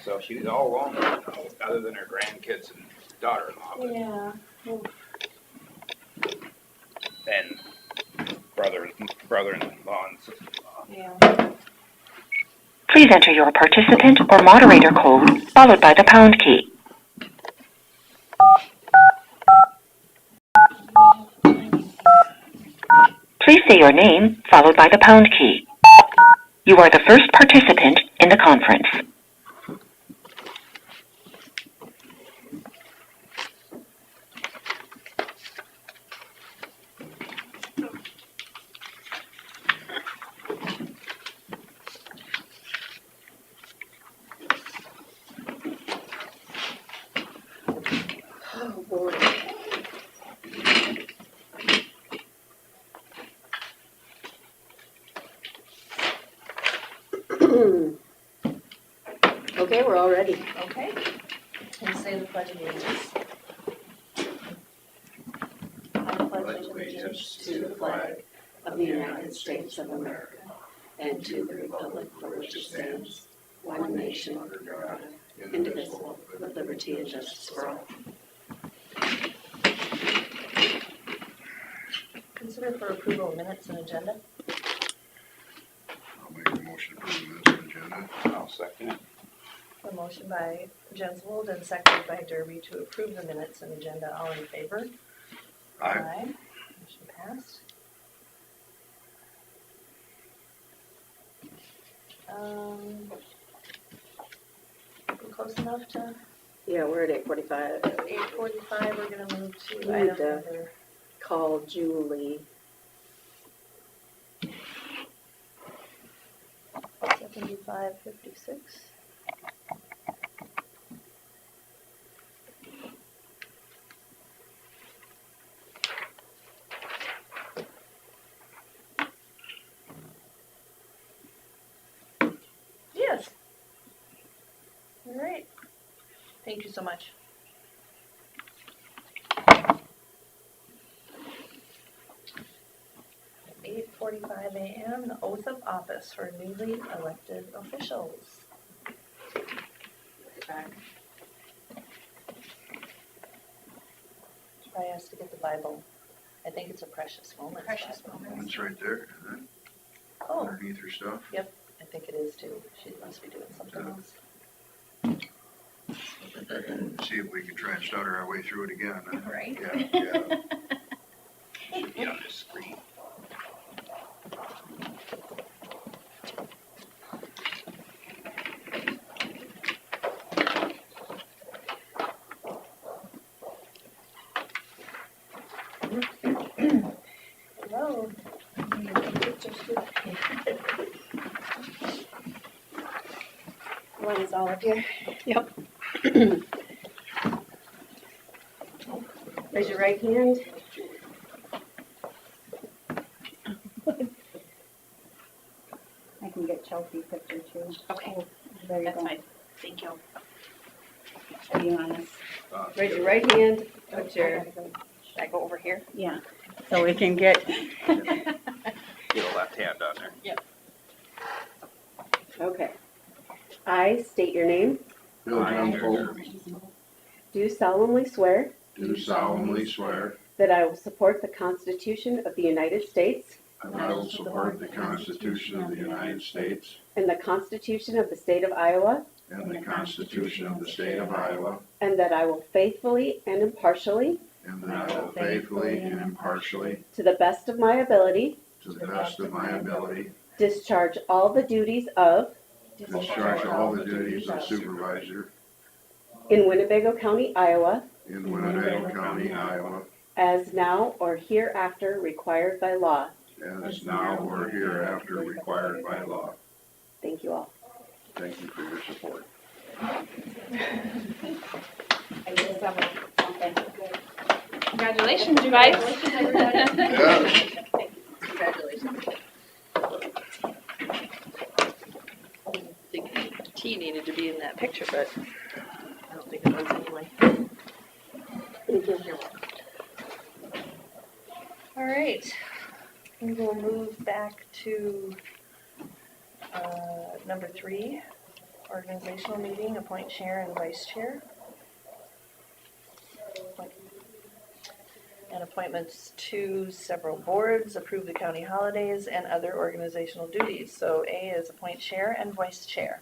So she's all alone, other than her grandkids and daughter-in-law. Yeah. And brother-in-law and sister-in-law. Yeah. Please enter your participant or moderator code, followed by the pound key. Please say your name, followed by the pound key. You are the first participant in the conference. Oh, boy. Okay, we're all ready. Okay. And say the pledge of allegiance. I pledge allegiance To the flag of the United States of America and to the republic for which it stands, one nation under God, indivisible, with liberty and justice for all. Consider for approval of minutes and agenda. I'll make a motion to approve the minutes and agenda. I'll second it. A motion by Jensvold and seconded by Derby to approve the minutes and agenda. All in favor? Aye. Motion passed. We're close enough to Yeah, we're at 8:45. 8:45. We're gonna move to We item need to- number. Call Julie. 7556. Yes. All right. Thank you so much. At 8:45 a.m., the oath of office for newly elected officials. Back. Try us to get the Bible. I think it's a precious moment. Precious moment. It's right there, isn't it? Oh, Underneath her stuff. I think it is too. She must be doing something else. See if we can try and stutter our way through it again. Right? Yeah, yeah. Should be on this screen. Hello. One is all up here. Yep. Raise your right hand. I can get Chelsea picture too. Okay, There you that's go. fine. Thank you. Are you on this? Raise your right hand. Put your, Should I go over here? Yeah, so we can get, Get a left hand on there. okay. I state your name. Bill I, John Derby, Folk, Do solemnly swear do solemnly swear that I will support the Constitution of the United States that I will support the Constitution of the United States and the Constitution of the State of Iowa, and the Constitution of the State of Iowa, and that I will faithfully and impartially, and that I will faithfully and impartially, to the best of my ability, to the best of my ability, discharge all the duties of discharge all the duties of supervisor in Winnebago County, Iowa, in Winnebago County, Iowa, as now or hereafter required by law. as now or hereafter required by law. Thank you all. Thank you for your support. I just have something. Congratulations, you guys. Yes. Congratulations. I think T needed to be in that picture, but I don't think it was anyway. Thank you. All right, we will move back to number 3, organizational meeting, appoint chair and vice chair. And appointments to several boards, approve the county holidays and other organizational duties. So A is appoint chair and vice chair.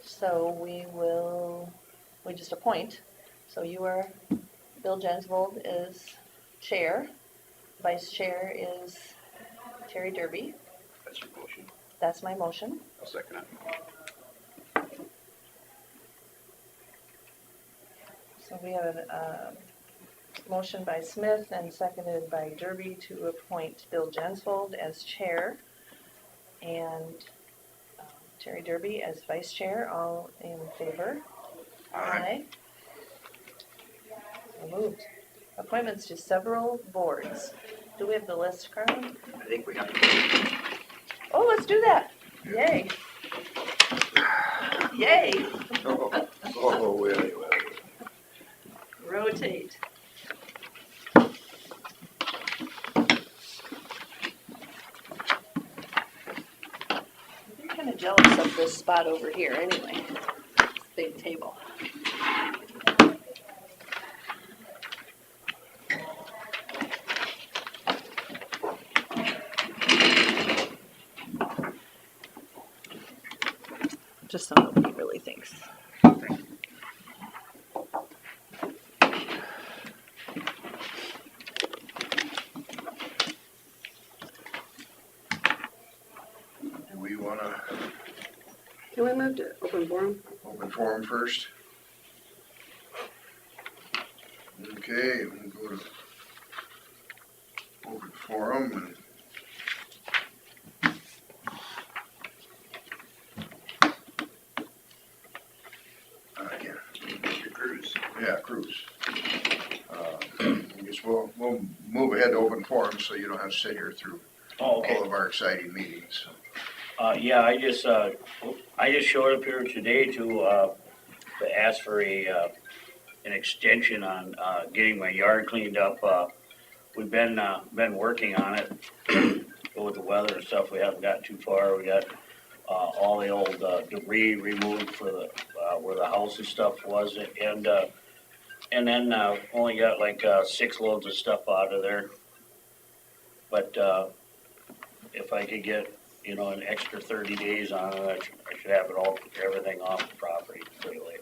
So we just appoint. So you are, Bill Jensvold is chair. Vice chair is Terry Derby. That's your motion. That's my motion. I'll second it. So we have a motion by Smith and seconded by Derby to appoint Bill Jensvold as chair and Terry Derby as vice chair. All in favor? Aye. So moved. Appointments to several boards. Do we have the list, Carmen? I think we have to. Oh, let's do that. Yay. Yay. Oh, wait. Rotate. I'm kind of jealous of this spot over here anyway. This big table. Just so nobody really thinks. Do we wanna Can we move to open forum? open forum first? Okay, we'll go to open forum and again, Mr. Cruz. yeah, Cruz. I guess we'll move ahead to open forum so you don't have to sit here through Oh, okay. all of our exciting meetings. Yeah, I just showed up here today to ask for an extension on, getting my yard cleaned up. We've been working on it. With the weather and stuff, we haven't got too far. We got, all the old, debris removed for the, where the house and stuff was, and then, only got like, 6 loads of stuff out of there. But, if I could get, an extra 30 days on it, I should have it all, everything off the property completely.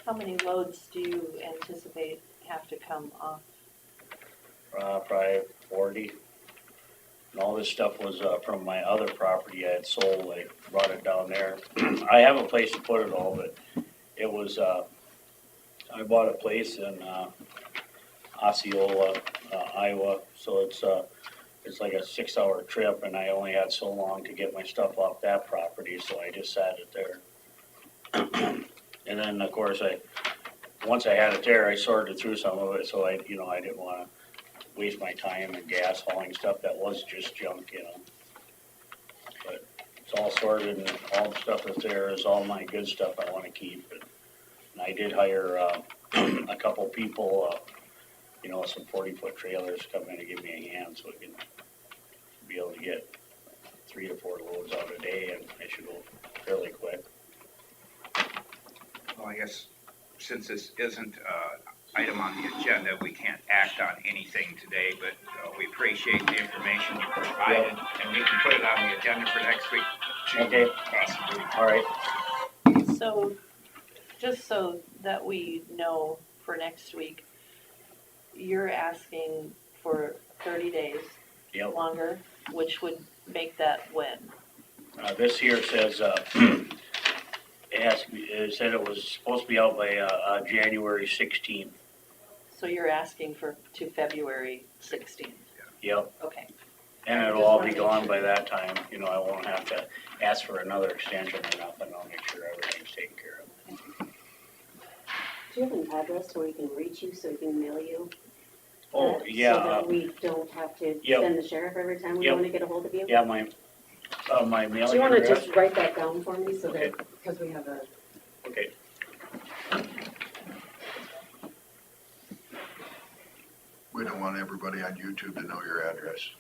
How many loads do you anticipate have to come off? Probably 40. And all this stuff was, from my other property I had sold. I brought it down there. I have a place to put it all, but it was, I bought a place in, Osceola, Iowa, so it's like a 6-hour trip, and I only had so long to get my stuff off that property, so I just sat it there. And then, of course, once I had it there, I sorted through some of it, so I didn't want to waste my time and gas hauling stuff that was just junk, But it's all sorted, and all the stuff that's there is all my good stuff I want to keep. And I did hire a couple people, some 40-foot trailers come in and give me a hand so we can be able to get 3 to 4 loads out a day, and it should go fairly quick. Well, I guess since this isn't an item on the agenda, we can't act on anything today, but we appreciate the information you provided, and we can put it on the agenda for next week. Okay. Possibly. All right. So, just so that we know for next week, you're asking for 30 days Yep. longer, which would make that when? This here says, it said it was supposed to be out by January 16th. So you're asking to February 16th? Yep. Okay. And it'll all be gone by that time. I won't have to ask for another extension or nothing. I'll make sure everything's taken care of. Do you have an address where we can reach you so we can mail you? Oh, that, yeah. So that we don't have to Yep. send the sheriff every time we Yep. want to get a hold of you? Yeah, my mailing Do you want to address. just write that down for me so Okay. that, because we have a, Okay. We don't want everybody on YouTube to know your address.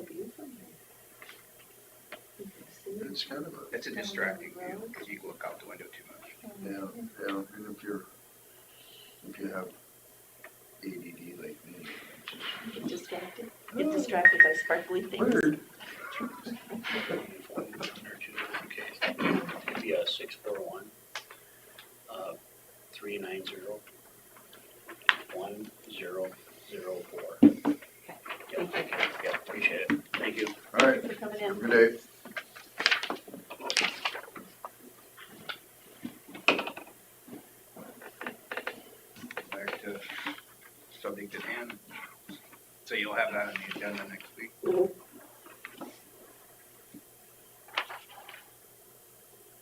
the view from here. You can see it. It's kind of a, It's a distracting view, because you look out the window too much. yeah, and if you have ADD like me, Get distracted. Get distracted by sparkly things. weird. Okay, it'd be 641 390 1004. Yeah, appreciate it. Thank you. All right, Thanks for coming in. good day. Back to subject at hand. So you'll have that on the agenda next week. Mhm.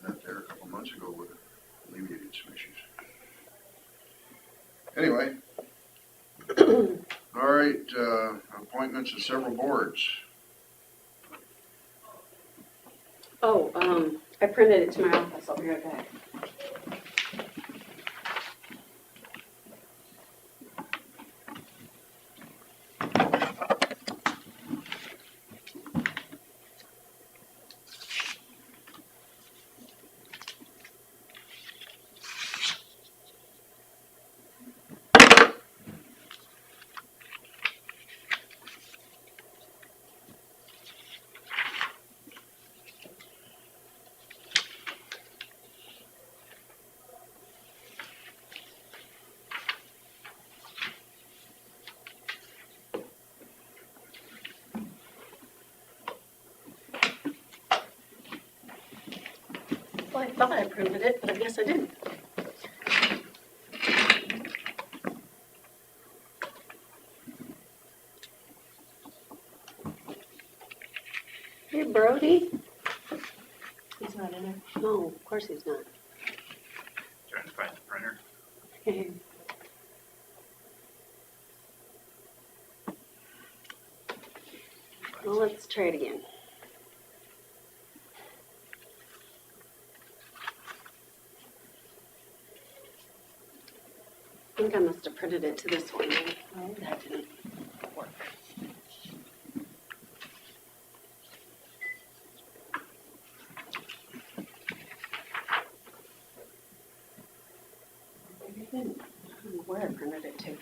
Not there a couple months ago would have alleviated some issues. Anyway. All right, appointments of several boards. Oh, I printed it to my office. I'll be right back. Well, I thought I printed it, but I guess I didn't. Hey, Brody. He's not in there? No, of course he's not. Trying to find the printer. Well, let's try it again. I think I must have printed it to this one. Oh, that didn't work. I don't know where I printed it to.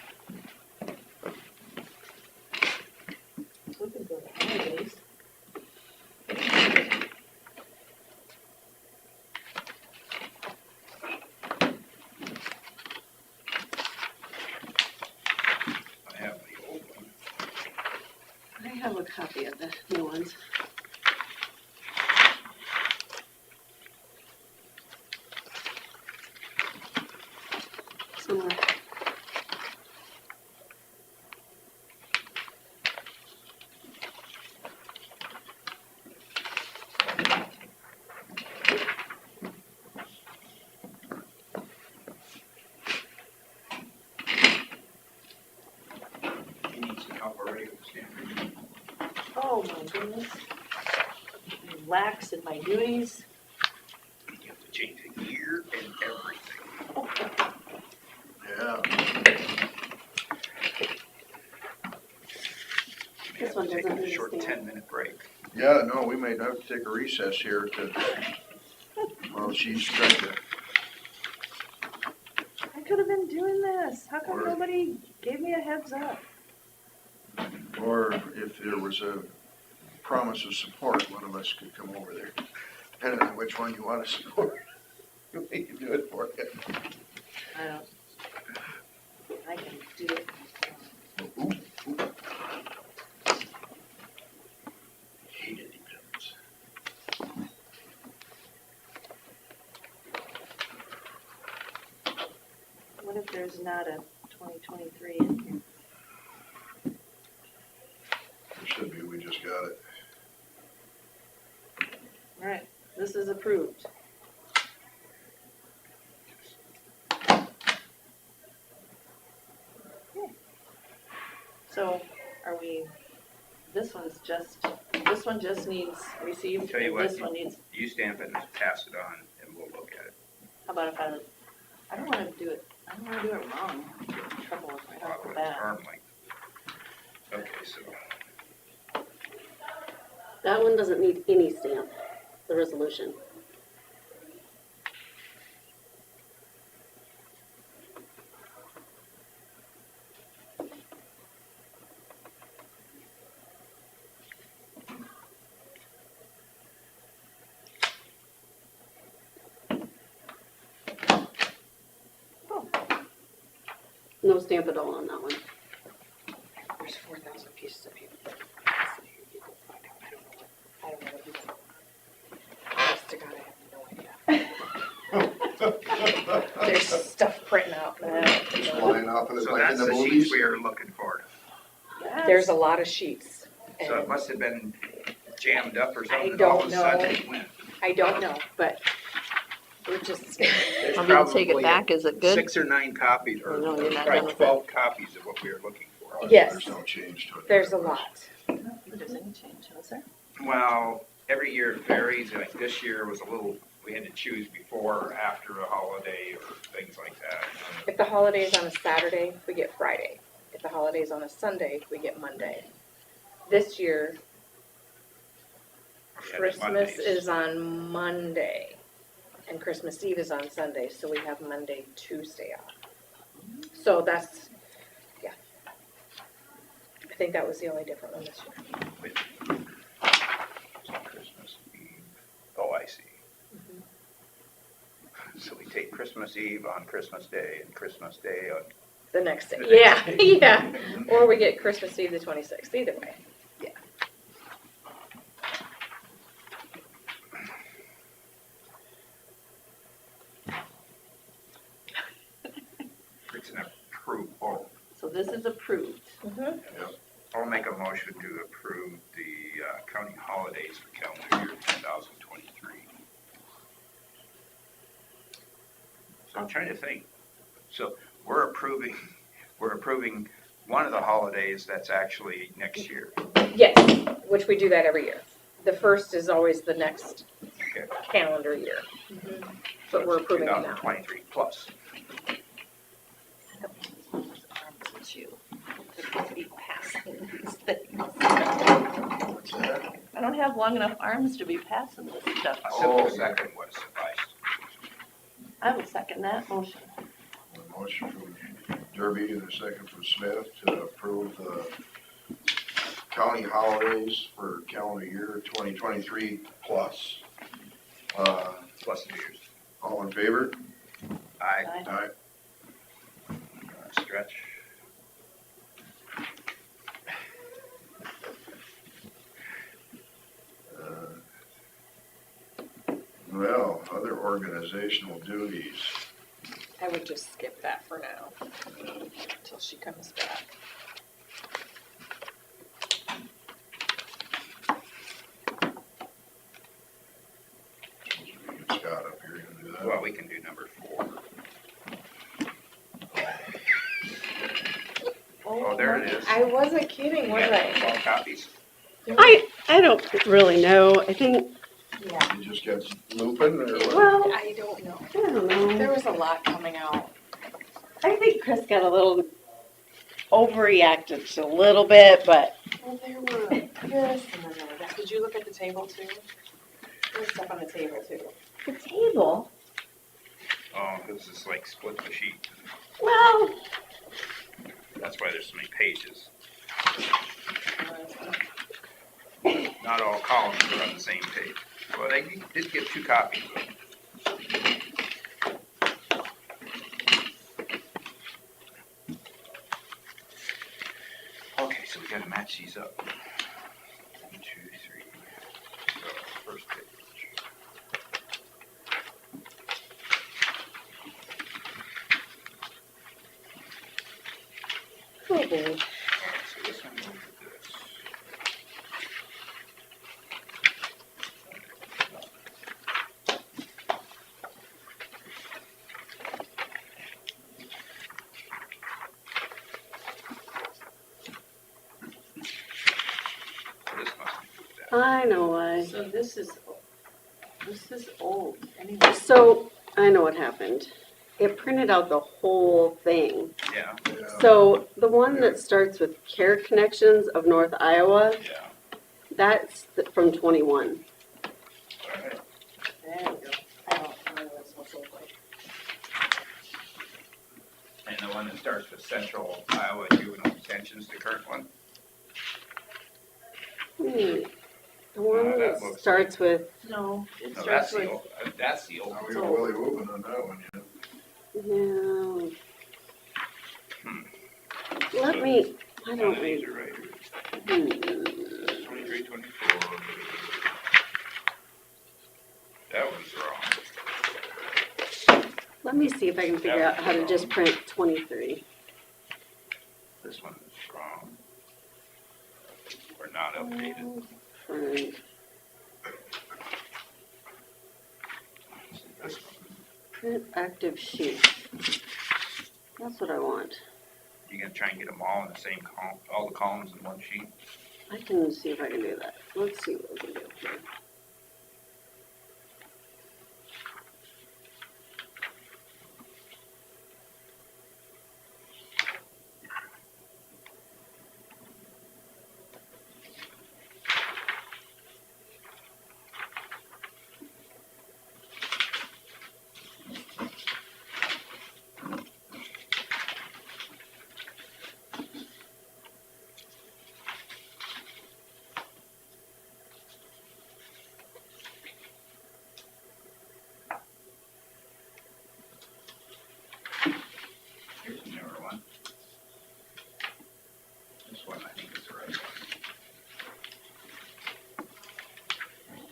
We could go to holidays. I have the old one. I have a copy of the new ones. Somewhere. You need some help already with the standard. Oh, my goodness. Lax in my duties. You have to change the year and everything. Yeah, You This have one to take doesn't a need a short stand. 10-minute break. yeah, no, we may have to take a recess here to, well, she's trying to, I could have been doing this. How come Or- nobody gave me a heads up? or if there was a promise of support, one of us could come over there. Depending on which one you want to support. We can do it for you. I can do it. Ooh, ooh. Hated emails. What if there's not a 2023 in here? There should be, we just got it. All right, this is approved. Okay. So are we, this one just needs received, Tell you and what, this one needs, You stamp it and pass it on, and we'll look at it. how about if I don't wanna do it wrong. Get in trouble right off the Probably bat. arm length. Okay, so That one doesn't need any stamp, the resolution. No stamp at all on that one. There's 4,000 pieces of paper. I don't know what he's. Honest to God, I have no idea. There's stuff printing out. Just flying off of it So like in that's the the sheets movies. we are looking for. There's a lot of sheets. So it and must have been jammed up or I something, don't all of a sudden know. it went. I don't know, but we're just. There's Want me to take it probably back? Is it good? 6 or 9 copies, or Oh, no, you're not probably done with 12 copies of what we are looking for. Yes. There's no change to it. There's a lot. There's any change, was there? Well, every year it varies, like this year was a little, we had to choose before or after a holiday or things like that. If the holiday is on a Saturday, we get Friday. If the holiday is on a Sunday, we get Monday. This year, We had Christmas Mondays. is on Monday, and Christmas Eve is on Sunday, so we have Monday, Tuesday off. So that's, yeah. I think that was the only different one this year. So Christmas Eve, oh, I see. So we take Christmas Eve on Christmas Day and Christmas Day on, The next day, The next yeah, day. yeah. Or we get Christmas Eve the 26th, either way. it's an approval. So this is approved. I'll make a motion to approve the county holidays for calendar year 2023. So I'm trying to think. So we're approving one of the holidays that's actually next year. Yes, which we do that every year. The first is always the next Okay. calendar year. But we're approving it now. 2023 plus. What's that? I don't have long enough arms to be passing this stuff. A simple second would suffice. I will second that motion. A motion from Derby and a second from Smith to approve the county holidays for calendar year 2023 plus. Plus New Year's. All in favor? Aye. Aye. Stretch. Well, other organizational duties. I would just skip that for now, until she comes back. Scott up here, you gonna do that? Well, we can do number 4. Oh, there it is. I wasn't kidding, was I? 12 copies. I don't really know. I think, Yeah. You just got looping or what? well, I don't know. I don't know. There was a lot coming out. I think Chris got a little overreacted just a little bit, but Well, there were this and then there were that. Did you look at the table too? There was stuff on the table too. the table, Oh, this is like split the sheet. well, That's why there's so many pages. Not all columns are on the same page. Well, they did get 2 copies. Okay, so we gotta match these up. 1, 2, 3. So, first page. oh boy. So this one goes with this. This must be with that. I know why. So this is old anyway. So, I know what happened. It printed out the whole thing. Yeah, So, the one that starts with Care Connections of North Iowa, yeah. That's from 21. All right. There we go. I don't know what it's supposed to look like. And the one that starts with Central Iowa Juvenile Detention's the current one? The one that that looks starts with, No, it No, starts that's the with, old, that's the old. Now, we don't really moving on that one yet. no. Hmm. Let me, I None don't of these read. are right here. Hmm. 23, 24. That one's wrong. Let me see if I can figure out how to just print 23. This one is wrong. Or not updated. Print, This one. print active sheet. That's what I want. You gonna try and get them all in the same column, all the columns in one sheet? I can see if I can do that. Let's see what we can do here. Here's a newer one. This one I think is the right one.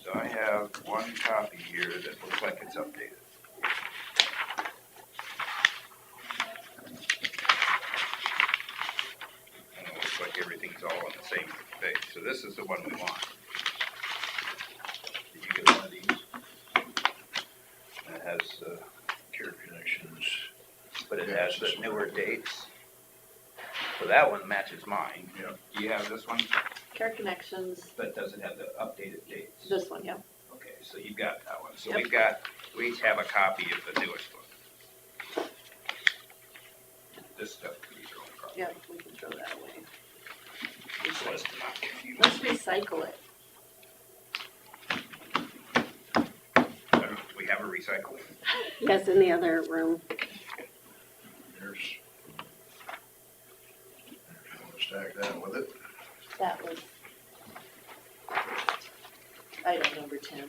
So I have one copy here that looks like it's updated. And it looks like everything's all on the same page. So this is the one we want. Did you get one of these? It has, Care connections. but it has the newer dates. So that one matches mine. Yep. Do you have this one? Care Connections, But does it have the updated dates? this one, yeah. Okay, so you've got that one. So Yep. we each have a copy of the newest one. This stuff could be thrown across. Yeah, we can throw that away. So as to not confuse. Let's recycle it. We have a recycle. Yes, in the other room. There's. We'll stack that with it. That was item number 10.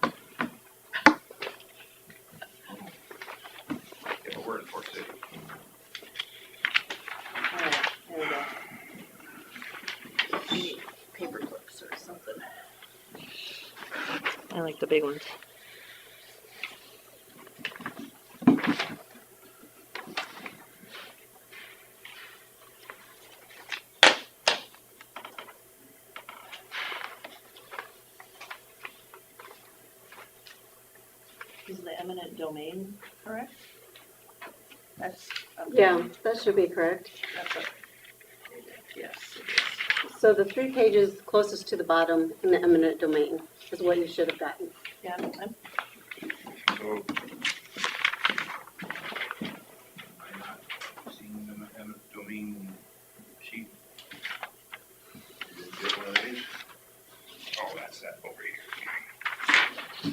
Yeah, but we're in Fort City. All right, there we go. We need paper clips or something. I like the big ones. Is the eminent domain correct? That's. Yeah, that should be correct. That's a, yes, it is. So the 3 pages closest to the bottom in the eminent domain is what you should have gotten. Yeah, I'm, So. I'm not seeing the domain sheet. You didn't get one of these? Oh, that's that over here.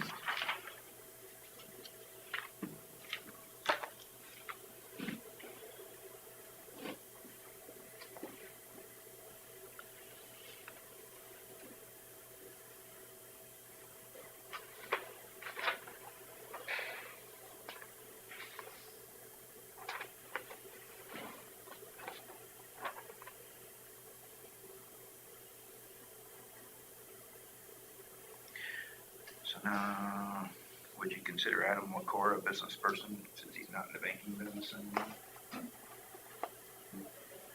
So now, would you consider Adam Wakora a business person since he's not in the banking business anymore?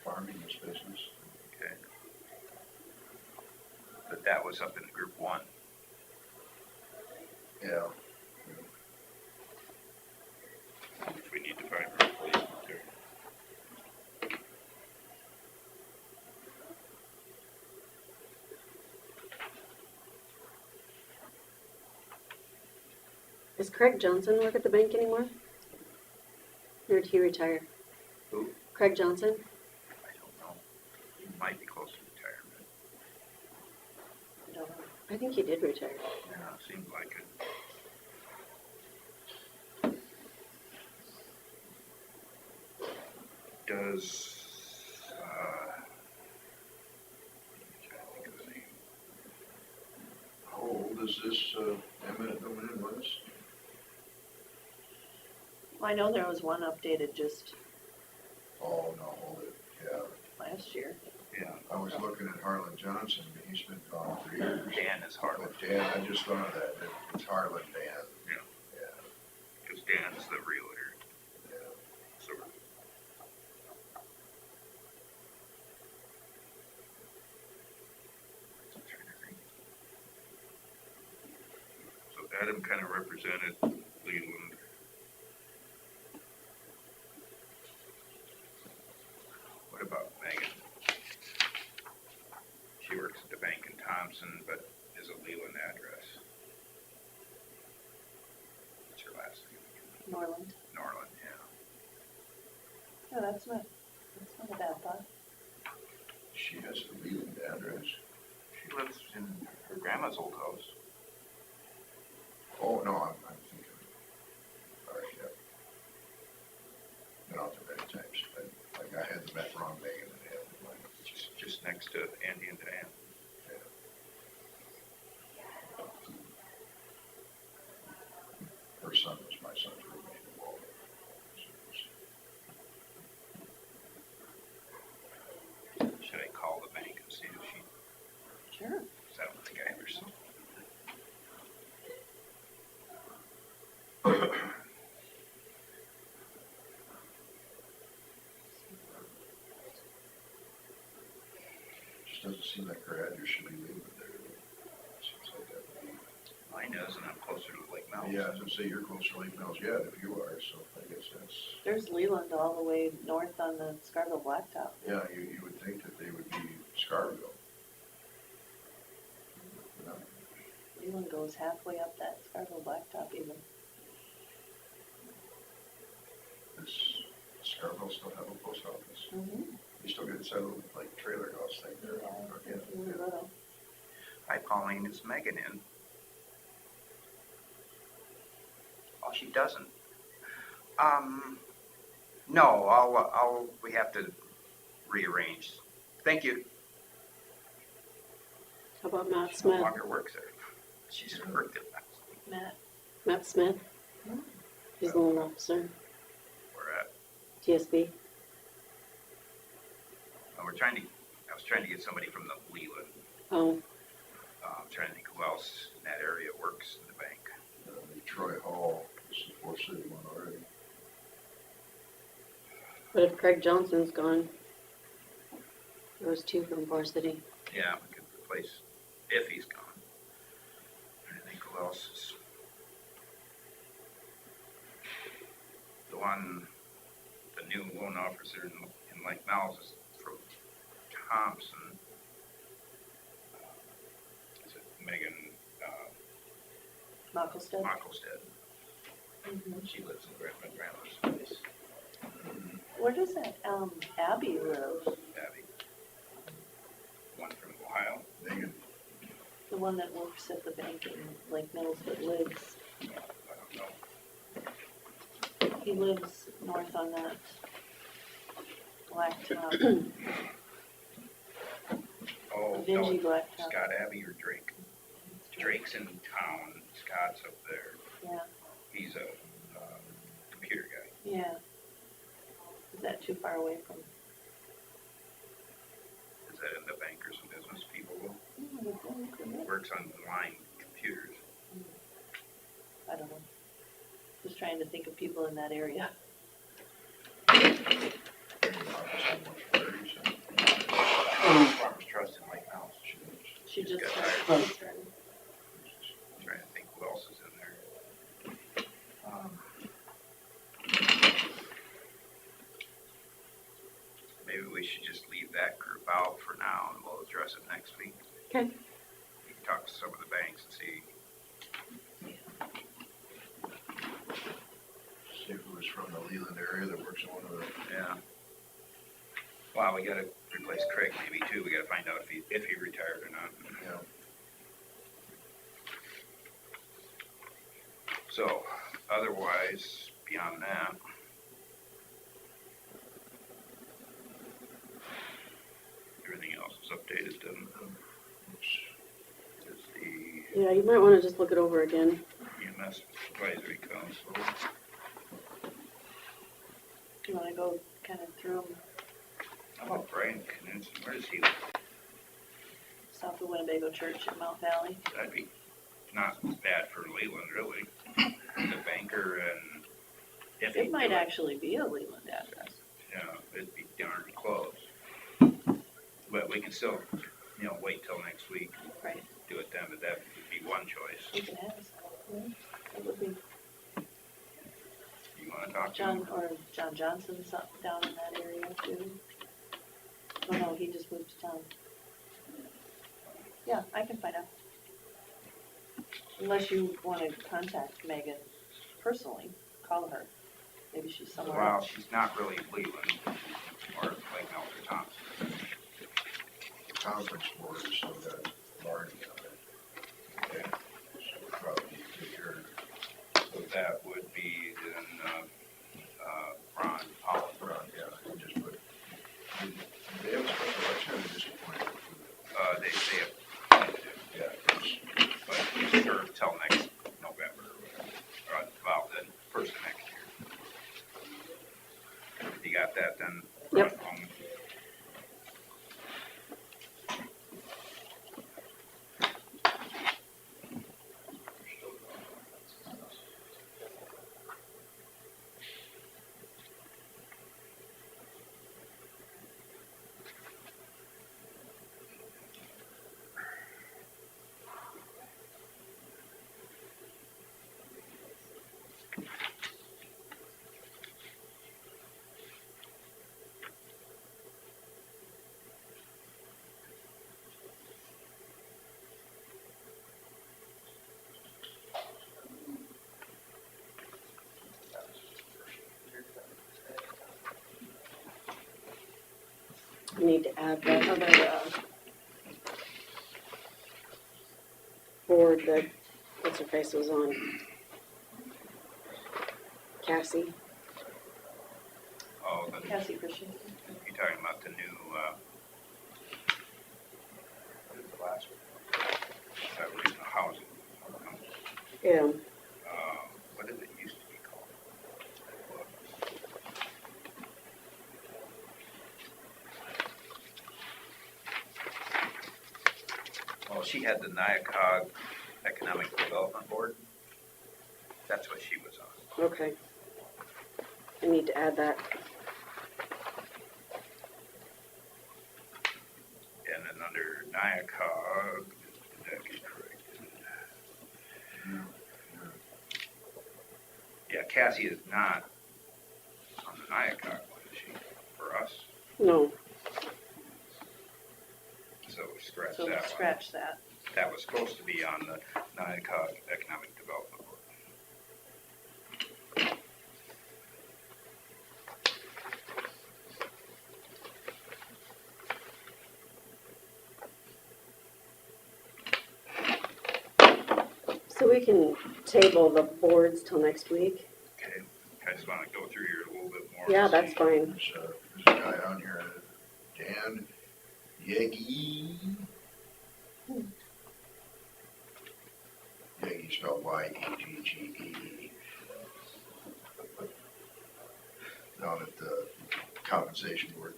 Farming is business. Okay. But that was up in group 1. Yeah. Which we need to find a replacement there. Does Craig Johnson work at the bank anymore? Or did he retire? Who? Craig Johnson? I don't know. He might be close to retirement. I think he did retire. Yeah, seems like it. Does, trying to think of the name. How old is this, eminent domain was? Well, I know there was one updated just Oh, no, hold it, yeah. last year. Yeah, I was looking at Harlan Johnson, but he's been gone for years. Dan is Harlan, But Dan, I just thought of that, it's Harlan Dan. Yeah. Yeah, because Dan's the realtor, yeah. so. I'm trying to think. So Adam kind of represented Leland. What about Megan? She works at the bank in Thompson, but is a Leland address. What's her last name? Norland. Norland, yeah. No, that's not a bad thought. She has a Leland address. She lives in her grandma's old house. Oh, no, I'm thinking, all right, yeah. Been out there many times, I had the wrong Megan and had the line. Just next to Andy and Diane. Her son was my son's roommate in Walden. Should I call the bank and see if she, Sure. is that what the guy or something? Just doesn't seem like her address should be leaving there. Seems like that would be. Mine does, and I'm closer to Lake Mills. Yeah, I was gonna say you're closer to Lake Mills, yeah, if you are, so I guess that's, There's Leland all the way north on the Scarville Blacktop. yeah, you would think that they would be Scarville. No, Leland goes halfway up that Scarville Blacktop even. does Scarville still have a post office? Mm-hmm. You still get settled, like trailer house thing there? Yeah, really Yeah. little. Hi, Pauline, is Megan in? Oh, she doesn't. No, we have to rearrange. Thank you. How about Matt She no Smith? longer works there. She's worked it last week. Matt, Matt Smith? He's the loan officer, We're at, TSB. I was trying to get somebody from the Leland. Oh, I'm trying to think who else in that area works in the bank. Troy Hall, this is the Four City one already. but if Craig Johnson's gone, there was two from Forest City. Yeah, we could replace if he's gone. I think who else is. The new loan officer in Lake Mills is from Thompson. Is it Megan, Mockelstead. Mockelstead? Mhm. She lives in my grandma's place. Where does that Abby live? Abby. One from Ohio. Megan, The one that works at the bank in Lake Mills but lives, I don't know. he lives north on that blacktop, Oh, dingy no, blacktop. Scott Abbey or Drake? Drake's in town, Scott's up there. Yeah, He's a computer guy. yeah. Is that too far away from? Is that in the bankers and business people? I Works on line computers. don't know. Just trying to think of people in that area. Farmers Trust in Lake Mills. She just Got started. hired. She started. Trying to think who else is in there. Maybe we should just leave that group out for now and we'll address it next week. Okay. We can talk to some of the banks and see. see who was from the Leland area that works in one of the, Yeah. Well, we gotta replace Craig maybe too. We gotta find out if he retired or not. yeah. So, otherwise, beyond that, everything else is updated, is the Yeah, you might wanna just look it over again. EMS Advisory Council. You wanna go kind of through them Oh, Brian Knudsen, where does he live? south of Winnebago Church in Mount Valley? That'd be not bad for Leland, really. The banker and if he It might do it, actually be a Leland address. yeah, it'd be darn close. But we can still, wait till next week and Right. do it then, but that would be one choice. We can ask. It would be You wanna talk to him? John Johnson's up down in that area too. Oh no, he just moved to town. Yeah, I can find out. Unless you wanna contact Megan personally, call her. Maybe she's somewhere Well, else. she's not really Leland, or like Melter Thompson. The conference board is still got Marty on it. Okay. So probably you could hear, So that would be then, Ron Powell. yeah, you just put, they have a special election or just appointed? They Yeah. but he's served till next November, well, then first of next year. You got that then? Yep. You need to add that other, board that, what's her face was on. Cassie. Oh, the, Cassie Christian. you're talking about the new, the last one, that regional housing. Yeah. What did it used to be called? Well, she had the Nyakog Economic Development Board. That's what she was on. Okay. I need to add that. And then under Nyakog, did that get corrected? Yeah, Cassie is not on the Nyakog one, is she, for us? No. So scratch So that one. scratch that. That was supposed to be on the Nyakog Economic Development Board. So we can table the boards till next week? Okay, I just wanna go through here a little bit more. Yeah, and that's see. fine. There's a guy on here, Dan Yegi. Yegi spelled Y-E-G-G-E. Down at the compensation board.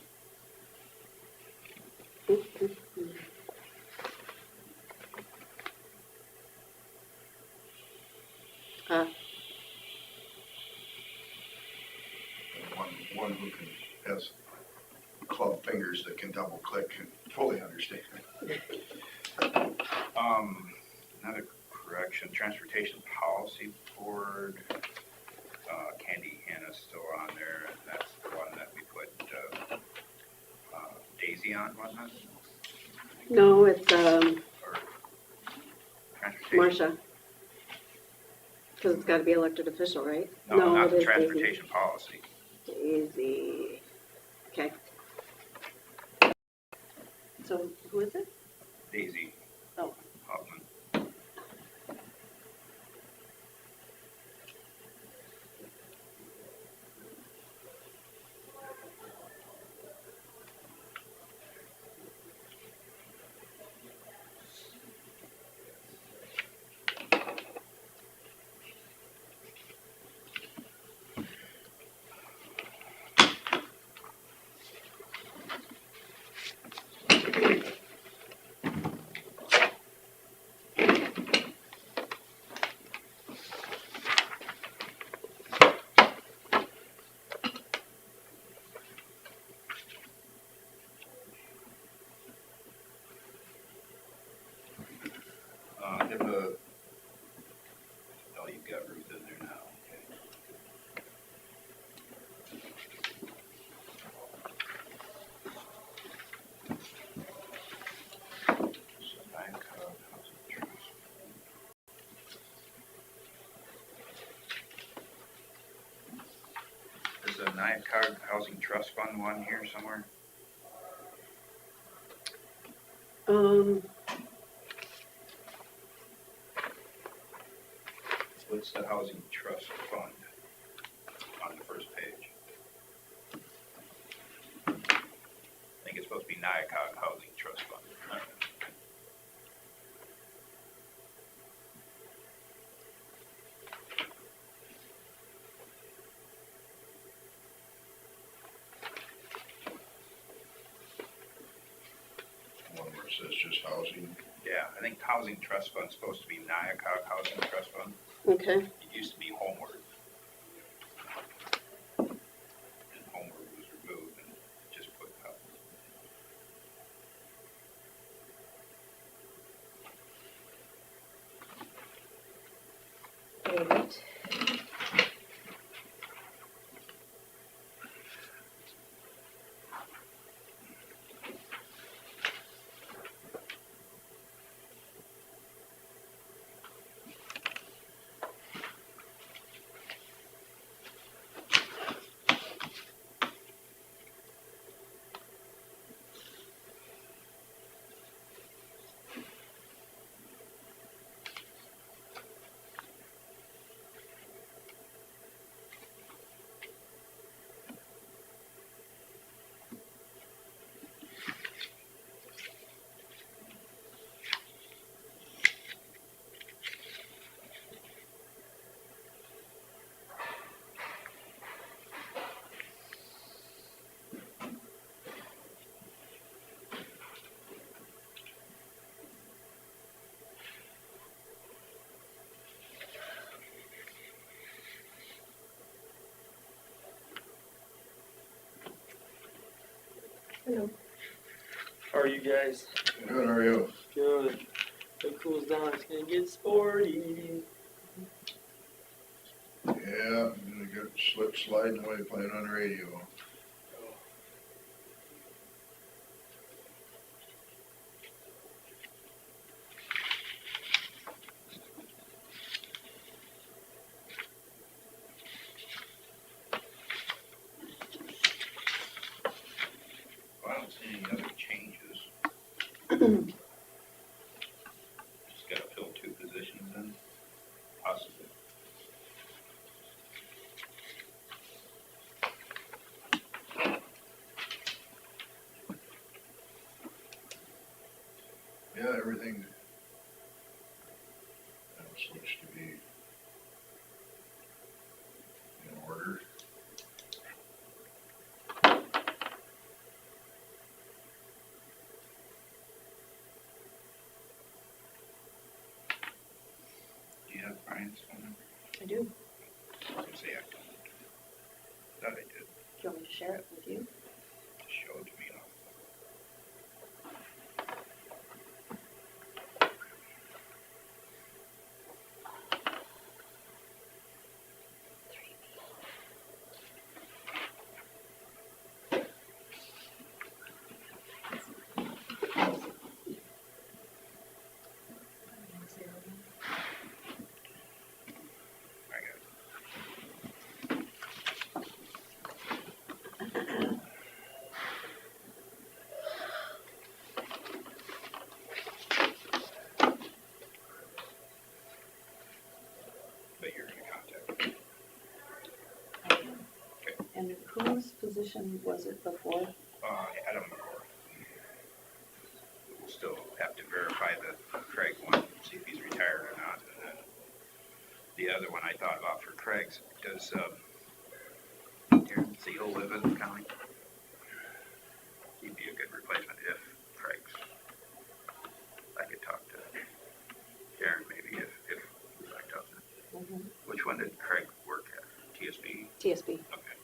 One who has club fingers that can double click and fully understand. Another correction, Transportation Policy Board, Candy Hanna's still on there, and that's the one that we put, Daisy on, wasn't it? No, it's, Or Transportation? Marcia. Cause it's gotta be elected official, right? No, not it the is Transportation Policy. Daisy. Okay. So who is it? Daisy. Oh. Hoffman. Nyakog Housing Trust Fund one here somewhere? What's the Housing Trust Fund on the first page? I think it's supposed to be Nyakog Housing Trust Fund. One where it says just housing. Yeah, I think Housing Trust Fund's supposed to be Nyakog Housing Trust Fund. Okay. It used to be Homeward. And Homeward was removed and just put Housing. David. How are you guys? Good, how are you? Good. If it cools down, it's gonna get sporty. Yeah, I'm gonna get slip sliding away playing on the radio. Well, I don't see any other changes. Just gotta fill 2 positions in, possibly. Yeah, everything else looks to be in order. Do you have Brian's phone number? I do. Do I was gonna say I don't. Thought I did. you want me to share it with you? Just show it to me. I got it. But you're gonna contact me. And whose position was it before? Adam McCord. We'll still have to verify the Craig one, see if he's retired or not. And then the other one I thought about for Craig's, does Darren Seal live in the county? He'd be a good replacement if Craig's. I could talk to Darren maybe if I talk to him. Mhm. Which one did Craig work at? TSB? TSB. Okay.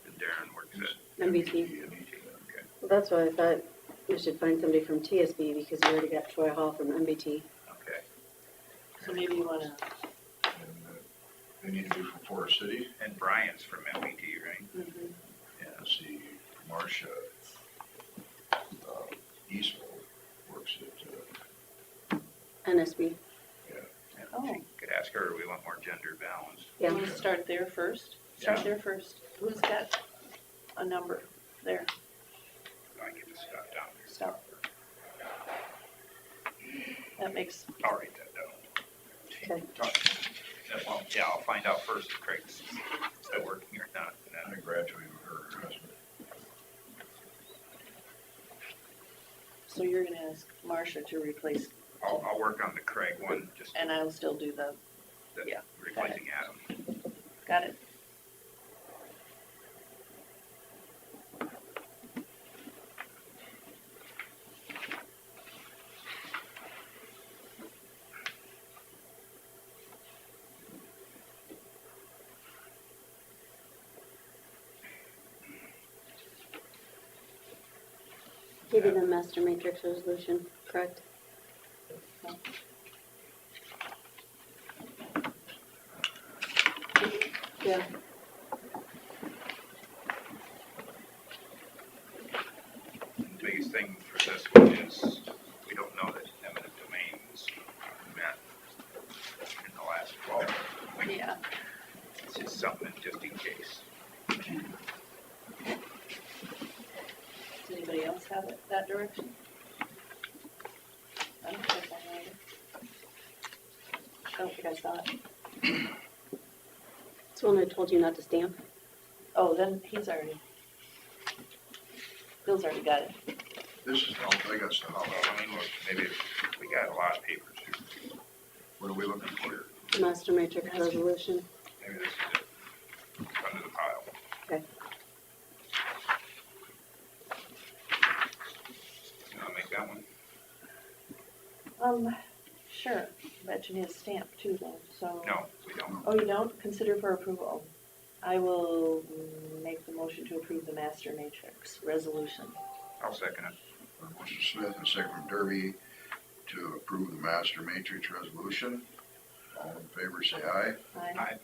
And Darren works at MBT. MBT, okay. Well, that's why I thought we should find somebody from TSB because we already got Troy Hall from MBT. Okay. So maybe you wanna, And they need to be from Forest City. And Brian's from MBT, right? mhm. Yeah. Let's see, Marcia Eastville works at, NSB. Yeah. Oh, She could ask her, do we want more gender balance? you Yeah. want to start there first? Start there first. Who's got a number there? I get the stuff down here. Stop. That makes, I'll write that down. Okay. Well, yeah, I'll find out first if Craig's still working or not. And I then graduated with her husband. so you're gonna ask Marcia to replace, I'll work on the Craig one, just and I'll still do the, yeah, replacing Adam. got it? Give you the master matrix resolution, correct? Yeah. The biggest thing for this one is we don't know that eminent domain was met in the last 12. Yeah. It's just something just in case. Does anybody else have it that direction? I don't think I have it. I don't think I saw it. It's the one I told you not to stamp. Oh, then he's already, Bill's already got it. This is, I got stuff. Well, I mean, look, maybe we got a lot of papers here. What are we looking for? The master matrix resolution. Maybe this is it. It's under the pile. Okay. You wanna make that one? Sure, bet you need a stamp too then, so. No, we don't. Oh, you don't? Consider for approval. I will make the motion to approve the master matrix resolution. I'll second it. Motion Smith and second from Derby to approve the master matrix resolution. All in favor, say aye. Aye.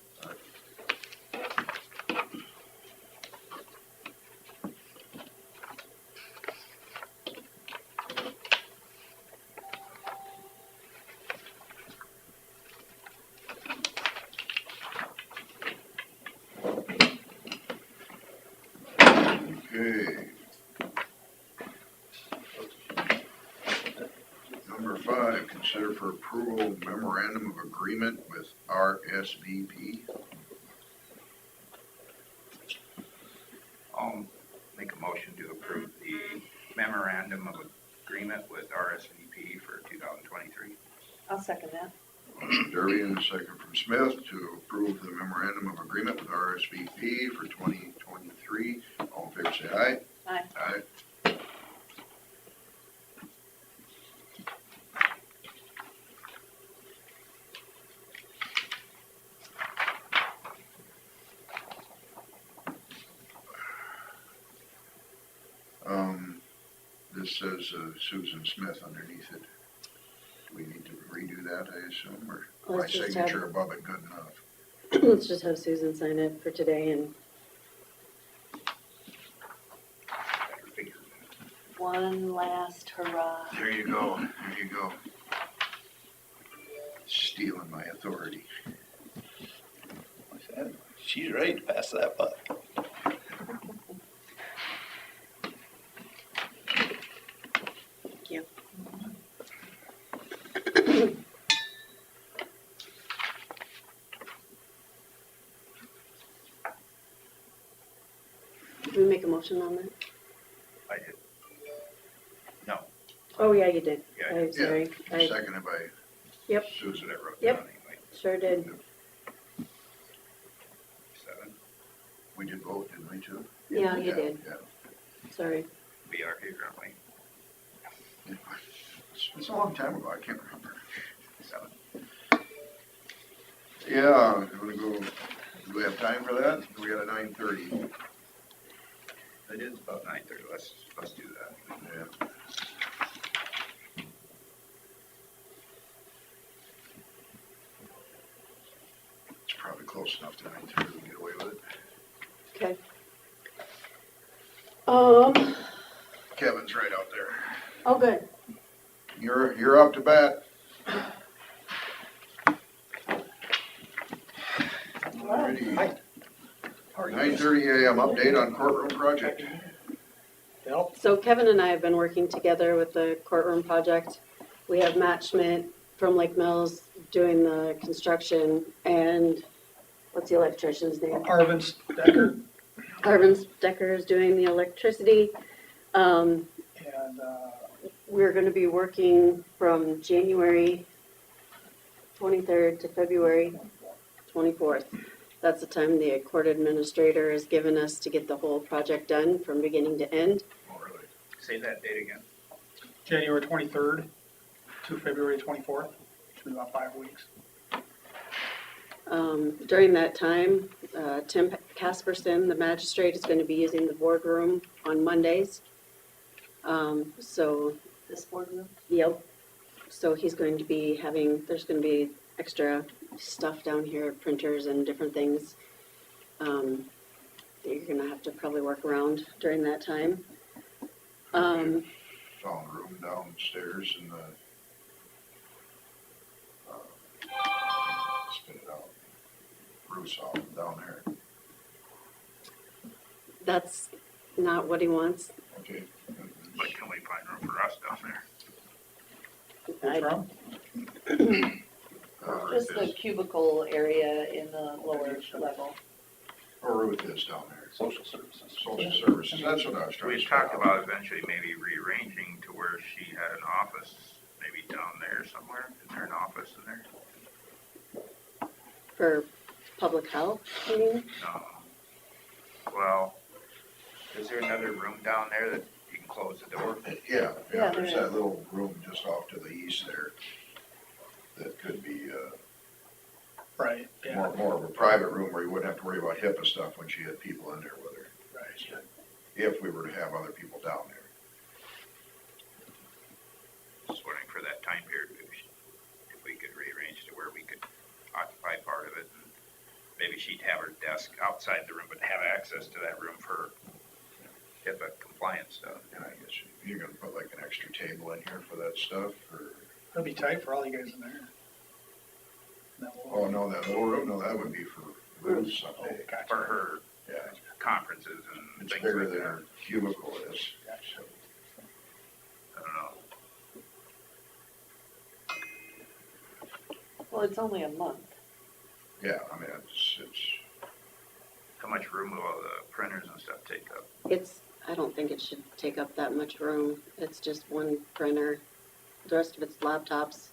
Okay. Number 5, consider for approval memorandum of agreement with RSVP. I'll make a motion to approve the memorandum of agreement with RSVP for 2023. I'll second that. Motion Derby and a second from Smith to approve the memorandum of agreement with RSVP for 2023. All in favor, say aye. Aye. Aye. This says Susan Smith underneath it. Do we need to redo that, I assume, or my Let's just signature above it good enough? Let's just have Susan sign it for today and Got your fingers in it. One last hurrah. There you go, there you go. Stealing my authority. She's ready to pass that buck. thank you. Did we make a motion on that? I did. No, Oh, yeah, you did. Yeah, I'm sorry. I Seconded by Yep. Susan. that I wrote Yep. down anyway. sure did. 7, We did vote, didn't we, too? Yeah, you did. Yeah. Sorry. we are here, aren't we? It's a long time ago, I can't remember. 7. Yeah, you wanna go, do we have time for that? We got a 9:30. It is about 9:30, let's do that. Yeah. It's probably close enough to 9:30 to get away with it. Okay. Kevin's right out there. Oh, good. You're up to bat. Alrighty. Hi. How are you? 9:30 AM, update on courtroom project. Yep. So Kevin and I have been working together with the courtroom project. We have Matt Schmidt from Lake Mills doing the construction, and what's the electrician's name? Arvin's Decker Arvin Decker is doing the electricity. and, We're gonna be working from January 23rd to February 24th. That's the time the court administrator has given us to get the whole project done from beginning to end. Oh, really? Say that date again. January 23rd to February 24th, which will be about 5 weeks. During that time, Tim Casperson, the magistrate, is gonna be using the boardroom on Mondays. So, This boardroom? yep, so he's going to be having, there's gonna be extra stuff down here, printers and different things, that you're gonna have to probably work around during that time. Found room downstairs in the, spit it out, Bruce off down there. That's not what he wants. Okay. But can we find room for us down there? What's wrong? Just the cubicle area in the lower level. Or Ruth is down there. Social services. Social services, that's what I was trying to We say. talked about eventually maybe rearranging to where she had an office, maybe down there somewhere. Is there an office in there? For public health, I mean, No. Well, is there another room down there that you can close the door? Yeah, Yeah, there's there that is. little room just off to the east there that could be, Right, yeah, more of a private room where you wouldn't have to worry about HIPAA stuff when she had people in there with her, right. if we were to have other people down there. Just wondering for that time period, if we could rearrange to where we could occupy part of it. And maybe she'd have her desk outside the room, but have access to that room for HIPAA compliance stuff. And I guess you're gonna put like an extra table in here for that stuff, or, It'll be tight for all you guys in there. That oh, will- no, that little room, no, that would be for Ruth Oh, someday. gotcha. For her Yeah, conferences and it's things bigger like than that. her cubicle is. Gotcha. I don't know. Well, it's only a month. Yeah, I mean, it's, How much room will all the printers and stuff take up? I don't think it should take up that much room. It's just one printer. The rest of it's laptops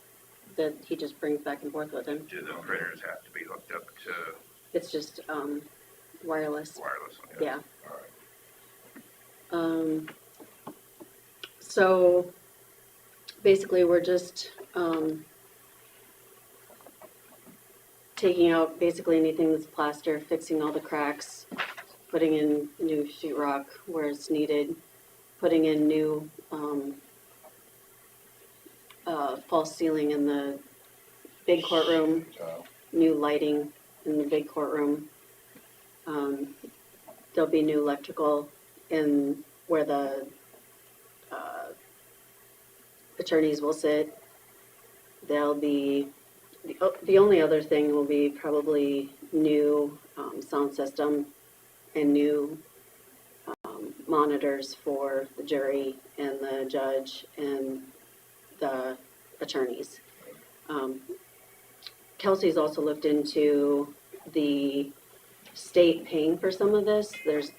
that he just brings back and forth with him. Do the printers have to be hooked up to It's just, wireless, wireless? yeah. all right. So basically, we're just, taking out basically anything that's plaster, fixing all the cracks, putting in new sheetrock where it's needed, putting in new, false ceiling in the big courtroom, new lighting in the big courtroom. There'll be new electrical in where the attorneys will sit. There'll be, the only other thing will be probably new sound system and new monitors for the jury and the judge and the attorneys. Kelsey's also looked into the state paying for some of this. There's,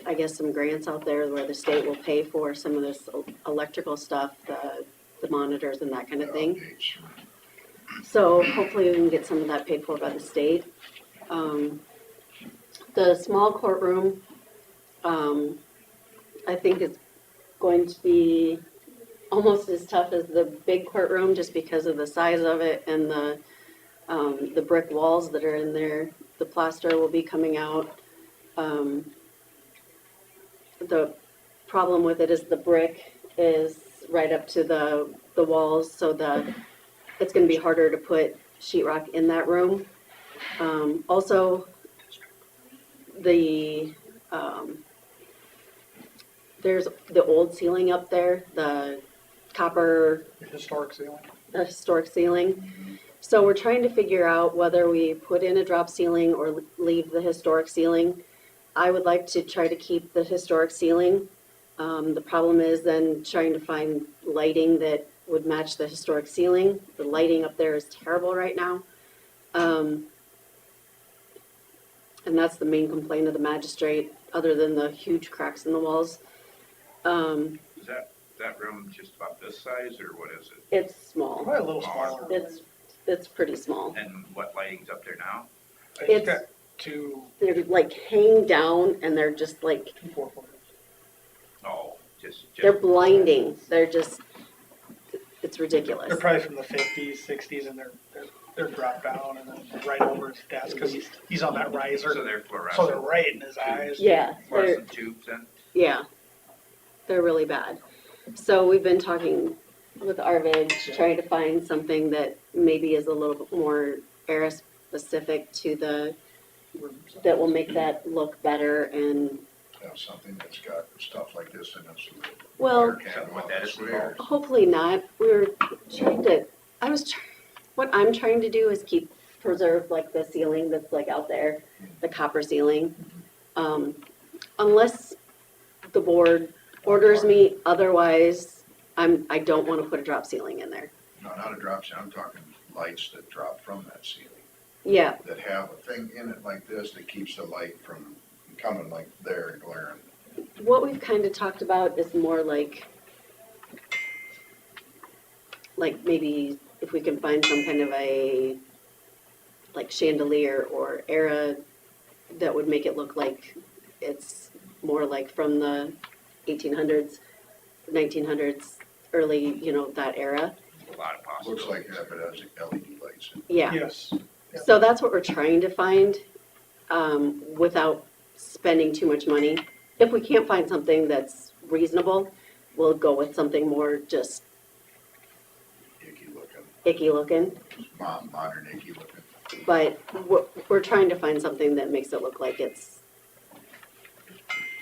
I guess, some grants out there where the state will pay for some of this electrical stuff, the monitors and that kind of thing. Updates. So hopefully we can get some of that paid for by the state. The small courtroom, I think is going to be almost as tough as the big courtroom just because of the size of it and the brick walls that are in there. The plaster will be coming out. The problem with it is the brick is right up to the walls, so it's gonna be harder to put sheetrock in that room. Also, there's the old ceiling up there, the copper, Historic ceiling. historic ceiling. So we're trying to figure out whether we put in a drop ceiling or leave the historic ceiling. I would like to try to keep the historic ceiling. The problem is then trying to find lighting that would match the historic ceiling. The lighting up there is terrible right now. And that's the main complaint of the magistrate, other than the huge cracks in the walls. Is that room just about this size, or what is it? It's small. Probably a little smaller. It's pretty small. And what lighting's up there now? It's got two They're like hang down and they're just like, 4-footers. Oh, just. they're blinding. They're just, it's ridiculous. They're probably from the 50s, 60s, and they're dropped down and then right over his desk, because he's on that riser. So they're fluorescent. So they're right in his eyes. Yeah, they're, Fluorescent tubes then? yeah, they're really bad. So we've been talking with Arvid, trying to find something that maybe is a little bit more era specific to that will make that look better and, Have something that's got stuff like this in it. So that well, fire can't What walk that is upstairs. hopefully not. We were trying to, what I'm trying to do is preserve like the ceiling that's like out there, the copper ceiling. Unless the board orders me, otherwise, I don't want to put a drop ceiling in there. No, not a drop ceiling, I'm talking lights that drop from that ceiling, Yeah, that have a thing in it like this that keeps the light from coming like there and glaring. what we've kind of talked about is more like maybe if we can find some kind of a like chandelier or era that would make it look like it's more like from the 1800s, 1900s, early, that era. A lot of possibilities. Looks like it has LED lights in it. Yeah. Yes. So that's what we're trying to find, without spending too much money. If we can't find something that's reasonable, we'll go with something more just Icky looking, icky looking. modern icky looking. But we're trying to find something that makes it look like it's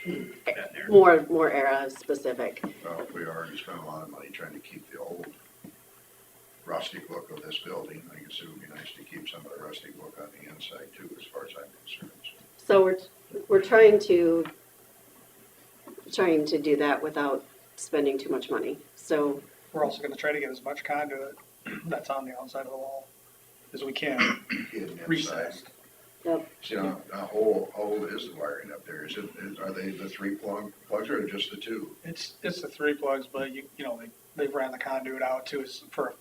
Been there. more era specific. Well, we already spent a lot of money trying to keep the old rustic look of this building. I guess it would be nice to keep some of the rustic look on the inside too, as far as I'm concerned. So we're trying to do that without spending too much money. So We're also gonna try to get as much conduit that's on the outside of the wall as we can, Hidden inside. recessed. See, how old is the wiring up there? Are they the three plugs or just the two? It's the 3 plugs, but they've ran the conduit out too, is for,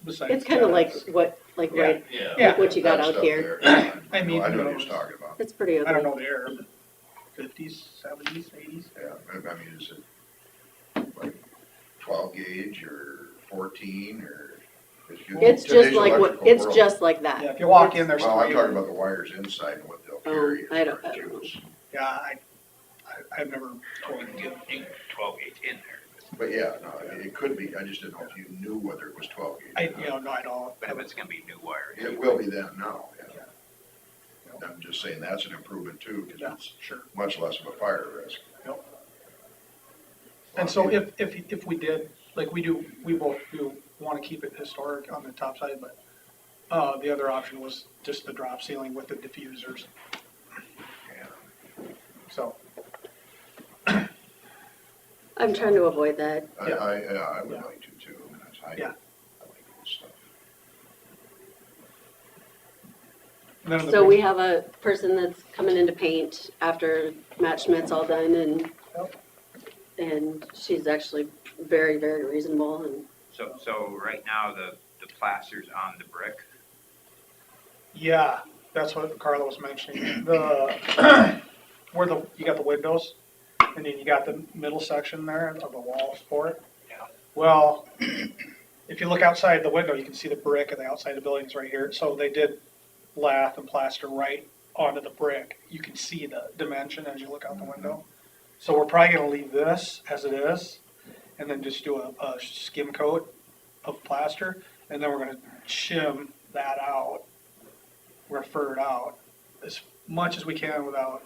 besides. it's kind of like gas. what, like Yeah. right, Yeah. like what you got That out stuff here. there. I mean, I know what who he was knows? talking about. It's pretty ugly. I don't know the era, but 50s, 70s, 80s. Yeah, I mean, is it like 12 gauge or 14 or? It's just today's like electrical it's world. just like that. Yeah, if you walk in, there's Well, I'm 3. talking about the wires inside and what they'll carry. I as don't- far as I don't know. juice. Yeah, I've never told you to get 12 gauge in there. But yeah, no, I mean, it could be, I just didn't know if you knew whether it was 12 gauge. no, I don't. But if it's gonna be new wires. It will be then now, yeah. I'm just saying that's an improvement too, because Yeah, it's sure. much less of a fire risk. Yep. And so if we did, like we both do want to keep it historic on the top side, but the other option was just the drop ceiling with the diffusers. Yeah. So, I'm trying to avoid that. Yeah. I would Yeah. like to too. I mean, Yeah. I like this stuff. and then the So big- we have a person that's coming in to paint after Matt Schmidt's all done Yep. and she's actually very, very reasonable and So right now, the plaster's on the brick. Yeah, that's what Carla was mentioning. The where you got the windows, and then you got the middle section there of the walls for it. Yeah. Well, if you look outside the window, you can see the brick and the outside of the building's right here. So they did lath and plaster right onto the brick. You can see the dimension as you look out the window. So we're probably gonna leave this as it is, and then just do a skim coat of plaster, and then we're gonna shim that out. We're gonna fur it out as much as we can without,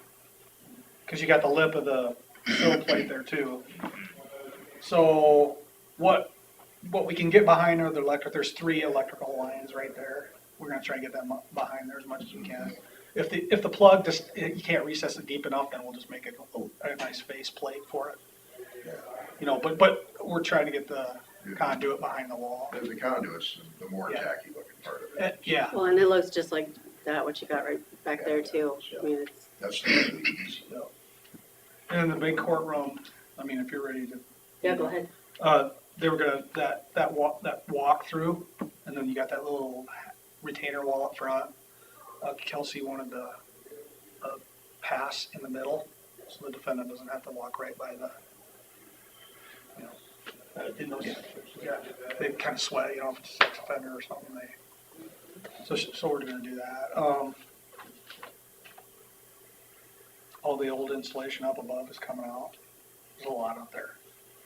because you got the lip of the sill plate there too. So what what we can get behind are the electric, there's 3 electrical lines right there. We're gonna try and get them up behind there as much as we can. If the plug just, you can't recess it deep enough, then we'll just make a nice face plate for it. You know, but we're trying to get the conduit behind the wall. The conduit's the more Yeah. tacky looking part of it. Yeah, Well, and it looks just like that, what you got right back there too. I mean, it's, That's the really easy. and in the big courtroom, I mean, if you're ready to. yeah, go ahead. They were gonna, that walk through, and then you got that little retainer wall up front. Kelsey wanted the pass in the middle, so the defendant doesn't have to walk right by the, you know, in those, yeah, they kind of sweat, you know, if it's a sex offender or something, so we're gonna do that. All the old insulation up above is coming out. There's a lot up there.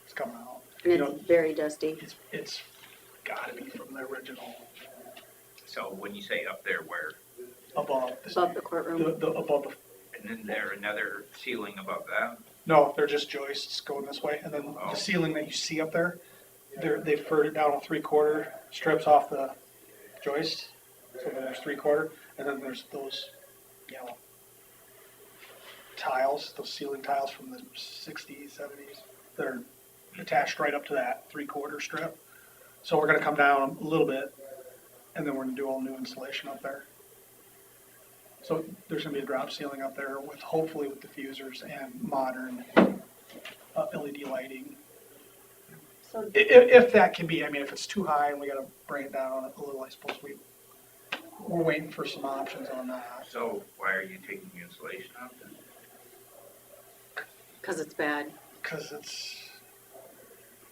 It's coming out. And You know, it's very dusty. it's gotta be from the original So when you say up there, where? above. Above the courtroom. Above the, And then there another ceiling above that? no, they're just joists going this way, and then Oh. the ceiling that you see up there, they've furred it down to 3/4 strips off the joist. So then there's 3/4, and then there's those, you know, tiles, those ceiling tiles from the 60s, 70s. They're attached right up to that 3/4 strip. So we're gonna come down a little bit, and then we're gonna do all new insulation up there. So there's gonna be a drop ceiling up there with, hopefully with diffusers and modern LED lighting. So If that can be, I mean, if it's too high and we gotta bring it down a little, I suppose we're waiting for some options on that. So why are you taking the insulation out then? Cause it's bad. Cause it's,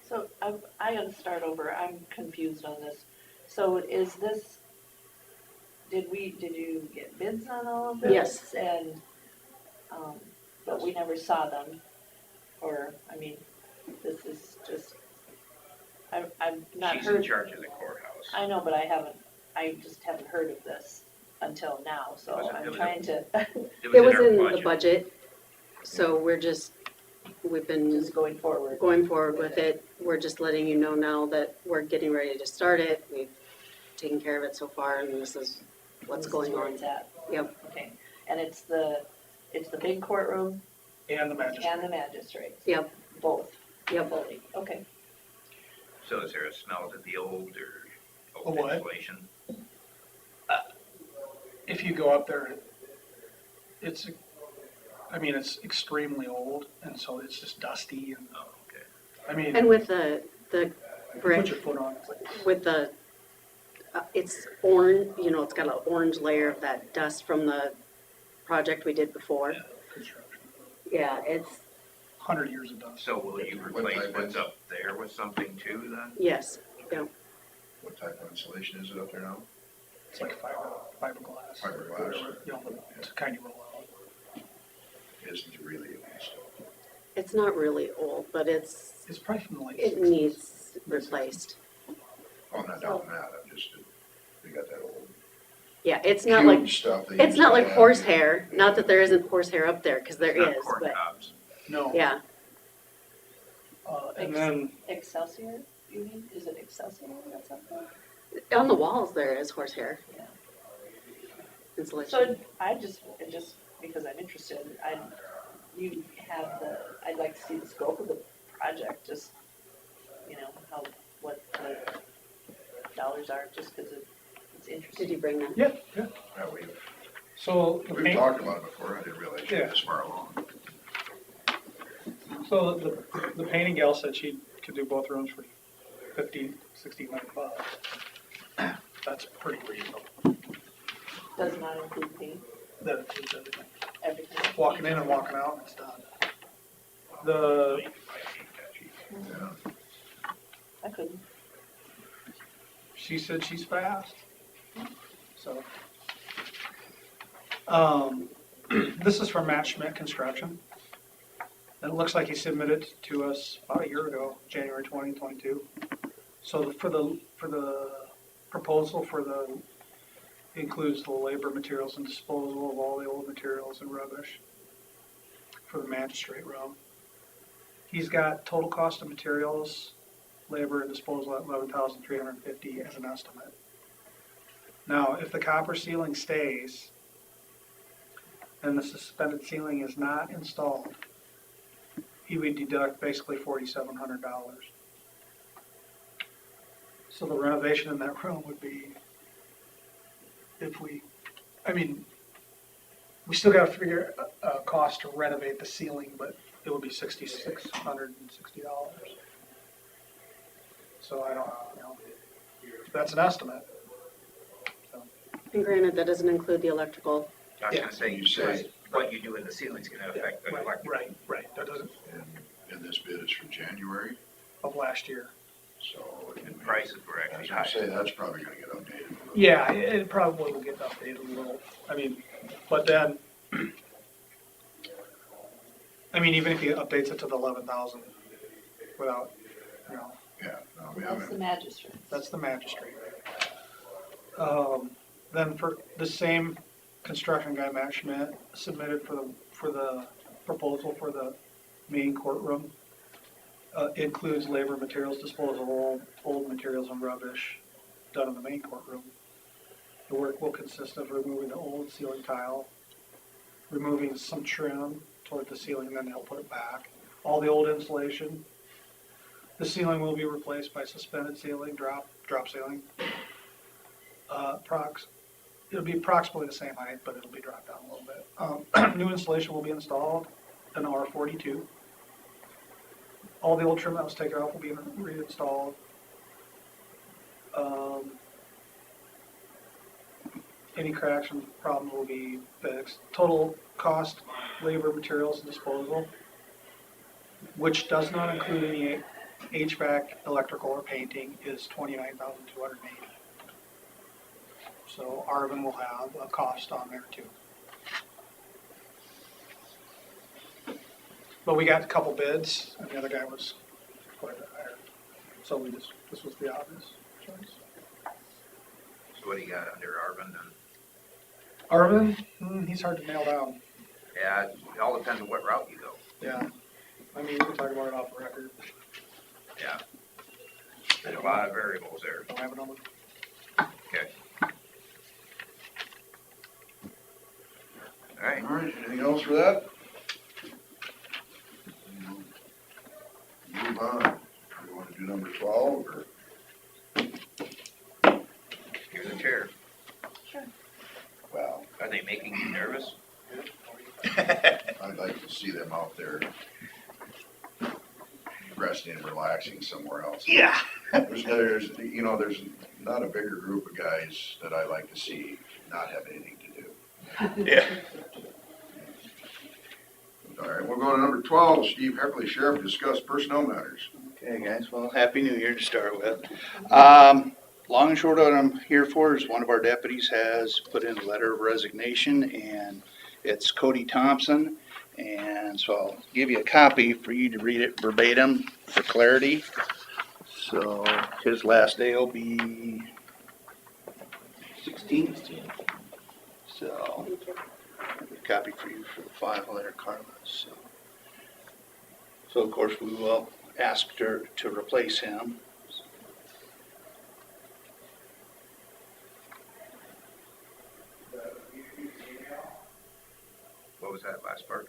So I gotta start over, I'm confused on this. So is this, did you get bids on all of this? Yes. And, but we never saw them, or, I mean, this is just, I've not She's in heard, charge of the courthouse. I know, but I just haven't heard of this until now, so Was it- I'm it was a- trying to It was our in the budget, so we've been just going forward. going forward with it. We're just letting you know now that we're getting ready to start it. We've taken care of it so far, and this is what's This is going where on. it's at. Yep. Okay, and it's the big courtroom and the magistrate. and the magistrate, Yep, both, yep. fully, okay. So is there a smell to the old or A old what? insulation? If you go up there, it's extremely old, and so it's just dusty, and, Oh, okay. I mean, And with the you brick, put your foot on it, it's like, with the, it's orange, you know, it's got an orange layer of that dust from the project we did before. construction, Yeah, it's, 100 years of dust. So will you What replace type what's is- up there with something too then? yes, yeah. What type of insulation is it up there now? It's like fiberglass. Fiberglass. You know, it's kind of roll out. Isn't really old stuff. It's not really old, but it's, It's probably from the late it 60s. needs replaced. Oh, I'm not doubting that, I'm just, they got that old. Yeah, it's not like, huge stuff they it's used not to like have. horsehair, not that there isn't horsehair up there, cause there It's not is, corn but, cobs. No. yeah. And then, Excelsior, you mean, is it Excelsior that's up there? On the walls there is horsehair Yeah. insulation. So it just, because I'm interested, I'd like to see the scope of the project, just, you know, what the dollars are, just because it's interesting. Did you bring them? yeah. Yeah, So the we've paint, talked about it before, I didn't realize you were Yeah. this far along. so the painting gal said she could do both rooms for $1,600. That's pretty reasonable. Does not include paint, That includes everything. everything. Walking in and walking out, and it's done. The, I hate that cheap. Yeah. I couldn't. she said she's fast, so. This is from Matt Schmidt Construction. And it looks like he submitted to us about a year ago, January 2022. So for the proposal includes the labor, materials, and disposal of all the old materials and rubbish for the magistrate room. He's got total cost of materials labor and disposal at $11,350 as an estimate. Now, if the copper ceiling stays and the suspended ceiling is not installed, he would deduct basically $4,700. So the renovation in that room would be, we still gotta figure a cost to renovate the ceiling, but it would be $6,660. So I don't, that's an estimate. So, And granted, that doesn't include the electrical. I was gonna say, You say- what you do in the ceiling's gonna affect the electric. Right, that doesn't, And this bid is for January, of last year. so. And prices were I actually was gonna high. say, that's probably gonna get updated. Yeah, it probably will get updated a little, but then, even if he updates it to the 11,000 without, Yeah. no, we That's the haven't- magistrate. that's the magistrate. Then for the same construction guy, Matt Schmidt, submitted for the proposal for the main courtroom. Includes labor, materials disposal, old materials and rubbish done in the main courtroom. The work will consist of removing the old ceiling tile, removing some trim toward the ceiling, and then they'll put it back. All the old insulation. The ceiling will be replaced by suspended ceiling, drop ceiling. It'll be approximately the same height, but it'll be dropped down a little bit. New installation will be installed, an R42. All the old trim that was taken off will be reinstalled. Any cracks and problems will be fixed. Total cost, labor, materials, and disposal, which does not include any HVAC, electrical, or painting, is $29,280. So Arvin will have a cost on there too. But we got a couple bids, and the other guy was quite a bit higher. So this was the obvious choice. So what do you got under Arvin? And Arvin, he's hard to nail down. yeah, it all depends on what route you go. Yeah. We can talk about it off the record. Yeah. There's a lot of variables there. Don't have a number. Okay. All right. All right, anything else for that? Move on. You wanna do number 12, or? You're the chair. Well, Are they making you nervous? I'd like to see them out there resting and relaxing somewhere else. Yeah. There's not a bigger group of guys that I like to see not have anything to do. Yeah. All right, we'll go to number 12, Steve Heppley, Sheriff, discuss personnel matters. Okay, guys, well, Happy New Year to start with. Long and short of what I'm here for is one of our deputies has put in a letter of resignation, and it's Cody Thompson. And so I'll give you a copy for you to read it verbatim for clarity. So his last day will be 16th. So, a copy for you for the file there, Carla. So of course, we will ask her to replace him. What was that last part?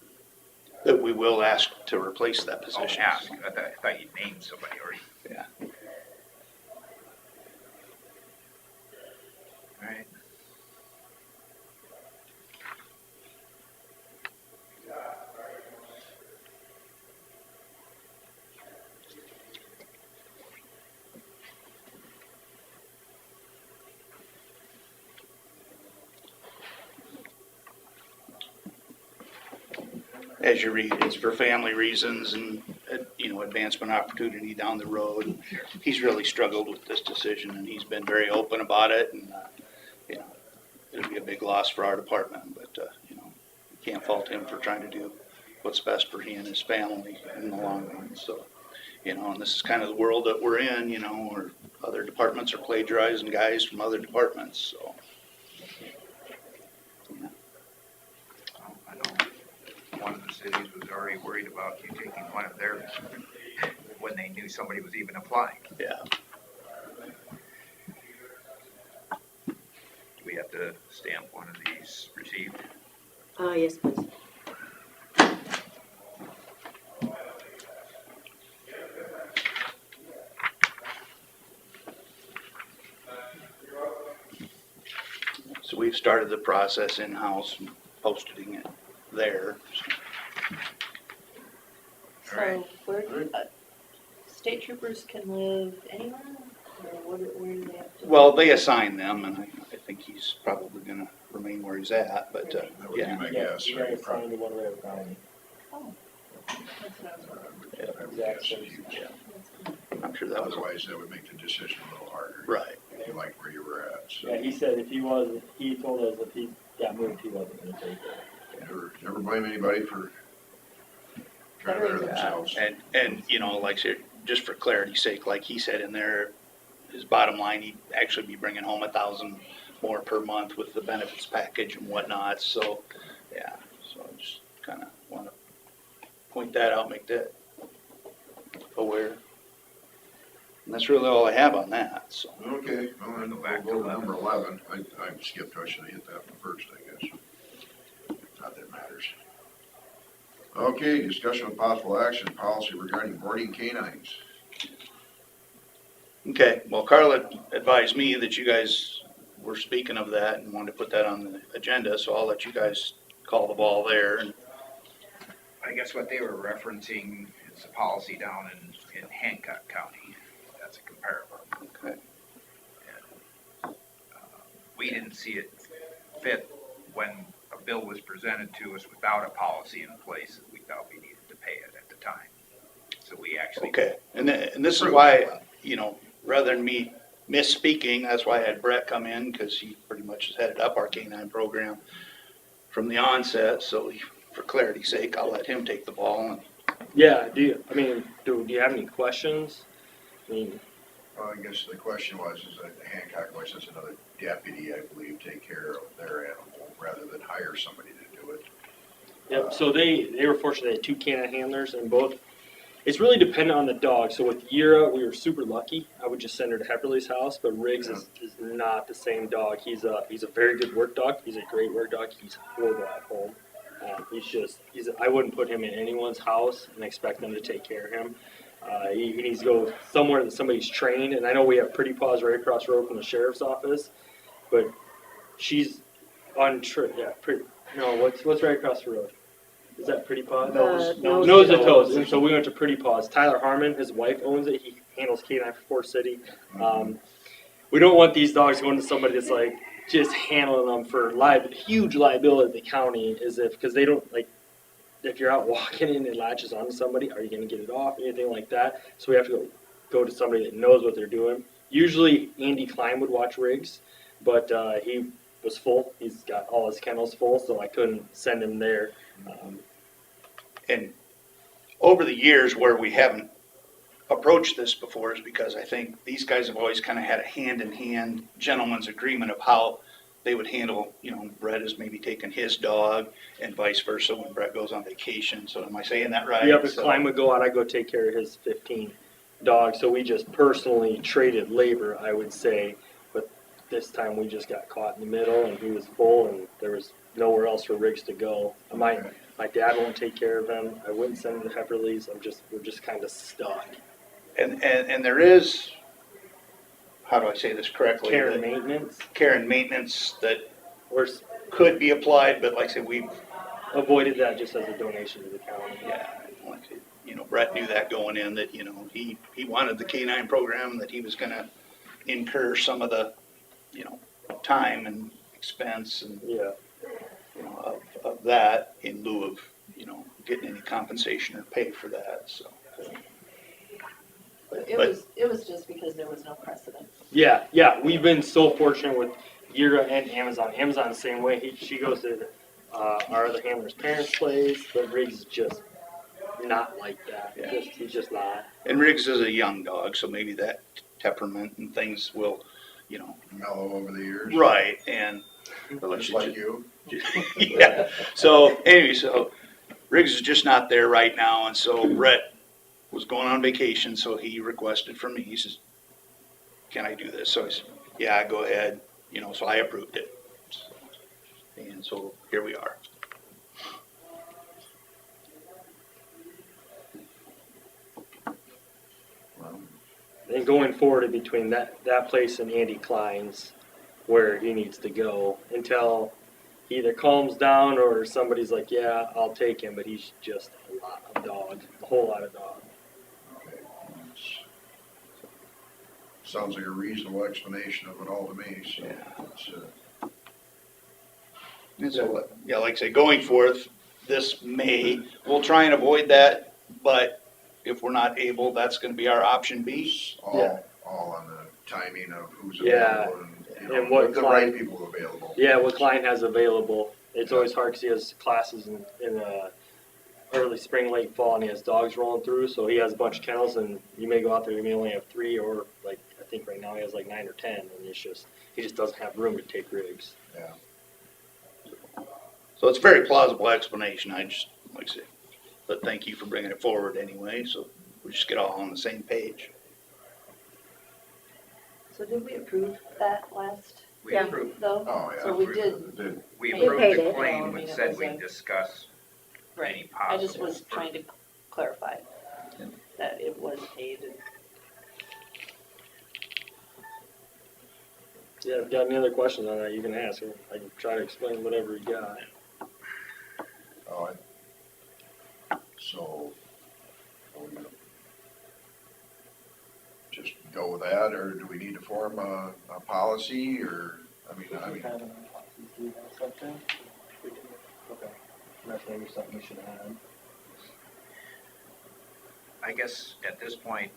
That we will ask to replace that Oh, position. ask. I thought you named somebody already. Yeah. All right. As you read, it's for family reasons and, advancement opportunity down the road. He's really struggled with this decision, and he's been very open about it, and, it'll be a big loss for our department, but, can't fault him for trying to do what's best for he and his family in the long run, so, and this is kind of the world that we're in, where other departments are plagiarizing guys from other departments, so. I know one of the cities was already worried about you taking one of theirs. when they knew somebody was even applying. Yeah. Do we have to stamp one of these received? Yes, please. So we've started the process in-house, posting it there. So where, state troopers can live anywhere, or where do they have to? Well, they assign them, and I think he's probably gonna remain where he's at, but, That would be yeah. my Yeah, guess. you gotta assign to one way county. Oh, that's what I was wondering. I would guess if you- I'm sure that was, Otherwise, that would make the decision a little harder. right. If you like where you were at, so. Yeah, he said if he wasn't, he told us if he got moved, he wasn't gonna take it. Never blame anybody for trying to better themselves. And, you know, like, just for clarity's sake, like he said in there, his bottom line, he'd actually be bringing home 1,000 more per month with the benefits package and whatnot, so, yeah, so I just kinda wanna point that out, make that aware. And that's really all I have on that, so. Okay, well, then we'll go to number 11. I skipped, I should have hit that one first, I guess. Not that it matters. Okay, discussion of possible action, policy regarding boarding canines. Okay, well, Carla advised me that you guys were speaking of that and wanted to put that on the agenda, so I'll let you guys call the ball there. And I guess what they were referencing is a policy down in Hancock County. That's a comparable. Okay. We didn't see it fit when a bill was presented to us without a policy in place that we thought we needed to pay it at the time. So we actually. Okay, and this is why, you know, rather than me misspeaking, that's why I had Brett come in, because he pretty much has headed up our K-9 program from the onset, so for clarity's sake, I'll let him take the ball. And Yeah, do you have any questions? I mean, Well, I guess the question was, is that Hancock licensed another deputy, I believe, take care of their animal rather than hire somebody to do it. yep, so they were fortunate, they had 2 canine handlers and both, it's really dependent on the dog. So with Yira, we were super lucky. I would just send her to Hepperly's house, but Riggs is not the same dog. He's a very good work dog. He's a great work dog. He's horrible at home. I wouldn't put him in anyone's house and expect them to take care of him. He needs to go somewhere that somebody's trained. And I know we have Pretty Paws right across the road from the sheriff's office, but she's on what's right across the road? Is that Pretty Paws? Nose to Toes. And so we went to Pretty Paws. Tyler Harmon, his wife owns it. He handles K9 for Forest City. We don't want these dogs going to somebody that's like just handling them for huge liability to the county, because they don't like. If you're out walking and it latches onto somebody, are you going to get it off? Anything like that. So we have to go to somebody that knows what they're doing. Usually Andy Klein would watch Riggs, but he was full. He's got all his kennels full, so I couldn't send him there. And over the years where we haven't approached this before is because I think these guys have always kind of had a hand-in-hand gentleman's agreement of how they would handle, you know, Brett is maybe taking his dog and vice versa when Brett goes on vacation. So am I saying that right? Yep, if Klein would go out, I'd go take care of his 15 dogs. So we just personally traded labor, I would say. But this time we just got caught in the middle and he was full and there was nowhere else for Riggs to go. My dad won't take care of him. I wouldn't send him to Hepperly's. We're just kind of stuck. And there is, how do I say this correctly? Care and maintenance. Care and maintenance that We're could be applied, but like I said, we've avoided that just as a donation to the county. Yeah, like, you know, Brett knew that going in, that, you know, he wanted the K-9 program, that he was gonna incur some of the, you know, time and expense and, Yeah. you know, of that in lieu of, you know, getting any compensation or pay for that, so. It was just because there was no precedent. Yeah, we've been so fortunate with Yira and Amazon. Amazon's the same way. She goes to our other handler's parents' place, but Riggs is just not like that. Yeah. He's just not. And Riggs is a young dog, so maybe that temperament and things will, you know. Mellow over the years. Right, and. Just like you. Yeah, so anyway, so Riggs is just not there right now, and so Brett was going on vacation, so he requested from me, he says, can I do this? So I said, yeah, go ahead, so I approved it. And so here we are. And going forward in between that place and Andy Klein's where he needs to go until he either calms down or somebody's like, yeah, I'll take him, but he's just a lot of dog, a whole lot of dog. Okay. Sounds like a reasonable explanation of it all to me, so. And so, yeah, like I say, going forth, this May, we'll try and avoid that, but if we're not able, that's gonna be our option B. It's Yeah. all on the timing of who's Yeah. available and, And what the right client- people available. Yeah, what Klein has available. It's always hard because he has classes in early spring, late fall, and he has dogs rolling through. So he has a bunch of kennels, and you may go out there, you may only have 3, or like I think right now he has like 9 or 10, and he just doesn't have room to take rigs. Yeah. So it's a very plausible explanation, I just, like I say, but thank you for bringing it forward anyway, so we just get all on the same page. So did we approve that last, We Yeah. approved, though? Oh, yeah. So we did. we We approved paid the it. claim, I but mean, it said was we'd a- discuss any possible. I just was trying to clarify that it was paid. Yeah, if you got any other questions on that, you can ask. I can try to explain whatever you got. Oh, so, are we gonna just go with that, or do we need to form a policy, or, I mean, Okay. That's maybe something you should add. I guess at this point,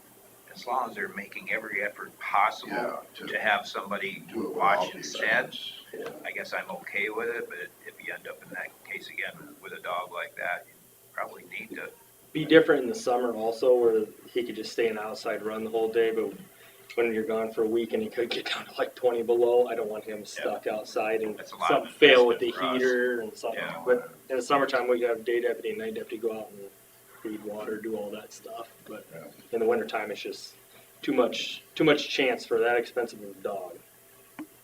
as long as they're making every effort possible yeah, to have somebody do it watch without the instead, expense. I guess I'm okay with it, but if you end up in that case again with a dog like that, you probably need to, Be different in the summer also, where he could just stay in the outside run the whole day, but when you're gone for a week and he could get down to like 20 below, I don't want him stuck outside and That's a lot something of fail with the investment for us. heater and something. Yeah. But in the summertime, we have day deputy and night deputy go out and feed water, do all that stuff. But Yeah. in the wintertime, it's just too much chance for that expensive of a dog.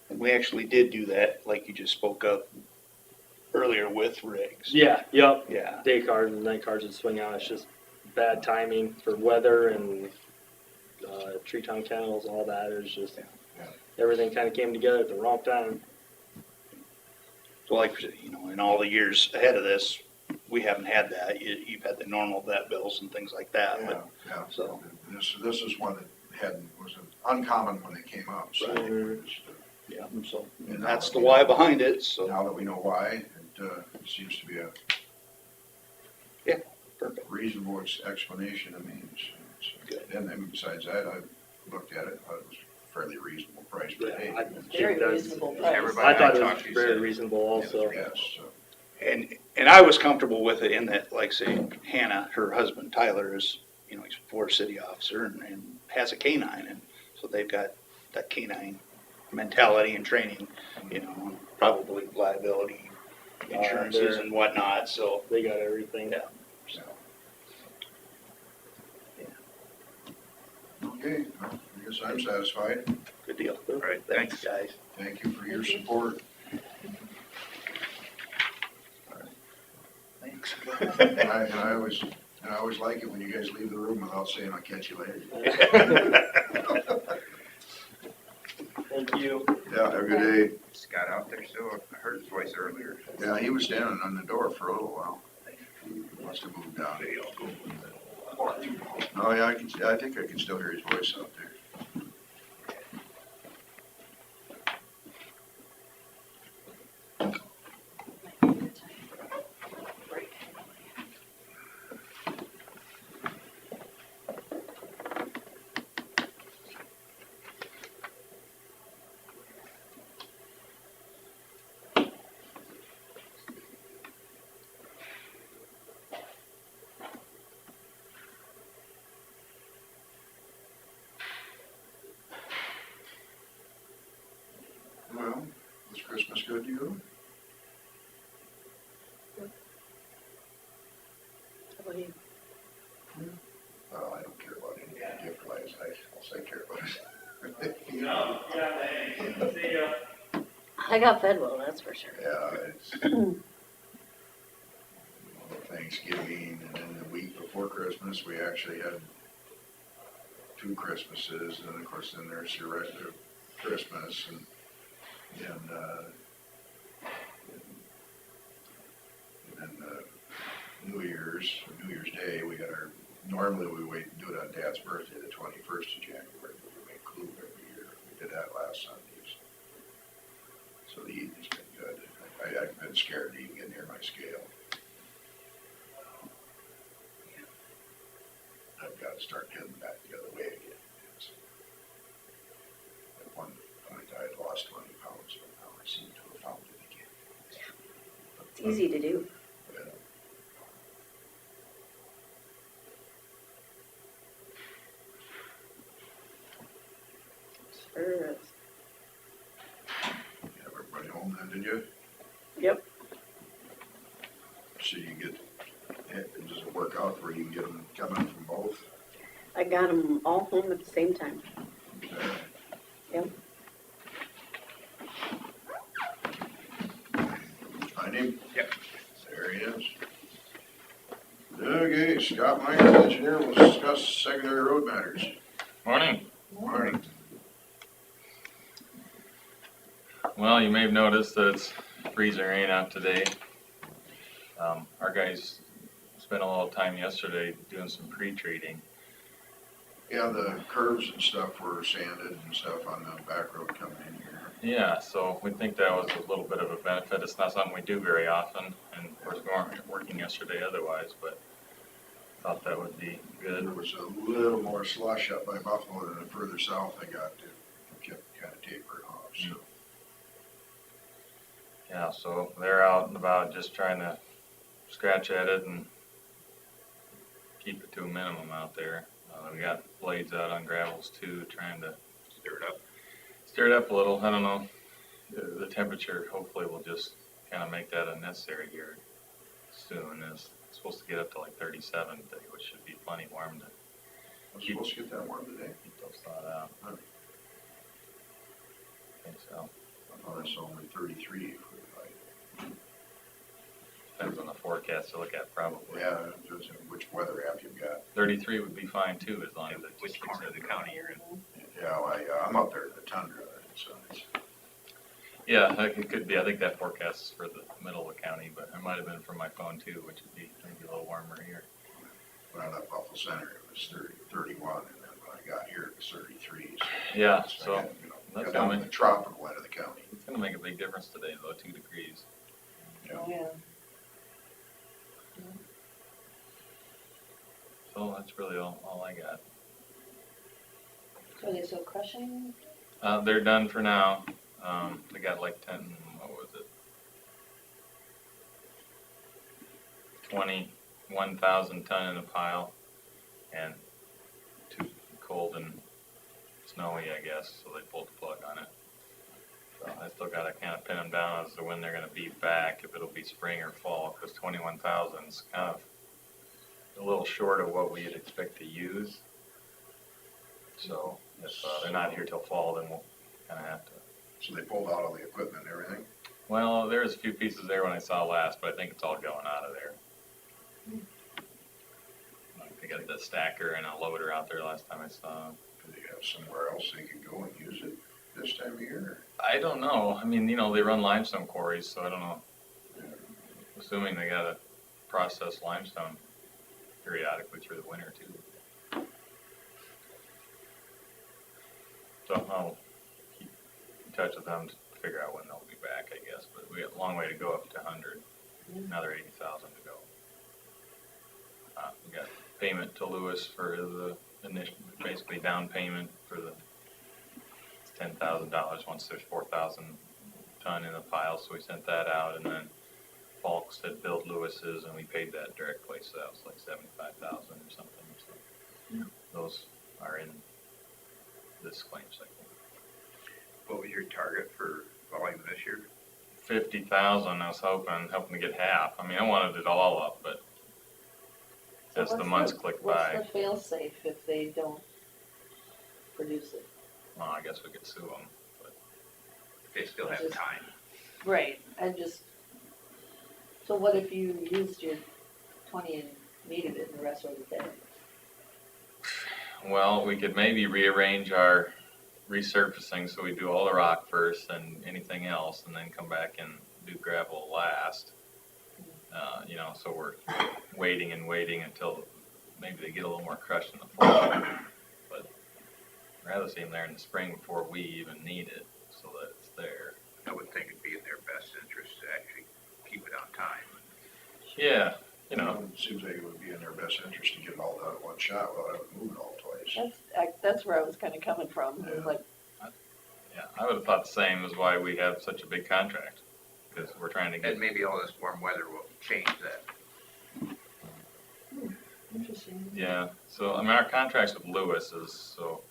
And we actually did do that, like you just spoke of earlier with rigs. Yeah, yep. Yeah. Day cars and night cars would swing out. It's just bad timing for weather and tree town kennels, all that. It was just everything kind of came together at the wrong time. So like, in all the years ahead of this, we haven't had that. You've had the normal vet bills and things like that, Yeah, but, yeah, so. this is one that was uncommon when they came up, so. Right. Yeah, so, And and that's the why behind it, so. Now that we know why, it seems to be a Perfect. reasonable explanation to me. Good. And then besides that, I looked at it, thought it was a fairly reasonable price per day. I Very think that's- reasonable price. Everybody I thought it talked was to very said- reasonable also. Yes, so, And I was comfortable with it in that, like say, Hannah, her husband Tyler is, he's a forest city officer and has a canine, and so they've got that canine mentality and training, probably liability insurances and whatnot, so. They got everything. Yeah. So, okay, well, I guess I'm satisfied. good deal. All right, thanks. Guys. Thank you for your support. Thanks. And I always like it when you guys leave the room without saying, I'll catch you later. Thank you. Yeah, have a good day. Scott out there still, I heard his voice earlier. Yeah, he was standing on the door for a little while. He must have moved down. Oh, yeah, I think I can still hear his voice out there. Well, was Christmas good to you? How about you? Well, I No, yeah, thanks. See ya. I got fed well, that's for sure. Yeah, it's Thanksgiving, and then the week before Christmas, we actually had 2 Christmases, and of course, then there's your regular Christmas, and then New Year's Day, we got normally we wait and do it on Dad's birthday, the 21st of January, but we make Clue every year. We did that last Sunday. So the eating's been good. I've been scared to even get near my scale. I've got to start heading back the other way again. At one point I had lost 20 pounds, but now I seem to have found it again. It's easy to do. Yeah. Sure is. You have everybody home then, did you? Yep. So you does it work out where you can get them coming from both? I got them all home at the same time. Yep. Find him? Yep. There he is. Okay, Scott Meyer, engineer, will discuss secondary road matters. Morning. Morning. Well, you may have noticed that it's freezing rain out today. Our guys spent a little time yesterday doing some pre-treating. Yeah, the curves and stuff were sanded and stuff on the back road coming in here. Yeah, so we think that was a little bit of a benefit. It's not something we do very often, and we're working yesterday otherwise, but thought that would be good. There was a little more slush up by Buffalo than the further south I got to kept kind of tapering off, so. Yeah, so they're out and about just trying to scratch at it and keep it to a minimum out there. We got blades out on gravels too, trying to stir it up a little. I don't know. The temperature hopefully will just kind of make that unnecessary here soon. It's supposed to get up to like 37 today, which should be plenty warm to I'm supposed to get that warm today. keep those thawed out. Huh. I think so. I thought I saw only 33 for Depends on the forecast to look at probably. yeah, depends on which weather app you've got. 33 would be fine too, as long as it Which just corner of the county you're in? Yeah, I'm up there in the tundra, so it's. Yeah, it could be. I think that forecast is for the middle of the county, but it might have been from my phone too, which would be maybe a little warmer here. When I left Buffalo Center, it was 31, and then when I got here, it was 33. Yeah, I so got, that's got down gonna in the tropical end of the county. it's gonna make a big difference today, though. 2 degrees. Oh, yeah. So that's really all I got. So are they still crushing? They're done for now. They got like 21,000 ton in a pile, and too cold and snowy, I guess, so they pulled the plug on it. So I still gotta kind of pin them down as to when they're gonna be back, if it'll be spring or fall, because 21,000 is kind of a little short of what we'd expect to use. So if they're not here till fall, then we'll kind of have to. So they pulled out all the equipment and everything? Well, there's a few pieces there when I saw last, but I think it's all going out of there. They got the stacker and a loader out there last time I saw them. Do they have somewhere else they could go and use it this time of year? I don't know. I mean, they run limestone quarries, so I don't know. Assuming they gotta process limestone periodically through the winter too. So I'll keep in touch with them to figure out when they'll be back, I guess. But we got a long way to go up to 100. Another 80,000 to go. We got payment to Lewis for the initial, basically down payment for the $10,000 once there's 4,000 ton in the pile, so we sent that out, and then Falk said build Lewis's, and we paid that directly, so that was like 75,000 or something. So those are in this claim cycle. What was your target for volume this year? 50,000. I was hoping to get half. I mean, I wanted it all up, but as the months click by. What's the fail-safe if they don't produce it? well, I guess we could sue them. They still have time. Right, so what if you used your 20 and needed it and the rest wasn't there? Well, we could maybe rearrange our resurfacing, so we do all the rock first and anything else, and then come back and do gravel last. You know, so we're waiting and waiting until maybe they get a little more crushed in the fall. But I'd rather see them there in the spring before we even need it, so that it's there. I would think it'd be in their best interest to actually keep it on time. Yeah, you know, It seems like it would be in their best interest to get it all done at one shot without having to move it all twice. That's where I was kinda coming from, it was like, yeah, I would have thought the same as why we have such a big contract, because we're trying to get, And maybe all this warm weather will change that. interesting. yeah, so, I mean, our contract's with Lewis is, so,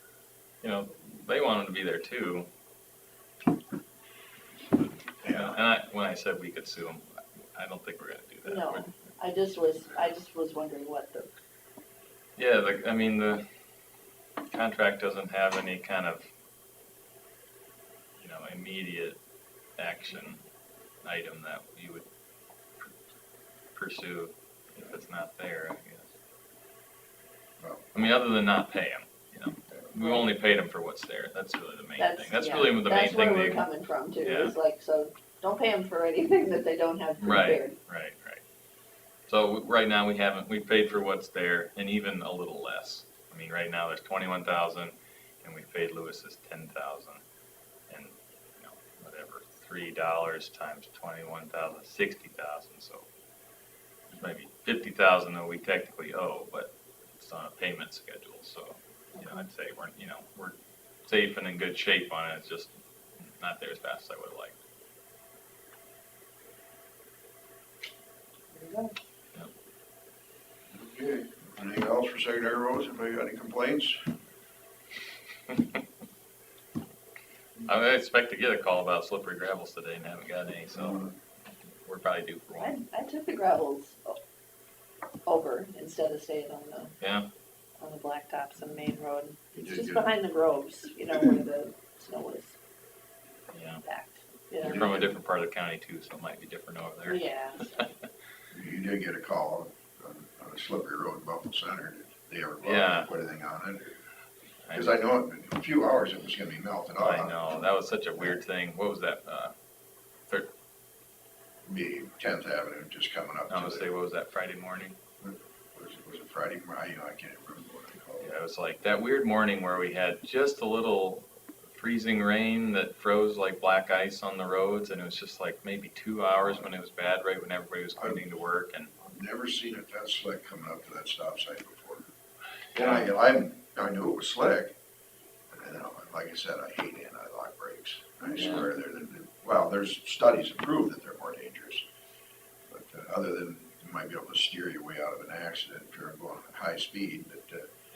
you know, they want them to be there too. Yeah. And when I said we could sue them, I don't think we're gonna do that. No, I just was wondering what the, Yeah, I mean, the contract doesn't have any kind of, you know, immediate action item that you would pursue if it's not there, I guess. Well. I mean, other than not pay them, you know, we only paid them for what's there, that's really the main thing, that's really the main that's where thing we're they. coming from too, Yeah. it's like, so, don't pay them for anything that they don't have prepared. Right. So right now we paid for what's there and even a little less. I mean, right now there's 21,000 and we paid Lewis's 10,000 and, you know, whatever, $3 times 21,000, 60,000. So there's maybe 50,000 that we technically owe, but it's on a payment schedule. So, you know, I'd say we're safe and in good shape on it. It's just not there as fast as I would have liked. There you go. Okay, anything else for secondary roads? Anybody got any complaints? I expect to get a call about slippery gravels today and haven't got any, so we're probably due for one. I took the gravels over instead of staying on the blacktops and main road. You It's did just good. behind the groves, you know, where the snow was Yeah. packed. You're from a different part of the county too, so it might be different over there. Yeah. You did get a call on a slippery road in Buffalo Center. Did they ever go out Yeah. and put anything on it? Because I know in a few hours it was gonna be melted off. I know, that was such a weird thing. What was that, Be 10th Avenue just coming up I'm gonna to say, the, what was that, Friday morning? was it Friday? I can't remember what they called Yeah, it. it was like that weird morning where we had just a little freezing rain that froze like black ice on the roads, and it was just like maybe 2 hours when it was bad, right when everybody was commuting to work, and I've never seen it that slick coming up to that stop sign before. And I knew it was slick. And then, like I said, I hate anti-lock brakes. I Yeah. swear well, there's studies that prove that they're more dangerous. But other than you might be able to steer your way out of an accident if you're going at high speed, but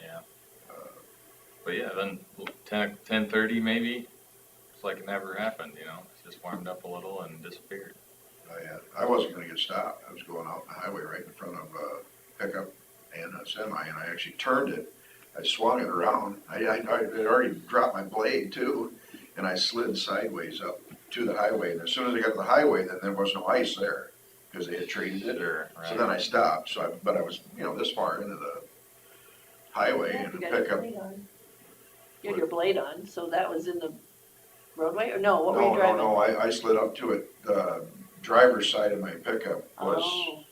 yeah. But yeah, then 10:30 maybe, it's like it never happened, you know, it just warmed up a little and disappeared. I wasn't gonna get stopped. I was going out on the highway right in front of a pickup and a semi, and I actually turned it. I swung it around. I had already dropped my blade too, and I slid sideways up to the highway. And as soon as I got to the highway, then there was no ice there because they had treated it. Sure, So then I stopped. But I was, this far into the highway Yeah, and you the got your pickup. blade on. You had your blade on, so that was in the roadway, or no, what were No, you driving? no, I slid up to it. The driver's side of my pickup was Oh,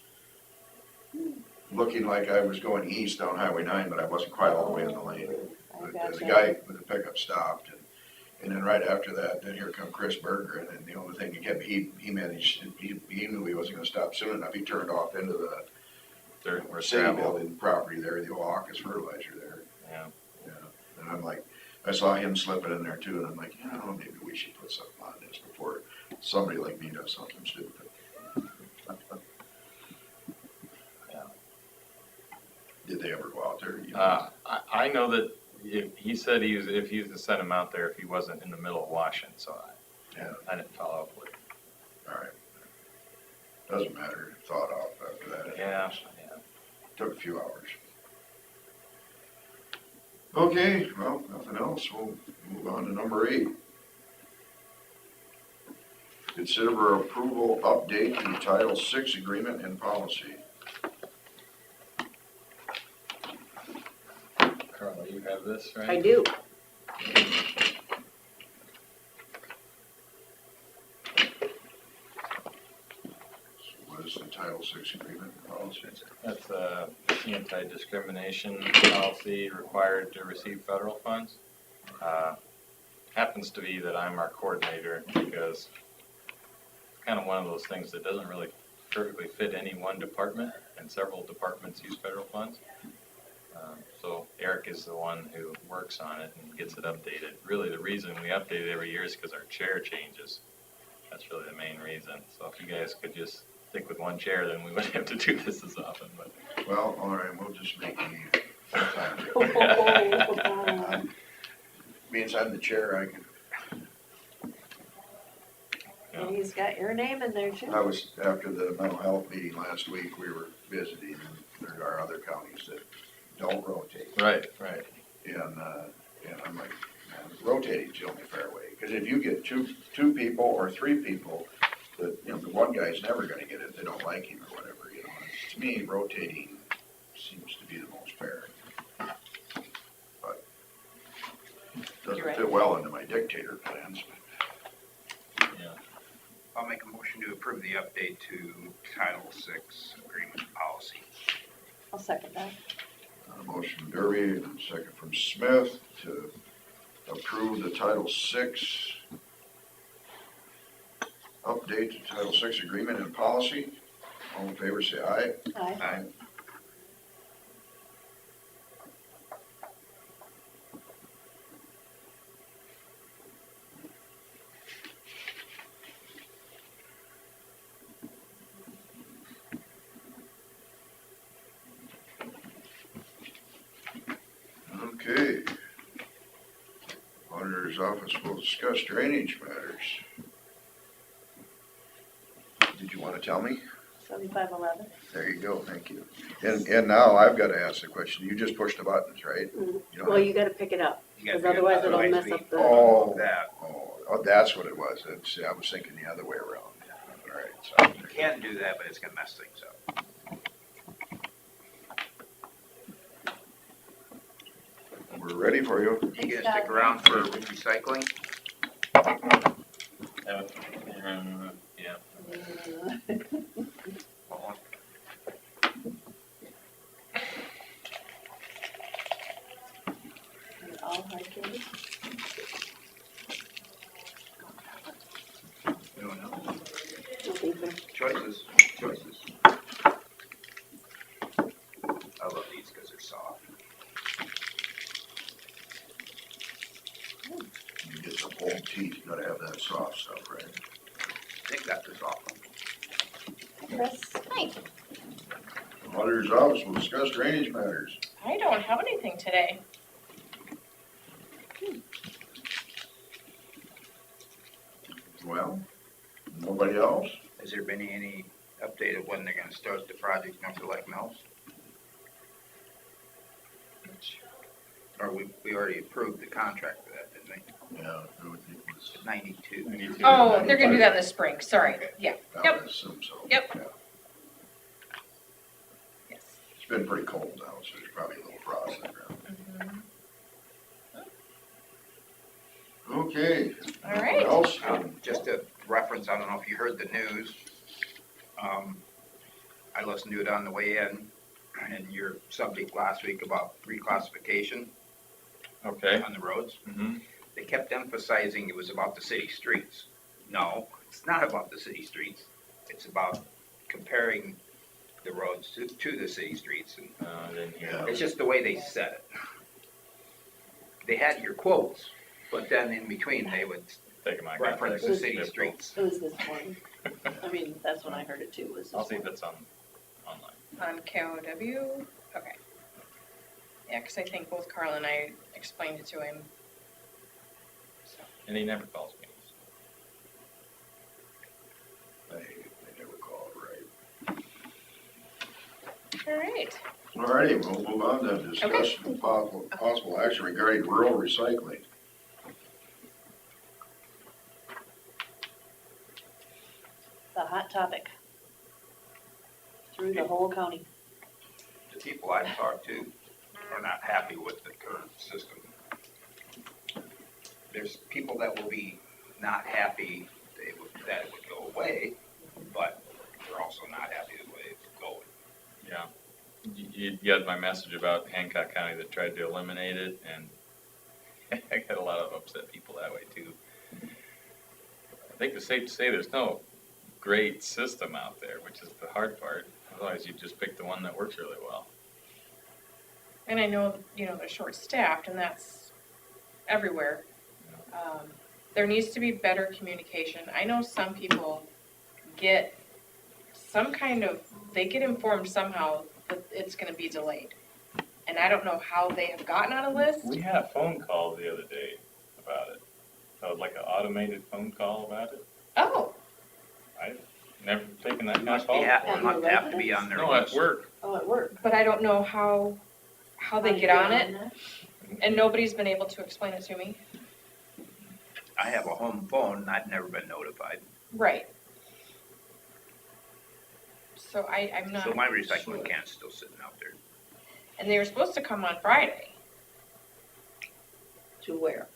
looking like I was going east down Highway 9, but I wasn't quite all the way in the lane. I But gotcha. the guy with the pickup stopped, and then right after that, then here come Chris Berger, and then the only thing he managed, he knew he wasn't gonna stop soon enough, he turned off into the Dirt, where city gravel. building property there, the Oasis fertilizer there. Yeah. Yeah, and I'm like, I saw him slipping in there too, and I'm like, maybe we should put something on this before somebody like me does something stupid. Yeah. Did they ever go out there? You know? I know that he said if he was to send him out there if he wasn't in the middle of washing, so I didn't follow up with it. All right. Doesn't matter, thought off after that. Yeah. Took a few hours. Okay, well, nothing else, we'll move on to number 8. Consider for approval update to Title VI agreement and policy. Carla, you have this, right? I do. What is the Title VI agreement and policy? That's the anti-discrimination policy required to receive federal funds. Happens to be that I'm our coordinator because it's kind of one of those things that doesn't really perfectly fit any one department, and several departments use federal funds. So Eric is the one who works on it and gets it updated. Really, the reason we update it every year is because our chair changes. That's really the main reason. So if you guys could just stick with one chair, then we wouldn't have to do this as often, but. Well, all right, we'll just make me full-time. Means I'm the chair, I can, And he's got your name in there too. I was, after the mental health meeting last week, we were visiting, and there are other counties that don't rotate. Right. And I'm like, man, rotating's the only fair way, because if you get two people or 3 people, the one guy's never gonna get it, they don't like him or whatever, And to me, rotating seems to be the most fair. But doesn't right. fit well into my dictator plans. I'll make a motion to approve the update to Title VI agreement policy. I'll second that. Motion from Derby and a second from Smith to approve the Title VI update to Title VI agreement and policy. All in favor, say aye. Aye. Aye. Okay. Auditor's office will discuss drainage matters. Did you want to tell me? 7511. There you go, thank you. And now I've got to ask the question. You just pushed the buttons, right? Mhm. You don't Well, have- you gotta pick it up, You gotta because otherwise it'll otherwise mess we- up the. Oh, That, oh, that's what it was. See, I was thinking the other way around. All right, so. you can do that, but it's gonna mess things up. We're ready for you. You gonna stick around for recycling? Yeah. All hard candy? No, no. Okay, fair. Choices. I love these because they're soft. You get some old teeth, you gotta have that soft stuff, right? I think that's the soft one. Chris? Hi, Auditor's office will discuss drainage matters. I don't have anything today. Well, nobody else? Has there been any update of when they're gonna start the project next to Lake Mills? Or we already approved the contract for that, didn't we? Yeah, it was. 92. Oh, they're gonna do that in the spring, sorry, yeah, I Yep. would assume so. Yep. Yeah. yes. It's been pretty cold out, so there's probably a little frost in the ground. Okay. All right. What else? Just a reference, I don't know if you heard the news. I listened to it on the way in, and your subject last week about reclassification Okay. on the roads. Mm-hmm. They kept emphasizing it was about the city streets. No, it's not about the city streets. It's about comparing the roads to the city streets. And I didn't hear. Yeah. it's just the way they said it. They had your quotes, but then in between they would Taking my reference the context. city streets. It was this morning. I mean, that's when I heard it too, was this I'll see if morning. it's online. On KOW, okay. Yeah, because I think both Carl and I explained it to him. So, And he never calls me. They never call it right. all right, Alrighty, we'll move on to discussion of possible action regarding rural recycling. The hot topic through the whole county. The people I've talked to are not happy with the current system. There's people that will be not happy that it would go away, but they're also not happy the way it's going. Yeah. You got my message about Hancock County that tried to eliminate it, and I got a lot of upset people that way too. I think it's safe to say there's no great system out there, which is the hard part. Otherwise, you just pick the one that works really well. And I know, they're short-staffed, and that's everywhere. There needs to be better communication. I know some people get they get informed somehow that it's gonna be delayed. And I don't know how they have gotten on a list. We had a phone call the other day about it. Like an automated phone call about it. Oh, I've never taken that kind of Must call. have to be on their No, at list. work. Oh, at work. but I don't know how they get on it, and nobody's been able to explain it to me. I have a home phone, I've never been notified. Right. So I'm not So my recycling sure. can's still sitting out there. And they were supposed to come on Friday, To where?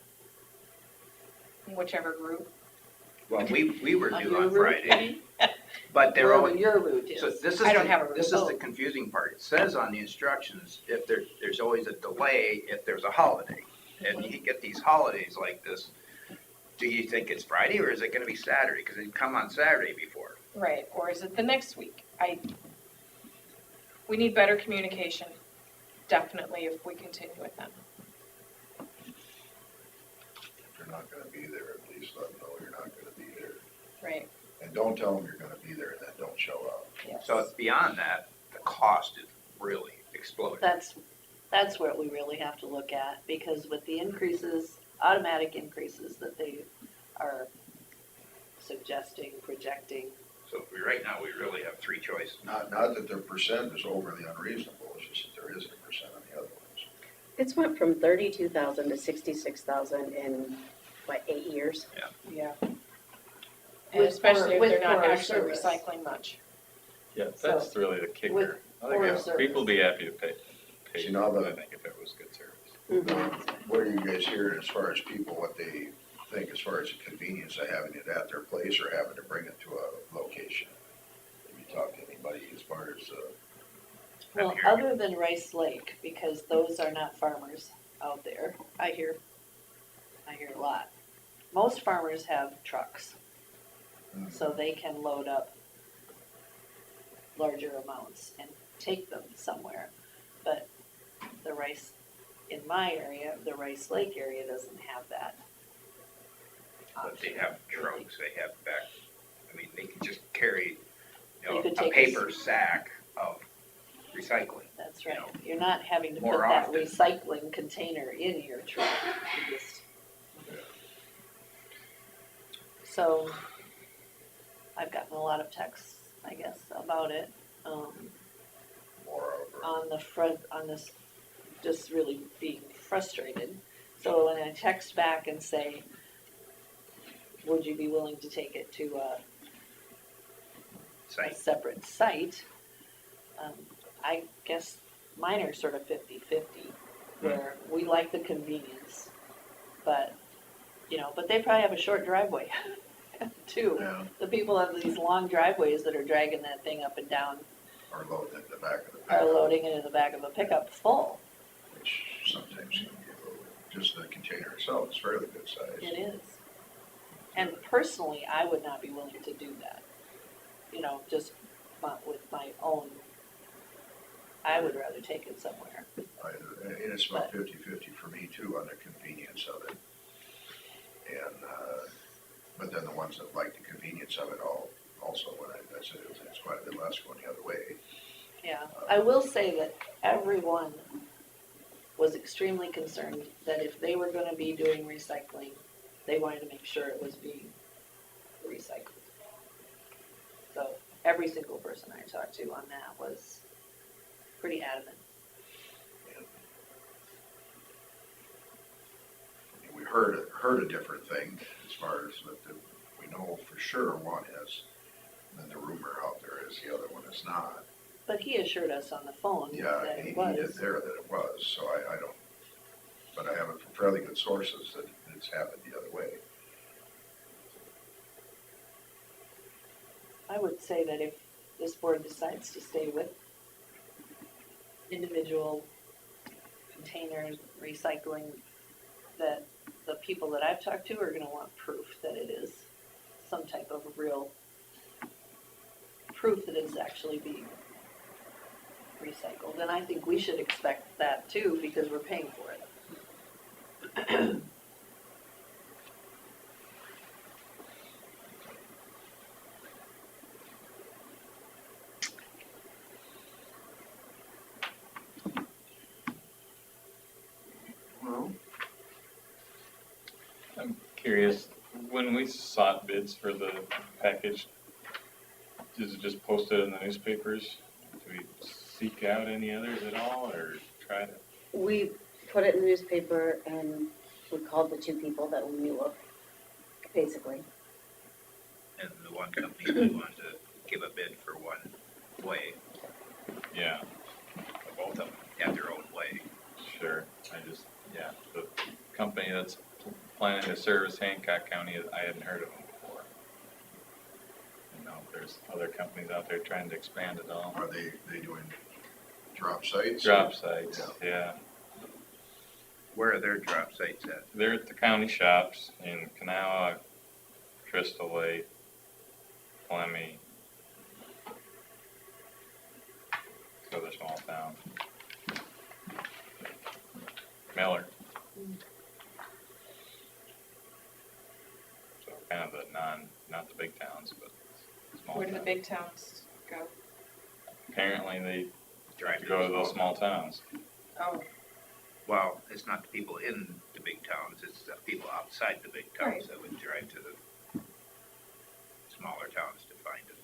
whichever group. Well, we were On due your on route? Friday, but they're Wherever always, your route so is. this is, I don't have a this is route. the confusing part. It says on the instructions, if there's always a delay if there's a holiday. And you get these holidays like this, do you think it's Friday or is it gonna be Saturday? Cause they come on Saturday before. Right, or is it the next week? We need better communication, definitely, if we continue with them. If you're not gonna be there, at least let them know you're not gonna be there. Right, And don't tell them you're gonna be there and then don't show up. yes. So beyond that, the cost is really exploding. That's what we really have to look at, because with the increases, automatic increases that they are suggesting, projecting, So right now, we really have three choices. Not that their percent is overly unreasonable, it's just that there isn't a percent on the other ones. It's went from 32,000 to 66,000 in, 8 years? Yeah. And With especially if for- they're with not for our actually service. recycling much. Yeah, that's really the with kicker. I think Forest Service. people would be happy to pay See, now I the, think if it was good service. what are you guys hearing as far as people, what they think as far as the convenience of having it at their place or having to bring it to a location? Have you talked to anybody as far as, well, other than Rice Lake, because those are not farmers out there, I hear a lot. Most farmers have trucks, so they can load up larger amounts and take them somewhere. But the Rice, in my area, the Rice Lake area doesn't have that. But they have trucks, they have back, they can just carry, They could a take paper sack of recycling. That's right. You're not having to put More that often. recycling container in your truck. You just. So, I've gotten a lot of texts, I guess, about it. moreover? On the front, on this, just really being frustrated. So when I text back and say, would you be willing to take it to a Site. separate site? I guess mine are sort of 50-50, where we like the convenience, but, but they probably have a short driveway too. Yeah, The people have these long driveways that are dragging that thing up and down, or loading it in the back of the are pickup, loading it in the back of a pickup full. which sometimes can be a little, just the container itself is fairly good size. It is. And personally, I would not be willing to do that. Just with my own, I would rather take it somewhere. And it's about 50-50 for me too on the convenience of it. And, but then the ones that like the convenience of it also, when I said it's quite a bit less going the other way. Yeah, I will say that everyone was extremely concerned that if they were gonna be doing recycling, they wanted to make sure it was being recycled. So every single person I talked to on that was pretty adamant heard a different thing as far as that we know for sure one is, and then the rumor out there is the other one is not. But he assured us on the phone Yeah, that he it did was. there that it was, so I don't, but I have it from fairly good sources that it's happened the other way. I would say that if this board decides to stay with individual containers, recycling, that the people that I've talked to are gonna want proof that it is some type of real proof that it's actually being recycled. And I think we should expect that too, because we're paying for it. Well, I'm curious, when we sought bids for the package, is it just posted in the newspapers? Do we seek out any others at all, or try to? We put it in the newspaper and we called the two people that we knew of, basically. And the one company we wanted to give a bid for one way, Yeah, both of them have their own way. sure. Yeah, the company that's planning to service Hancock County, I hadn't heard of them before. You know, there's other companies out there trying to expand it all. are they doing drop sites? Drop sites, yeah. Where are their drop sites at? They're at the county shops in Kanawha, Crystal Lake, Clemmy, other small town. Miller. So kind of the not the big towns, but small Where do the towns. big towns go? Apparently they Drive to go to the those small towns. Oh, Well, it's not the people in the big towns, it's the people outside the big towns that would drive to the smaller towns to find it.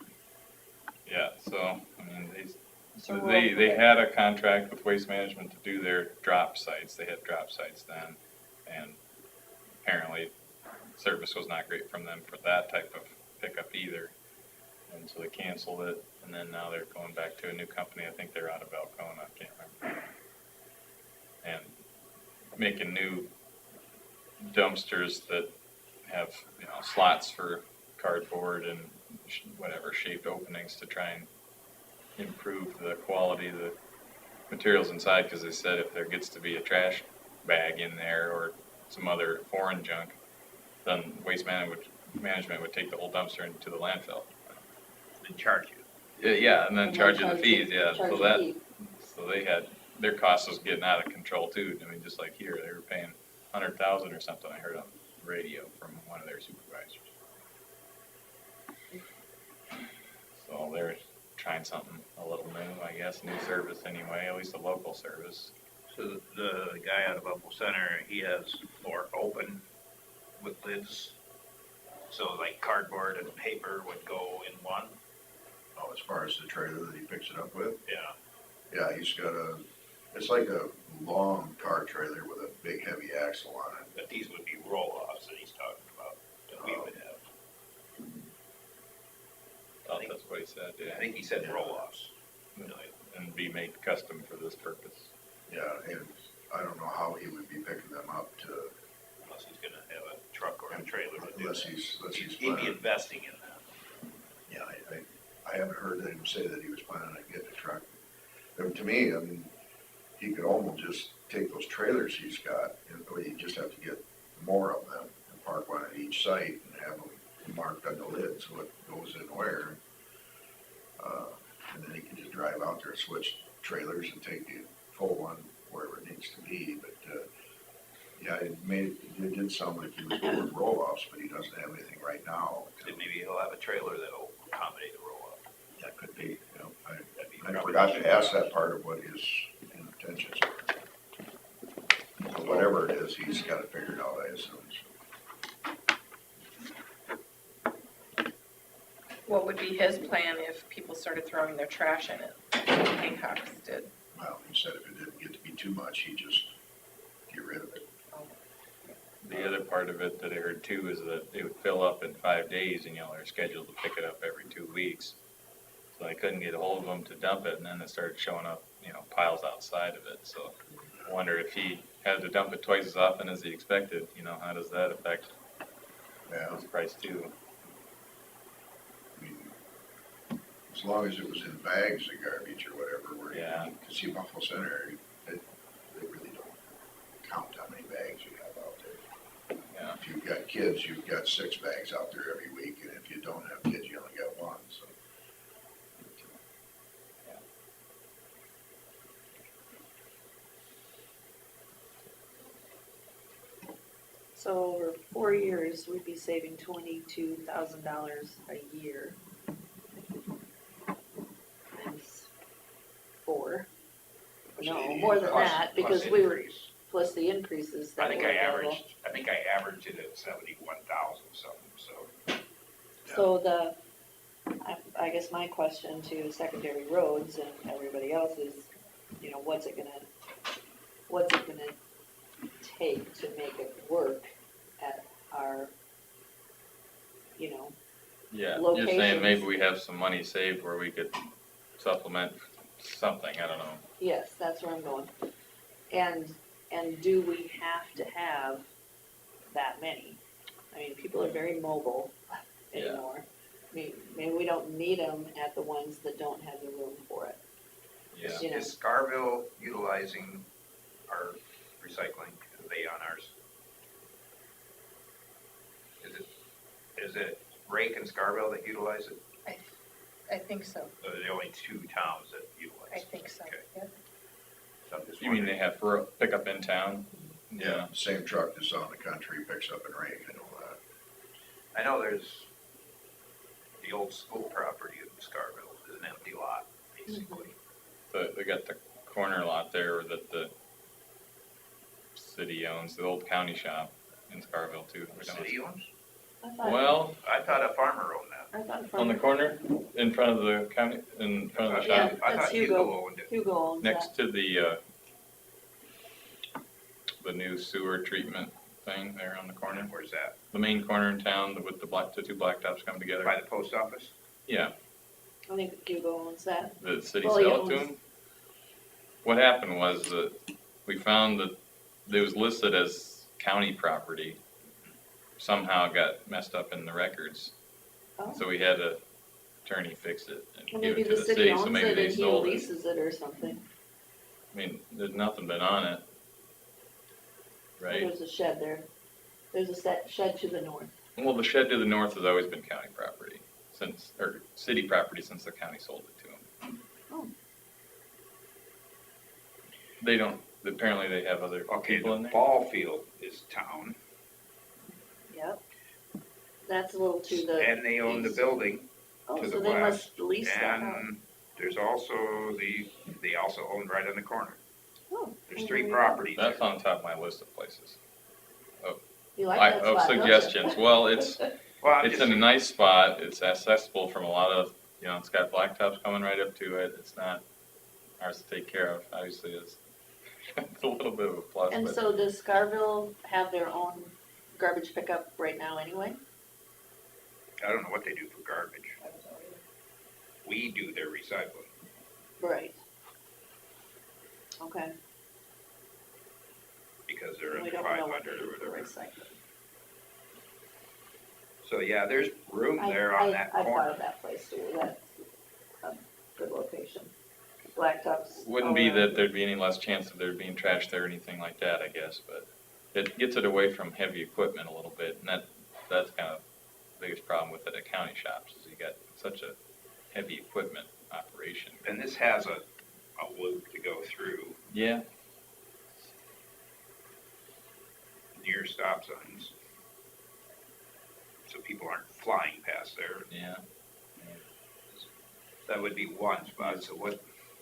Yeah, so, I mean, So they had a contract with Waste Management to do their drop sites. They had drop sites then, and apparently service was not great from them for that type of pickup either. And so they canceled it, and then now they're going back to a new company. I think they're out of Alcona, I can't remember. And making new dumpsters that have, you know, slots for cardboard and whatever shaped openings to try and improve the quality of the materials inside, because they said if there gets to be a trash bag in there or some other foreign junk, then Waste Management would take the whole dumpster into the landfill. And charge you. Yeah, and then charge you the fees, yeah, Charge so the that, fee. so they had, their cost was getting out of control too. I mean, just like here, they were paying 100,000 or something, I heard on the radio from one of their supervisors. So they're trying something a little new, I guess, new service anyway, at least a local service. So the guy out of Upple Center, he has more open with lids. So like cardboard and paper would go in one. Oh, as far as the trailer that he picks it up with? Yeah. Yeah, he's got it's like a long car trailer with a big heavy axle on it. But these would be roll-offs that he's talking about, that we would have. Thought that's what he said, I yeah. think he said roll-offs. And be made custom for this purpose. Yeah, and I don't know how he would be picking them up to, Unless he's gonna have a truck or a trailer to do unless that. he's He'd be planning. investing in that. Yeah, I haven't heard him say that he was planning on getting a truck. But to me, I mean, he could almost just take those trailers he's got, and you just have to get more of them and park one at each site and have them marked on the lids, what goes in where. And then he can just drive out there, switch trailers and take the full one wherever it needs to be. But, yeah, it did sound like he was doing roll-offs, but he doesn't have anything right now. And maybe he'll have a trailer that'll accommodate a roll-off. That could be, you know, That'd be I probably- forgot to ask that part of what his intentions are. So whatever it is, he's got it figured out, I assume. what would be his plan if people started throwing their trash in it, like Hancock's did? Well, he said if it didn't get to be too much, he'd just get rid of it. the other part of it that I heard too is that it would fill up in 5 days and, they're scheduled to pick it up every 2 weeks. So I couldn't get a hold of them to dump it, and then it started showing up, piles outside of it, so I wonder if he had to dump it twice as often as he expected, how does that affect Yeah, his price too? I mean, as long as it was in bags of garbage or whatever, where Yeah. you can see Buffalo Center, they really don't count how many bags you have out there. Yeah. If you've got kids, you've got 6 bags out there every week, and if you don't have kids, you only got 1, so. So over 4 years, we'd be saving $22,000 a year. Times 4. No, more than Plus- that, plus because we were, increase. plus the increases I that think were I available. averaged it at 71,000 something, so. So I guess my question to secondary roads and everybody else is, what's it gonna take to make it work at our, Yeah, you're locations? saying maybe we have some money saved where we could supplement something, I don't know. Yes, that's where I'm going. And do we have to have that many? I mean, people are very mobile Yeah. anymore. I mean, maybe we don't need them at the ones that don't have the room for it. Yeah. You know. Is Scarville utilizing our recycling? Are they on ours? Is it Rake and Scarville that utilize it? I think so, Those are the only 2 towns that utilize it. I think so, Okay. yeah. So I'm just You mean they wondering. have pickup in town? Yeah, same truck that's out in the country picks up in Rake, I know that. I know there's the old school property in Scarville, is an empty lot, basically. They got the corner lot there that the city owns, the old county shop in Scarville too. The city owns? I thought, Well, I thought a farmer owned that. I thought on the from, corner, in front of the county, in front of the Yeah. shop, I that's thought Hugo Hugo. owned it. Hugo owns next that. to the new sewer treatment thing there on the corner. Where's that? The main corner in town with the 2 blacktops come together. By the post office? Yeah, I think Hugo owns that. the city Well, he sell it to owns- them. What happened was that we found that it was listed as county property. Somehow got messed up in the records. Oh. So we had a attorney fix it and Well, give maybe it to the the city city, so owns maybe it they and he sold it. leases it or something. I mean, there's nothing been on it. Right? There's a shed there. There's a shed to the north. Well, the shed to the north has always been county property or city property since the county sold it to them. Oh. They don't, apparently they have other Okay, people the in there. ball field is town, Yep. That's a little to the. and they own the east. building, Oh, to so the they west, must lease that out. and there's also they also own right on the corner. Oh. There's well, 3 there you go. properties That's there. on top of my list of places. You like that Of spot, don't you? suggestions. Well, it's Well, it's in a nice spot. It's accessible from a lot of, it's got blacktops coming right up to it. It's not ours to take care of. Obviously, it's a little bit of a plus. And but so does Scarville have their own garbage pickup right now anyway? I don't know what they do for garbage. We do their recycling. Right. Okay. Because they're We under don't know what 500 they or do for whatever. recycling. So yeah, there's room there on that I thought corner. of that place too. That's a good location. Blacktops. wouldn't all be around. that there'd be any less chance of there being trash there or anything like that, I guess. But it gets it away from heavy equipment a little bit, and that's kind of the biggest problem with it at county shops is you got such a heavy equipment operation. And this has a loop to go through Yeah. near stop signs. So people aren't flying past there. Yeah. That would be one spot, so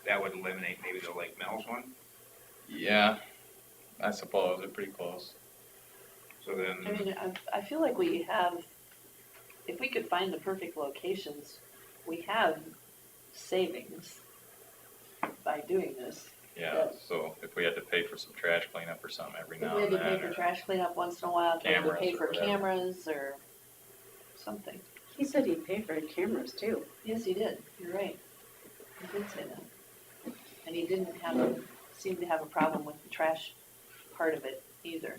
that would eliminate maybe the Lake Mills one. Yeah. I suppose they're pretty close. So then, I mean, I feel like we have, if we could find the perfect locations, we have savings by doing this. Yeah, so if we had to pay for some trash cleanup or something every If now we had and to pay then, for or trash cleanup once in a while, if we had to Cameras pay or for whatever. cameras or something. He said he'd pay for cameras too. Yes, he did, you're right. He did say that. And he didn't seem to have a problem with the trash part of it either.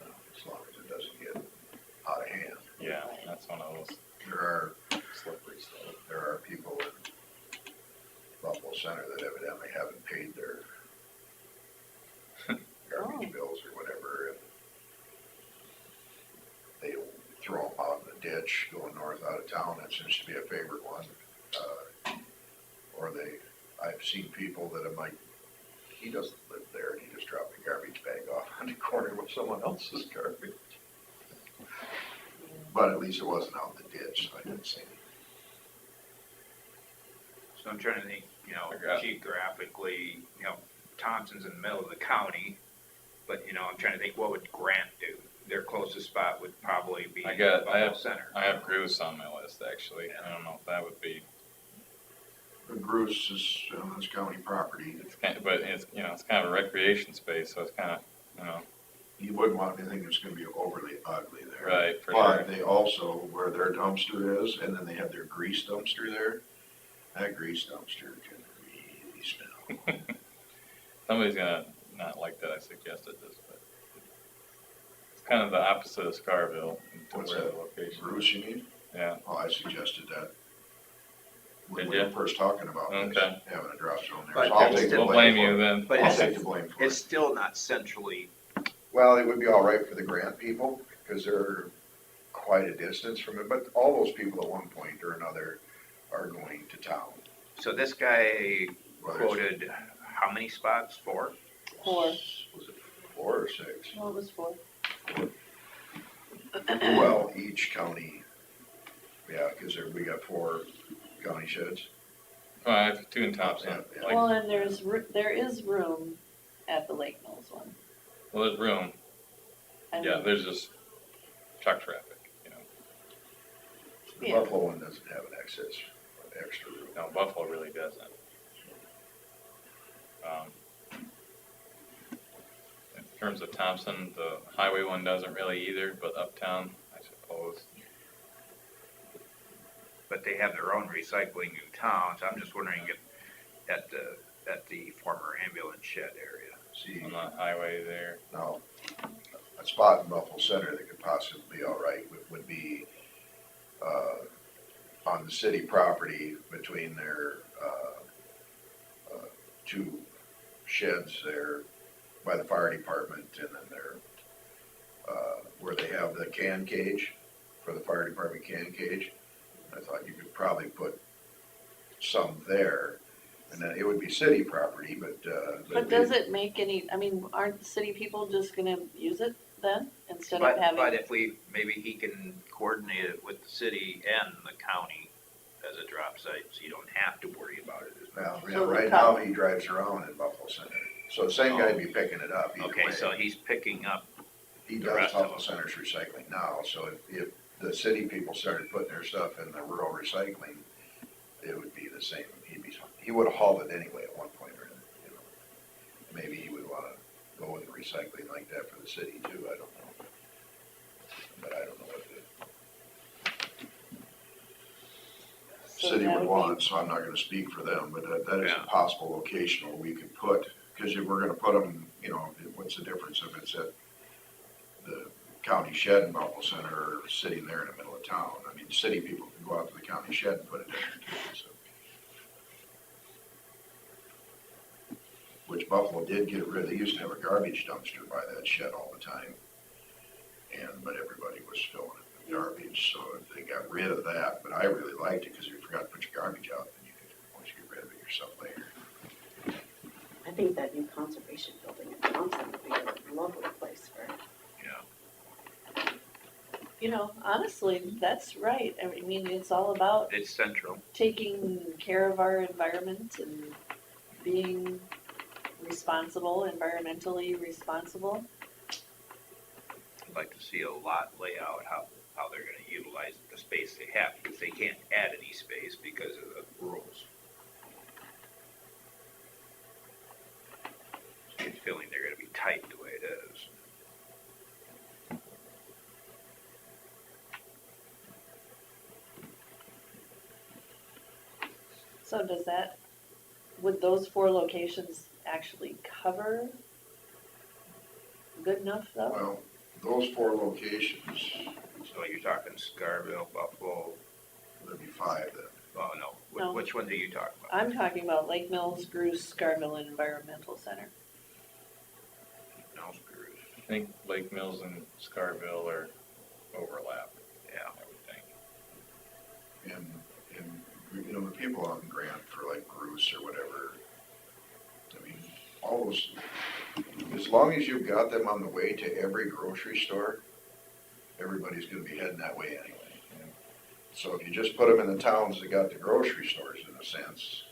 As long as it doesn't get out of hand. yeah, that's one of those There are, slippery stuff. there are people in Buffalo Center that evidently haven't paid their garbage bills or whatever, and they throw them out in the ditch going north out of town. That seems to be a favorite one. Or I've seen people that I'm like, he doesn't live there, and he just dropped a garbage bag off on the corner with someone else's garbage. But at least it wasn't out in the ditch, so I didn't see it. So I'm trying to think, Okay. geographically, Thompson's in the middle of the county, but, I'm trying to think, what would Grant do? Their closest spot would probably be Buffalo Center. I have Bruce on my list, actually. I don't know if that would be, But Bruce is, it's county property. but it's, it's kind of a recreation space, so it's kind of, You wouldn't want anything that's gonna be overly ugly there. right, for But sure. they also, where their dumpster is, and then they have their grease dumpster there, that grease dumpster can really smell. Somebody's gonna not like that I suggested this, but it's kind of the opposite of Scarville to What's where that? the location. Bruce, you mean? Yeah, Oh, I suggested that. When Did we were ya? first talking about this, Okay. having a drop zone there. But So I'll it's take the still- we'll blame blame you for it. then. But I'll it's, take the blame for it's it. still not centrally, Well, it would be all right for the Grant people, because they're quite a distance from it, but all those people at one point or another are going to town. so this guy Whether it's- quoted how many spots? 4? 4. Was it 4 or 6? Well, it was 4. Well, each county, yeah, because we got 4 county sheds. 5, 2 in Thompson. Yeah, Like, Well, and there is room at the Lake Mills one. well, there's room. I Yeah, mean, there's just truck traffic. The Yeah. Buffalo one doesn't have an excess, extra room. No, Buffalo really doesn't. In terms of Thompson, the highway one doesn't really either, but uptown, I suppose. But they have their own recycling in town, so I'm just wondering if at the former ambulance shed area. See, On the highway there. now, a spot in Buffalo Center that could possibly be all right would be, on the city property between their, 2 sheds there by the fire department and then their, where they have the can cage, for the fire department can cage. I thought you could probably put some there, and then it would be city property, but, But does it make any, I mean, aren't city people just gonna use it then, instead of But having? if maybe he can coordinate it with the city and the county as a drop site, so you don't have to worry about it as much. well, yeah, So the right now he drives around in Buffalo Center. So the same guy'd be picking it up either Okay, way. so he's picking up, He the does rest of Buffalo them. Center's recycling now, so if the city people started putting their stuff in the rural recycling, it would be the same, he would have hauled it anyway at one point or another. Maybe he would wanna go with recycling like that for the city too, I don't know. But I don't know what the So city that would would want, so I'm not gonna speak for them, but that is a Yeah. possible location where we could put, because if we're gonna put them, what's the difference if it's at the county shed in Buffalo Center or sitting there in the middle of town? I mean, city people can go out to the county shed and put it in there too, so. Which Buffalo did get rid of, they used to have a garbage dumpster by that shed all the time. But everybody was filling it with garbage, so they got rid of that, but I really liked it, because if you forgot to put your garbage out, then you could, once you get rid of it yourself later. I think that new conservation building in Thompson would be a lovely place for it. You know, honestly, that's right. I mean, it's all about it's central. taking care of our environment and being responsible, environmentally responsible. I'd like to see a lot layout, how they're gonna utilize the space they have, because they can't add any space because of the rules. So does that, would those 4 locations actually cover good enough though? Well, those 4 locations, So you're talking Scarville, Buffalo, there'd be 5 then. oh no, No. which one do you talk about? I'm talking about Lake Mills, Bruce, Scarville, and Environmental Center. No, screws, I think Lake Mills and Scarville are overlap, yeah. I would think. And, you know, the people on Grant for like Bruce or whatever, I mean, all those, as long as you've got them on the way to every grocery store, everybody's gonna be heading that way anyway. So if you just put them in the towns that got the grocery stores in a sense,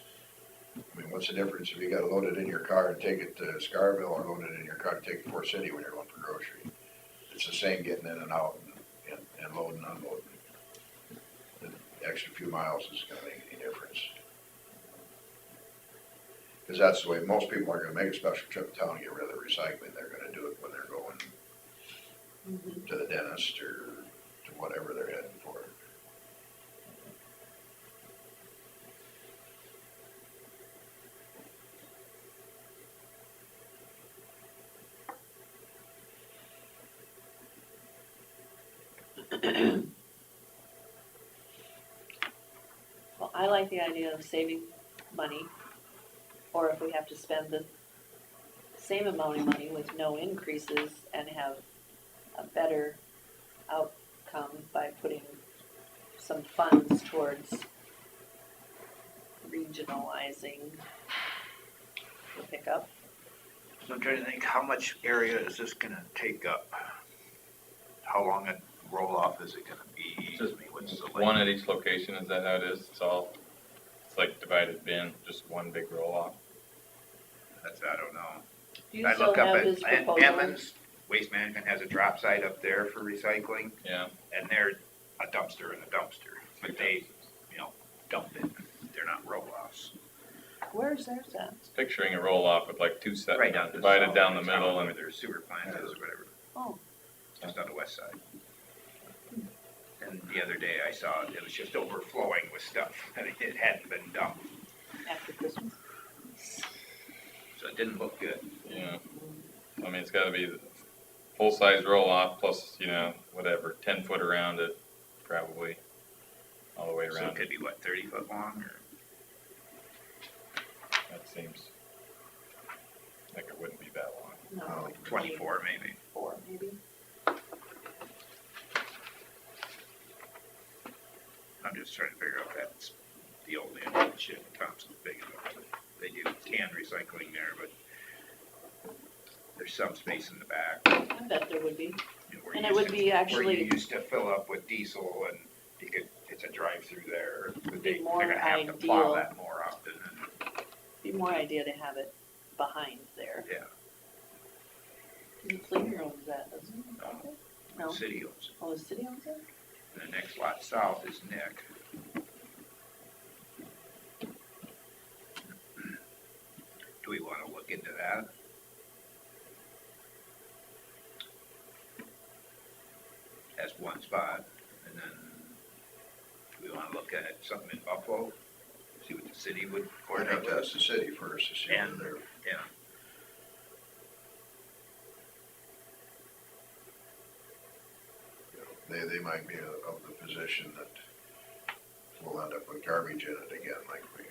I mean, what's the difference if you gotta load it in your car and take it to Scarville or load it in your car and take it to Fort City when you're going for grocery? It's the same getting in and out and loading and unloading. The extra few miles isn't gonna make any difference. Cause that's the way most people are gonna make a special trip to town and get rid of the recycling. They're gonna do it when they're going to the dentist or to whatever they're heading for. Well, I like the idea of saving money, or if we have to spend the same amount of money with no increases and have a better outcome by putting some funds towards regionalizing the pickup. So I'm trying to think, how much area is this gonna take up? How long a roll-off is it gonna be? Just I mean, what's the one length? at each location, is that how it is? It's like divided bin, just one big roll off? That's, I don't know. Do you I still look up have at his proposal? Emmons, Waste Management has a drop site up there for recycling, Yeah. and they're a dumpster and a dumpster, but they, you know, dump it. They're not roll-offs. Where's theirs at? It's picturing a roll off with like 2 sets, Right down the divided south down the of town middle Where and their sewer plant is or whatever, Oh, just on the west side. And the other day I saw it was just overflowing with stuff, and it hadn't been dumped, after Christmas? so it didn't look good. yeah. I mean, it's gotta be the full-size roll-off plus, you know, whatever, 10 foot around it, probably, all the way So around it could it. be, what, 30 foot long, or? That seems like it wouldn't be that long. No, 24 maybe. 4 maybe. I'm just trying to figure out if that's the old end shit, Thompson's big enough. They do can recycling there, but there's some space in the back. I bet there would be. You know, where And you it would used be to- Where actually- you used to fill up with diesel and you could, it's a drive-through there. But Be they're more gonna have to plow ideal. that more often. And, Be more idea to have it behind there. yeah, The Cleaner owns that, doesn't he? the No? city owns it. Oh, the city owns it? And the next lot south is Nick. Do we wanna look into that? As one spot, and then do we wanna look at something in Buffalo? See what the city would I'd coordinate have to with? ask the city first to see And- whether they're, Yeah, they might be of the position that we'll end up with garbage in it again, like we, if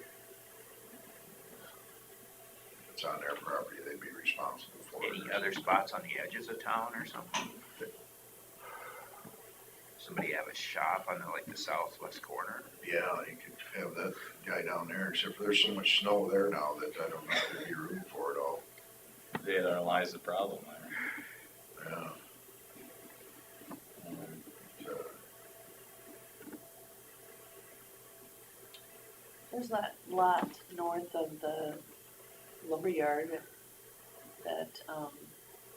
it's on their property, they'd be responsible for it. any other spots on the edges of town or something? Somebody have a shop on the, like the southwest corner? Yeah, you could have that guy down there, except for there's so much snow there now that I don't know if there'd be room for it all. There lies the problem there. Yeah. So, There's that lot north of the lumberyard that,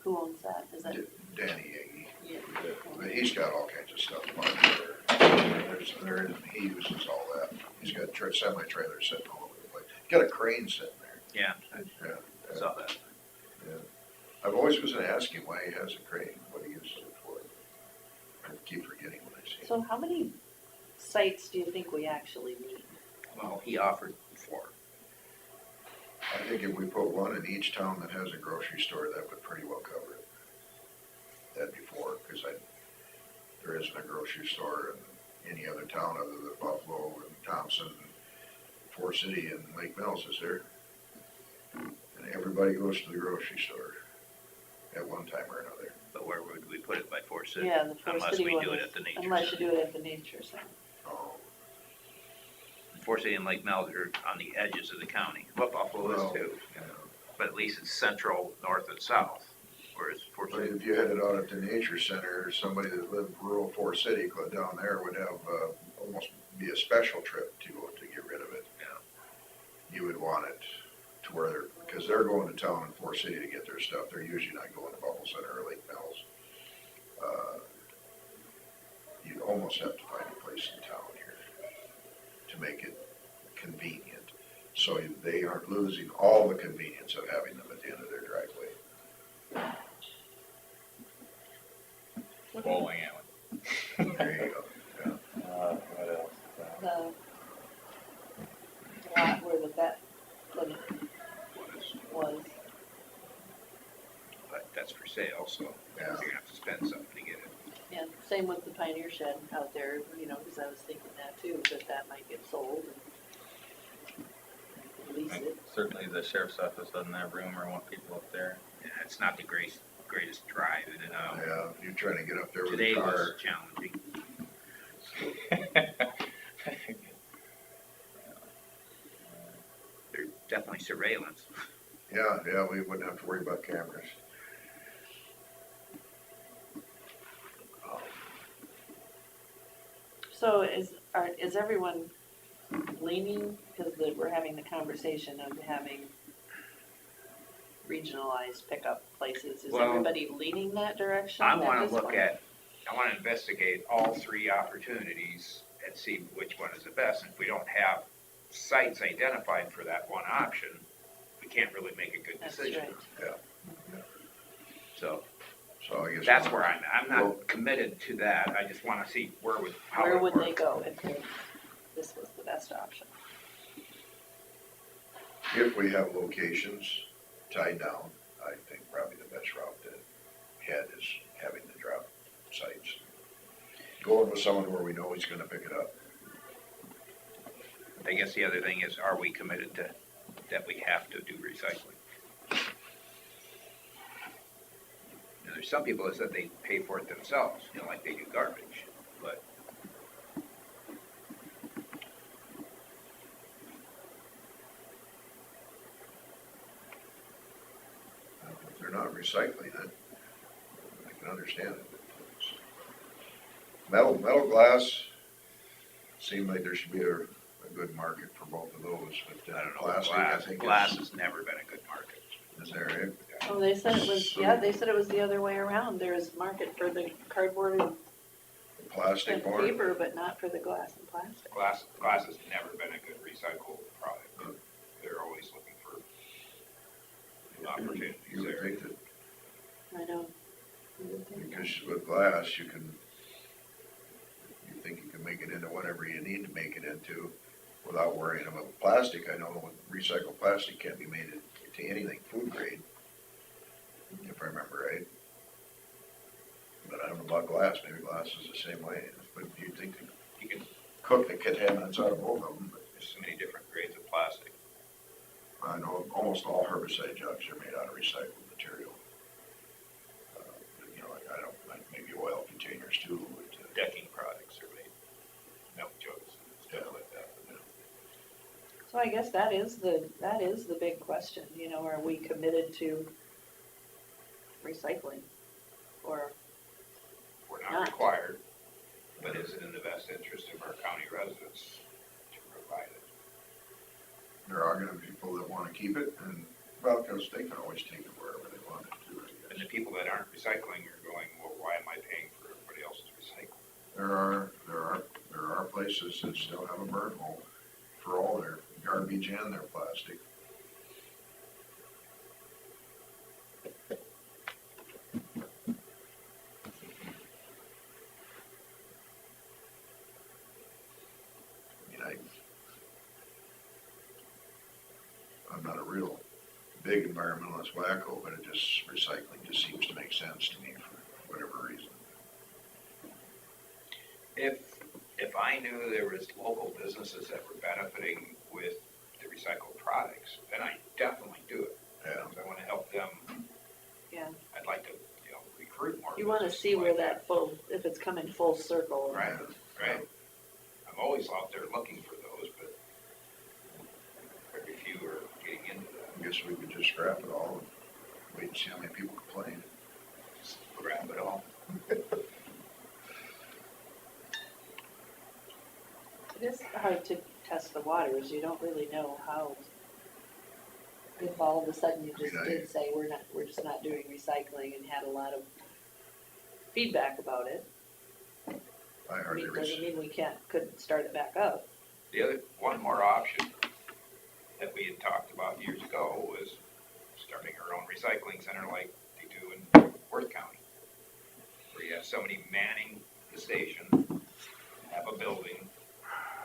who owns that? Is that? Danny Yagi, Yeah. but he's got all kinds of stuff parked there. He uses all that. He's got semi-trailers sitting all over the place. He's got a crane sitting there. Yeah, Yeah. I saw that. I've always was gonna ask him why he has a crane, what he uses it for. I keep forgetting when I see him. So how many sites do you think we actually need? Well, he offered 4. I think if we put one in each town that has a grocery store, that would pretty well cover it. That'd be 4, because there isn't a grocery store in any other town other than Buffalo and Thompson, Fort City and Lake Mills, is there? And everybody goes to the grocery store at one time or another. But where would we put it by Fort City? Yeah, the Fort Unless City we one do it is- at the nature Unless you center. do it at the nature center. Oh, Fort City and Lake Mills are on the edges of the county. Well, Buffalo Well, is too. yeah. But at least it's central, north and south, whereas Fort But City, if you headed out at the nature center, somebody that lived rural Fort City, go down there would have, almost be a special trip to get rid of it. Yeah. You would want it to where because they're going to town in Fort City to get their stuff. They're usually not going to Buffalo Center or Lake Mills. You'd almost have to find a place in town here to make it convenient. So they aren't losing all the convenience of having them at the end of their driveway. Bowling alley. There you go. What else? The lot where the vet clinic was. but that's for sale, so Yeah. you're gonna have to spend something to get it. And same with the Pioneer Shed out there, you know, because I was thinking that too, that might get sold and lease And it. certainly the sheriff's office doesn't have room or want people up there. Yeah, it's not the greatest drive in and out. Yeah, you're trying to get up there with Today a car. was challenging. There's definitely surveillance. Yeah, we wouldn't have to worry about cameras. So is everyone leaning, because we're having the conversation of having regionalized pickup places, is Well, everybody leaning that direction? I at wanna this look point? at, I wanna investigate all 3 opportunities and see which one is the best. And if we don't have sites identified for that one option, we can't really make a good That's decision. right. So So I guess. that's where I'm Well- not committed to that. I just wanna see how Where it would they works. go if this was the best option? If we have locations tied down, I think probably the best route to head is having the drop sites. Going with someone where we know he's gonna pick it up. I guess the other thing is, are we committed to, that we have to do recycling? Now, there's some people that said they pay for it themselves, you know, like they do garbage, but If they're not recycling it, I can understand it. Metal glass, seemed like there should be a good market for both of those, but I don't know, plastic, I think glass has never been a good market. is there, Oh, they said it was, So- yeah, they said it was the other way around. There is market for the cardboard and plastic more? paper, but not for the glass and plastic. Glass has never been a good recycled product. They're always looking for new opportunities You would there. think that, I know. You would think that. because with glass, you think you can make it into whatever you need to make it into without worrying about plastic. I know recycled plastic can't be made into anything food grade, if I remember right. But I don't know about glass, maybe glass is the same way, but you'd think that You can, cook the contaminants out of both of them. there's so many different grades of plastic. I know almost all herbicide jugs are made out of recycled material. You know, I don't, like maybe oil containers too, but, Decking products are made, milk jugs and stuff like that. So I guess that is the big question, you know, are we committed to recycling? Or, We're not Not. required, but is it in the best interest of our county residents to provide it? there are gonna be people that wanna keep it, and, well, because they can always take it wherever they want it to, I And the guess. people that aren't recycling are going, well, why am I paying for everybody else's recycling? There are places that still have a burn hole for all their garbage and their plastic. I mean, I'm not a real big environmentalist wacko, but it just, recycling just seems to make sense to me for whatever reason. If I knew there was local businesses that were benefiting with the recycled products, then I definitely do it. Yeah. Because I wanna help them. Yeah. I'd like to, recruit more. You wanna businesses see where like that if it's coming full circle. Right, right. I'm always out there looking for those, but very few are getting into that. I guess we could just scrap it all and wait and see how many people complain. Just grab it all. It is hard to test the waters, you don't really know how, if all of a sudden you just did say, we're just not doing recycling and had a lot of feedback about it. I hardly Doesn't mean we couldn't start it back up. The other, one more option that we had talked about years ago was starting our own recycling center like they do in Worth County, where you have somebody manning the station, have a building,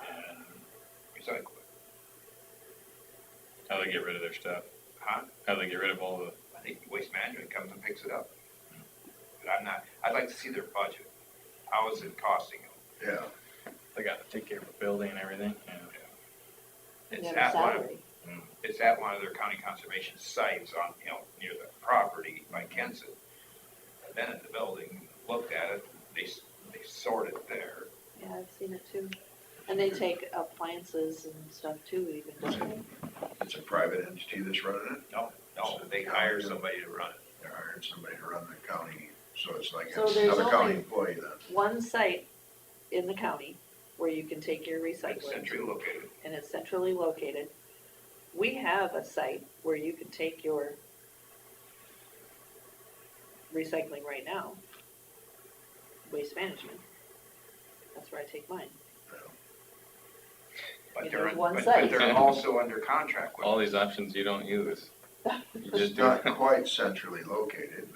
and recycle it. How do they get rid of their stuff? Huh? How do they get rid of all the? I think Waste Management comes and picks it up. But I'd like to see their budget. How is it costing them? Yeah. They got to take care of the building and everything. Yeah. It's Never at one of, salary. it's at one of their county conservation sites on, near the property by Kensett. I've been in the building, looked at it, they sort it there. Yeah, I've seen it too. And they take appliances and stuff too, even, don't they? It's a private entity that's running it. No, they hire somebody to run it. They hired somebody to run the county, so it's like So it's there's another county only employee then. one site in the county where you can take your It's recycling. centrally located. And it's centrally located. We have a site where you can take your recycling right now. Waste Management. That's where I take mine. But You they're, know, one but site. they're also under contract with All us. these options you don't use. You It's just do. not quite centrally located,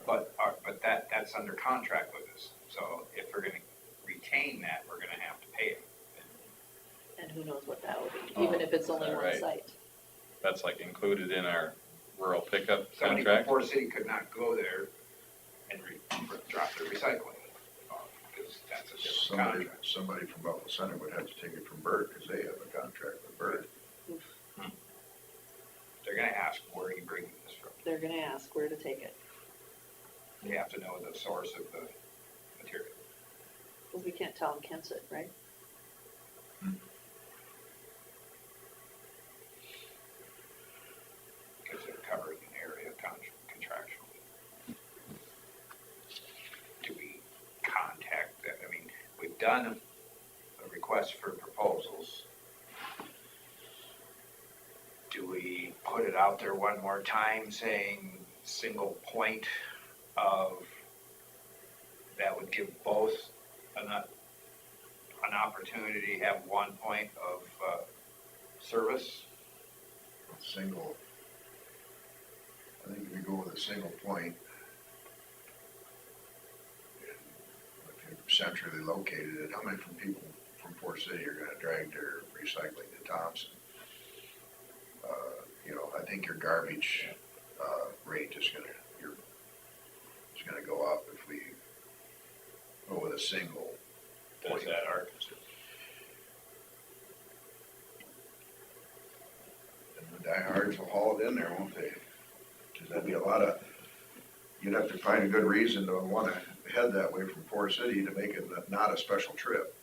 but, But that's under contract with us. So if we're gonna retain that, we're gonna have to pay it. And who knows what that will be, Oh, even if it's only is that one right? site. That's like included in our rural pickup Somebody from contract. Port City could not go there and drop their recycling off, because that's a different contract. somebody from Buffalo Center would have to take it from Bert, because they have a contract with Bert. They're gonna ask, where are you bringing this from? They're gonna ask where to take it, You have to know the source of the material. because we can't tell them Kensett, right? Because they're covering an area contractually. Do we contact them? I mean, we've done a request for proposals. Do we put it out there one more time saying single point of, that would give both an opportunity to have 1 point of service? Single, I think if you go with a single point, if you're centrally located, how many from people from Port City are gonna drag their recycling to Thompson? I think your garbage, rate is gonna go up if we go with a single point. Does that our concern? And the diehards will haul it in there, won't they? Because that'd be a lot of, you'd have to find a good reason to wanna head that way from Port City to make it not a special trip.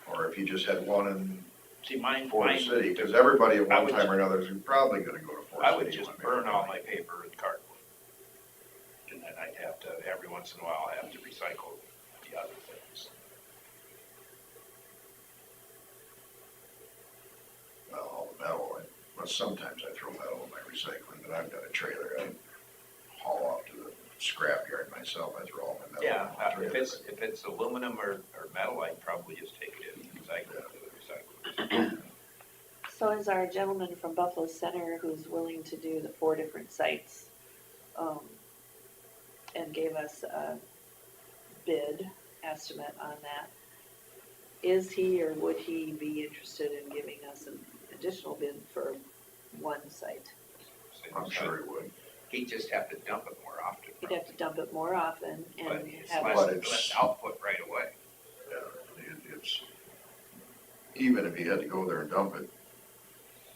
Or if you just had one in See, mine, Port City, because everybody at I one would time or another is probably gonna go to Port City. I would just burn all my paper and cardboard. And then I'd have to, every once in a while, have to recycle the other things. Well, all the metal, well, sometimes I throw metal in my recycling, but I've got a trailer, I haul off to the scrapyard myself, I throw all my metal Yeah, in the trailer. if it's aluminum or metal, I'd probably just take it in and recycle it to the recyclers. So is our gentleman from Buffalo Center who's willing to do the 4 different sites, and gave us a bid estimate on that. is he or would he be interested in giving us an additional bid for one site? I'm sure he would. He'd just have to dump it more often. He'd have to dump it more often But and it's have But less, it's- less output right away. It's, even if he had to go there and dump it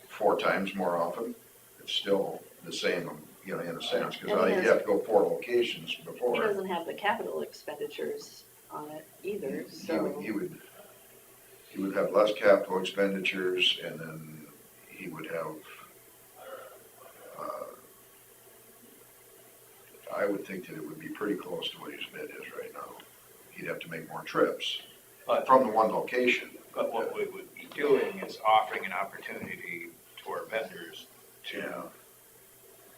4 times more often, it's still the same, you know, in a sense, And because he you has- have to go 4 locations He before. doesn't have the capital expenditures on it either, He so. would, he would have less capital expenditures, and then he would have, I would think that it would be pretty close to what his bid is right now. He'd have to make more trips But, from the one location. but what we would be doing is offering an opportunity to our vendors to Yeah,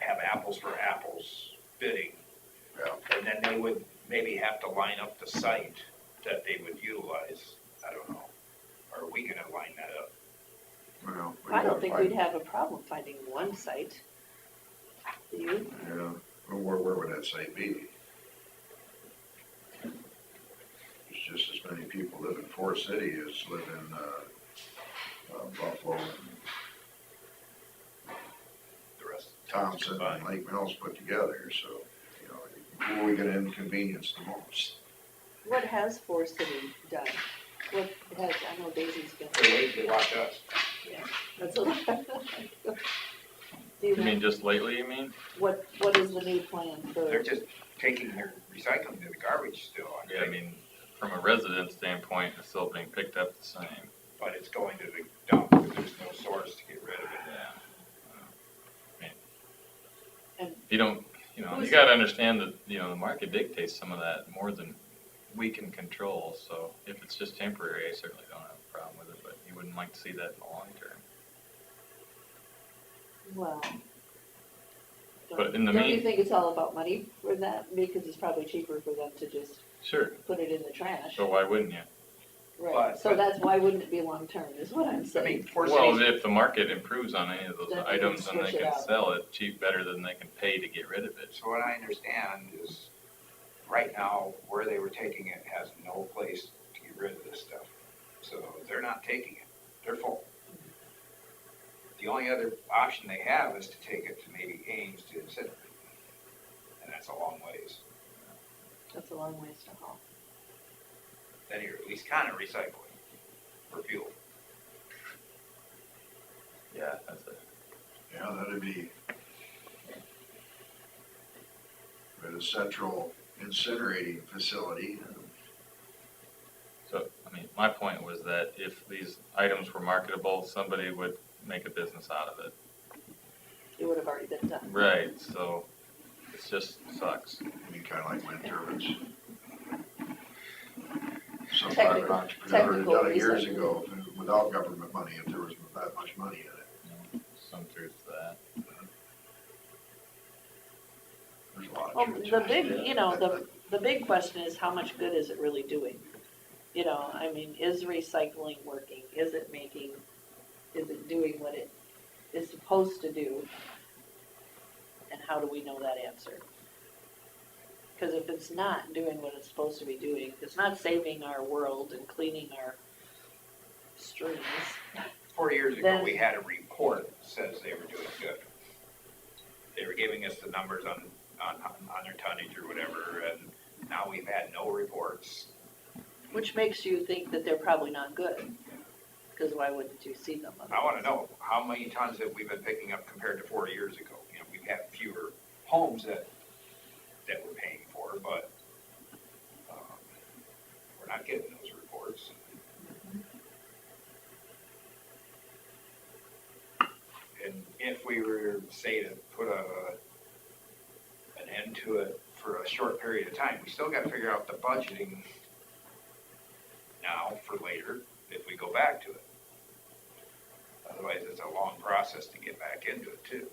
have apples for apples bidding. yeah. And then they would maybe have to line up the site that they would utilize. I don't know. Are we gonna line that up? Well, we I don't gotta think find- we'd have a problem finding one site. Do you? Yeah, well, where would that site be? There's just as many people live in Forest City as live in, Buffalo and The rest? Thompson and Lake Mills put together, so, you know, who are we gonna inconvenience the most? What has Forest City done? What has, I know Daisy's been. They're waiting to watch us. That's what. Do you You mean know, just lately, you mean? what is the new plan for? They're just taking their recycling to the garbage still. Yeah, I mean, from a resident standpoint, it's still being picked up the same. But it's going to the dump because there's no source to get rid of it. Yeah. And If you don't, you who's- gotta understand that, the market dictates some of that more than we can control. So if it's just temporary, I certainly don't have a problem with it, but you wouldn't like to see that in the long term. Well. But in the Don't you mean- think it's all about money for that? Because it's probably cheaper for them to just Sure, put it in the trash. so why wouldn't you? Right, so but- that's, why wouldn't it be long-term, is what I'm I mean, saying. Forest Well, City's, if the market improves on any of those Then they can items, then they switch it can out. sell it cheap, better than they can pay to get rid of it. so what I understand is, right now, where they were taking it has no place to get rid of this stuff. So they're not taking it, they're full. The only other option they have is to take it to maybe Ames to incinerate. And that's a long ways. That's a long ways to haul. Then you're at least kind of recycling for fuel. Yeah, that's it. Yeah, that'd be at a central incinerating facility. So, I mean, my point was that if these items were marketable, somebody would make a business out of it. It would have already been done. Right, so it just sucks. I mean, kind of like wind turbines. Some Technical- private entrepreneur had done it years technical ago without government money, if there was that much money in it. Some truth to that. There's a lot of Well, truth to the it. big, the big question is, how much good is it really doing? I mean, is recycling working? Is it doing what it is supposed to do? And how do we know that answer? Because if it's not doing what it's supposed to be doing, if it's not saving our world and cleaning our streams, 4 years ago, Then- we had a report that says they were doing good. They were giving us the numbers on their tonnage or whatever, and now we've had no reports. which makes you think that they're probably not good. Because why wouldn't you see them? I wanna know, how many tons have we been picking up compared to 4 years ago? We've had fewer homes that we're paying for, but, we're not getting those reports. And if we were, say, to put an end to it for a short period of time, we still gotta figure out the budgeting now for later, if we go back to it. Otherwise, it's a long process to get back into it too.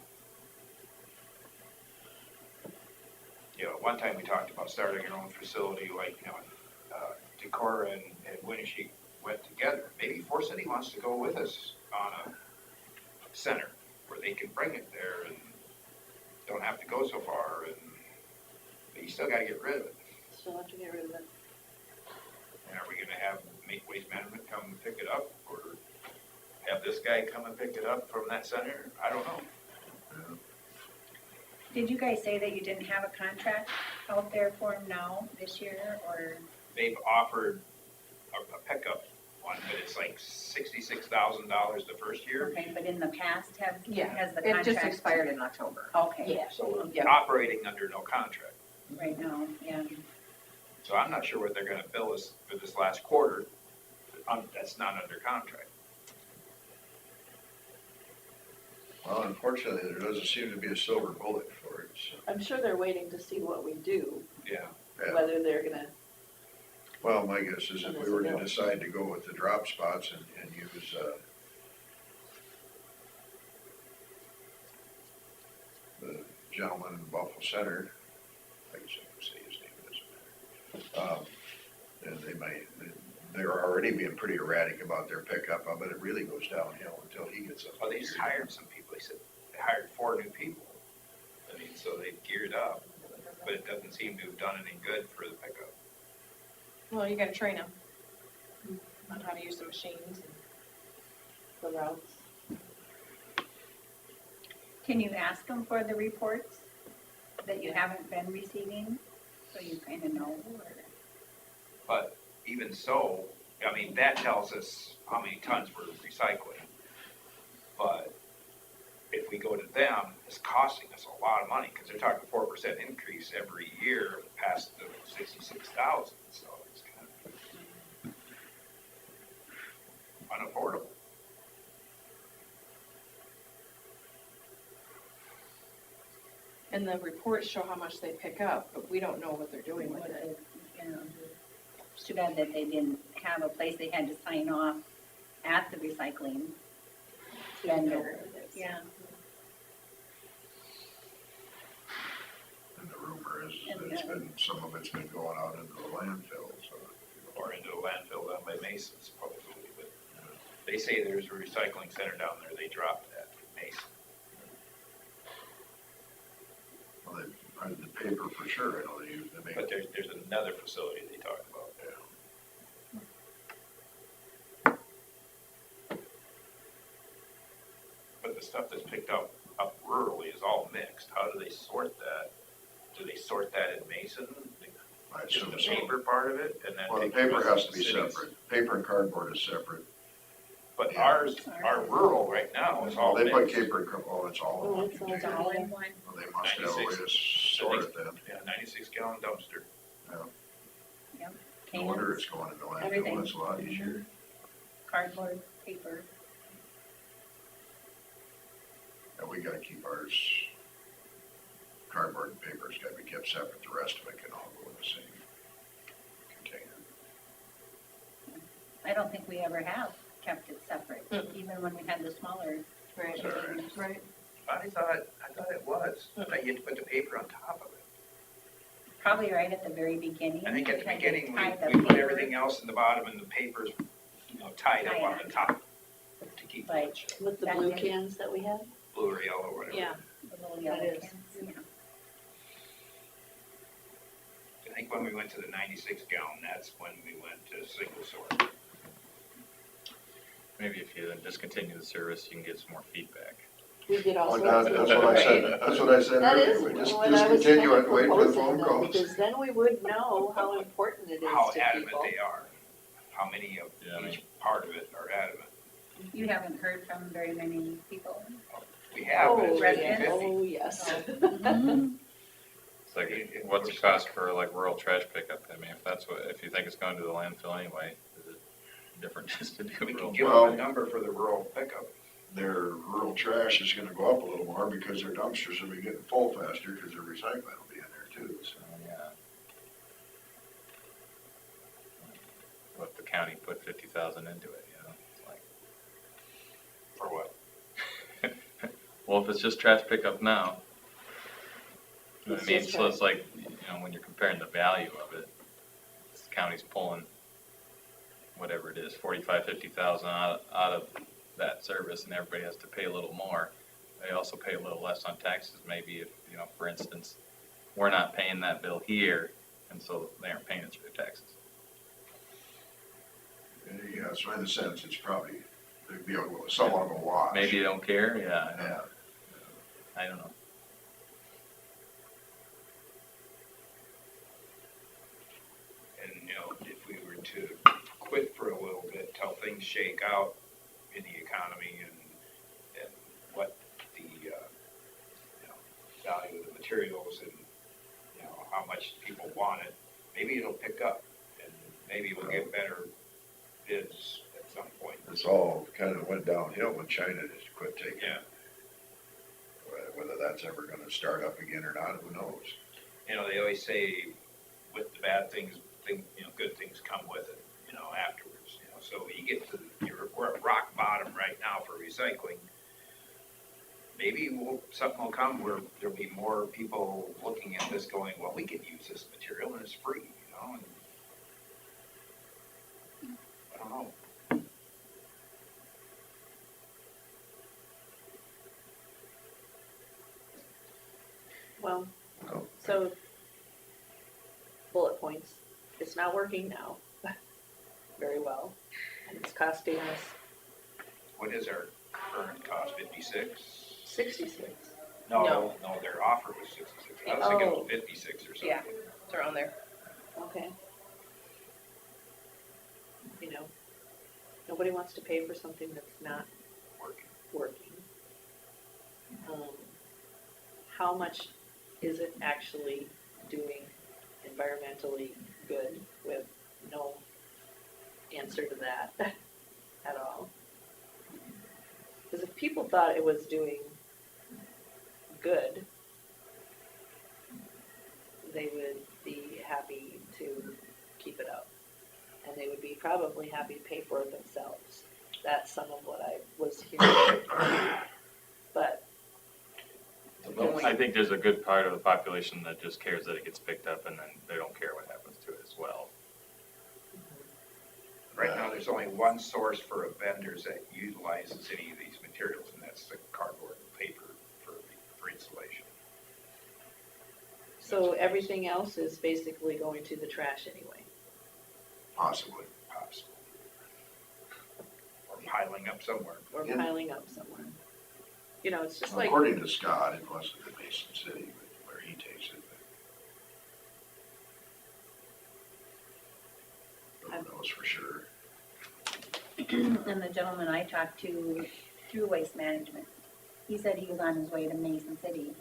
One time we talked about starting our own facility, like, Decorah and Winnebago went together. Maybe Forest City wants to go with us on a center where they can bring it there and don't have to go so far, but you still gotta get rid of it. Still have to get rid of it. And are we gonna have waste management come and pick it up, or have this guy come and pick it up from that center, I don't know. Did you guys say that you didn't have a contract out there for them now, this year, or? They've offered a pickup one, but it's like $66,000 the first year. Okay, but in the past, Yeah, has the it contract? just expired in October. Okay, So Yeah. we're operating under no contract. right now, yeah. So I'm not sure what they're gonna bill us for this last quarter, that's not under contract. Well, unfortunately, there doesn't seem to be a silver bullet for it, so. I'm sure they're waiting to see what we do, Yeah. Yeah. whether they're gonna, Well, my guess is if we were to decide to go with the drop spots and use, the gentleman in Buffalo Center, I guess I can say his name, it doesn't matter. And they might, they're already being pretty erratic about their pickup, I bet it really goes downhill until he gets up. Well, they just hired some people, they said they hired 4 new people. I mean, so they've geared up, but it doesn't seem to have done any good for the pickup. Well, you gotta train them on how to use the machines. the routes. Can you ask them for the reports that you haven't been receiving, so you kind of know, or? But even so, I mean, that tells us how many tons we're recycling. But if we go to them, it's costing us a lot of money, because they're talking 4% increase every year past the 66,000, so it's kind of unaffordable. And the reports show how much they pick up, but we don't know what they're doing with it. You know, it's too bad that they didn't have a place they had to sign off at the recycling vendor. Yeah. And the rumor is that it's been, some of it's been going out into the landfill, so. Or into the landfill down by Mason's probably, but they say there's a recycling center down there, they dropped that, Mason. Well, they, the paper for sure, I know they use, they make. But there's another facility they talk about. But the stuff that's picked up rurally is all mixed. How do they sort that? Do they sort that in Mason? I Just assume the so. paper part of it, and then Well, the take the paper rest has of to the be cities? separate. Paper and cardboard is separate. But Yeah. ours, our rural right now is all They put mixed. paper and oh, it's all in one It's container. all in one. Well, they must have a way to 96. sort it then. Yeah, 96-gallon dumpster. No wonder it's going into landfill, Everything. that's a lot easier. Cardboard, paper. And we gotta keep ours, cardboard and paper's gotta be kept separate, the rest of it can all go in the same container. I don't think we ever have kept it separate, even when we had the smaller. Right. containers. Right. I thought it was. I thought you had to put the paper on top of it. Probably right at the very beginning. I think at the we had to beginning, tie the we put paper. everything else in the bottom and the papers, tied up on the top to keep the Right. shit. With the That blue day. cans that we had? Blue or yellow, whatever. Yeah. The little yellow is. cans, yeah. I think when we went to the 96-gallon, that's when we went to single sort. Maybe if you then discontinue the service, you can get some more feedback. We get all Oh, sorts that's of. what I said, that's what I said That earlier, is we just what I was discontinue kind it, of wait for the proposing phone though, calls. because then we would know how important it is How to adamant people. they are, how many of Yeah, I mean- each part of it are adamant. You haven't heard from very many people. We have, but it's Oh, 50-50. yeah. Oh, yes. It's like, what's the cost for like rural trash pickup? I mean, if you think it's going to the landfill anyway, is it different just to do We rural? can give Well- them a number for the rural pickup. Their rural trash is gonna go up a little more because their dumpsters will be getting full faster, because their recycling will be in there too, so. Yeah. What if the county put 50,000 into it, It's like, For what? well, if it's just trash pickup now, you know what I It's mean? just So it's like, when you're comparing the value of it, this county's pulling whatever it is, 45, 50,000 out of that service, and everybody has to pay a little more. They also pay a little less on taxes, maybe if, for instance, we're not paying that bill here, and so they aren't paying it through their taxes. Yeah, so in a sense, it's probably, they'd be somewhat of a wash. Maybe you don't care, yeah, Yeah. I don't know. And, you know, if we were to quit for a little bit till things shake out in the economy and what the, you know, value of the materials and, you know, how much people want it, maybe it'll pick up and maybe we'll get better bids at some point. This all kind of went downhill when China just quit taking Yeah. it. Whether that's ever gonna start up again or not, who knows? You know, they always say with the bad things, you know, good things come with it, you know, afterwards, you know, so you get to, we're at rock bottom right now for recycling. Maybe something will come where there'll be more people looking at this going, well, we could use this material and it's free, you know, and I don't know. Well, Oh. so bullet points. It's not working now very well. And it's costing us What is our current cost, 56? 66. No, their offer was 66. I was thinking it Oh. was 56 or something. Yeah. It's around there. Okay. You know, nobody wants to pay for something that's not working. How much is it actually doing environmentally good with no answer to that at all? Because if people thought it was doing good, they would be happy to keep it up. And they would be probably happy to pay for it themselves. That's some of what I was hearing. But I think there's a good part of the population that just cares that it gets picked up and then they don't care what happens to it as well. Right now, there's only one source for vendors that utilizes any of these materials, and that's the cardboard and paper for insulation. so everything else is basically going to the trash anyway. Possibly. Or piling up somewhere. Or Yeah. piling up somewhere. You know, it's just like, According to Scott, it wasn't in Mason City, but where he takes it. But who knows for sure? And the gentleman I talked to through Waste Management, he said he was on his way to Mason City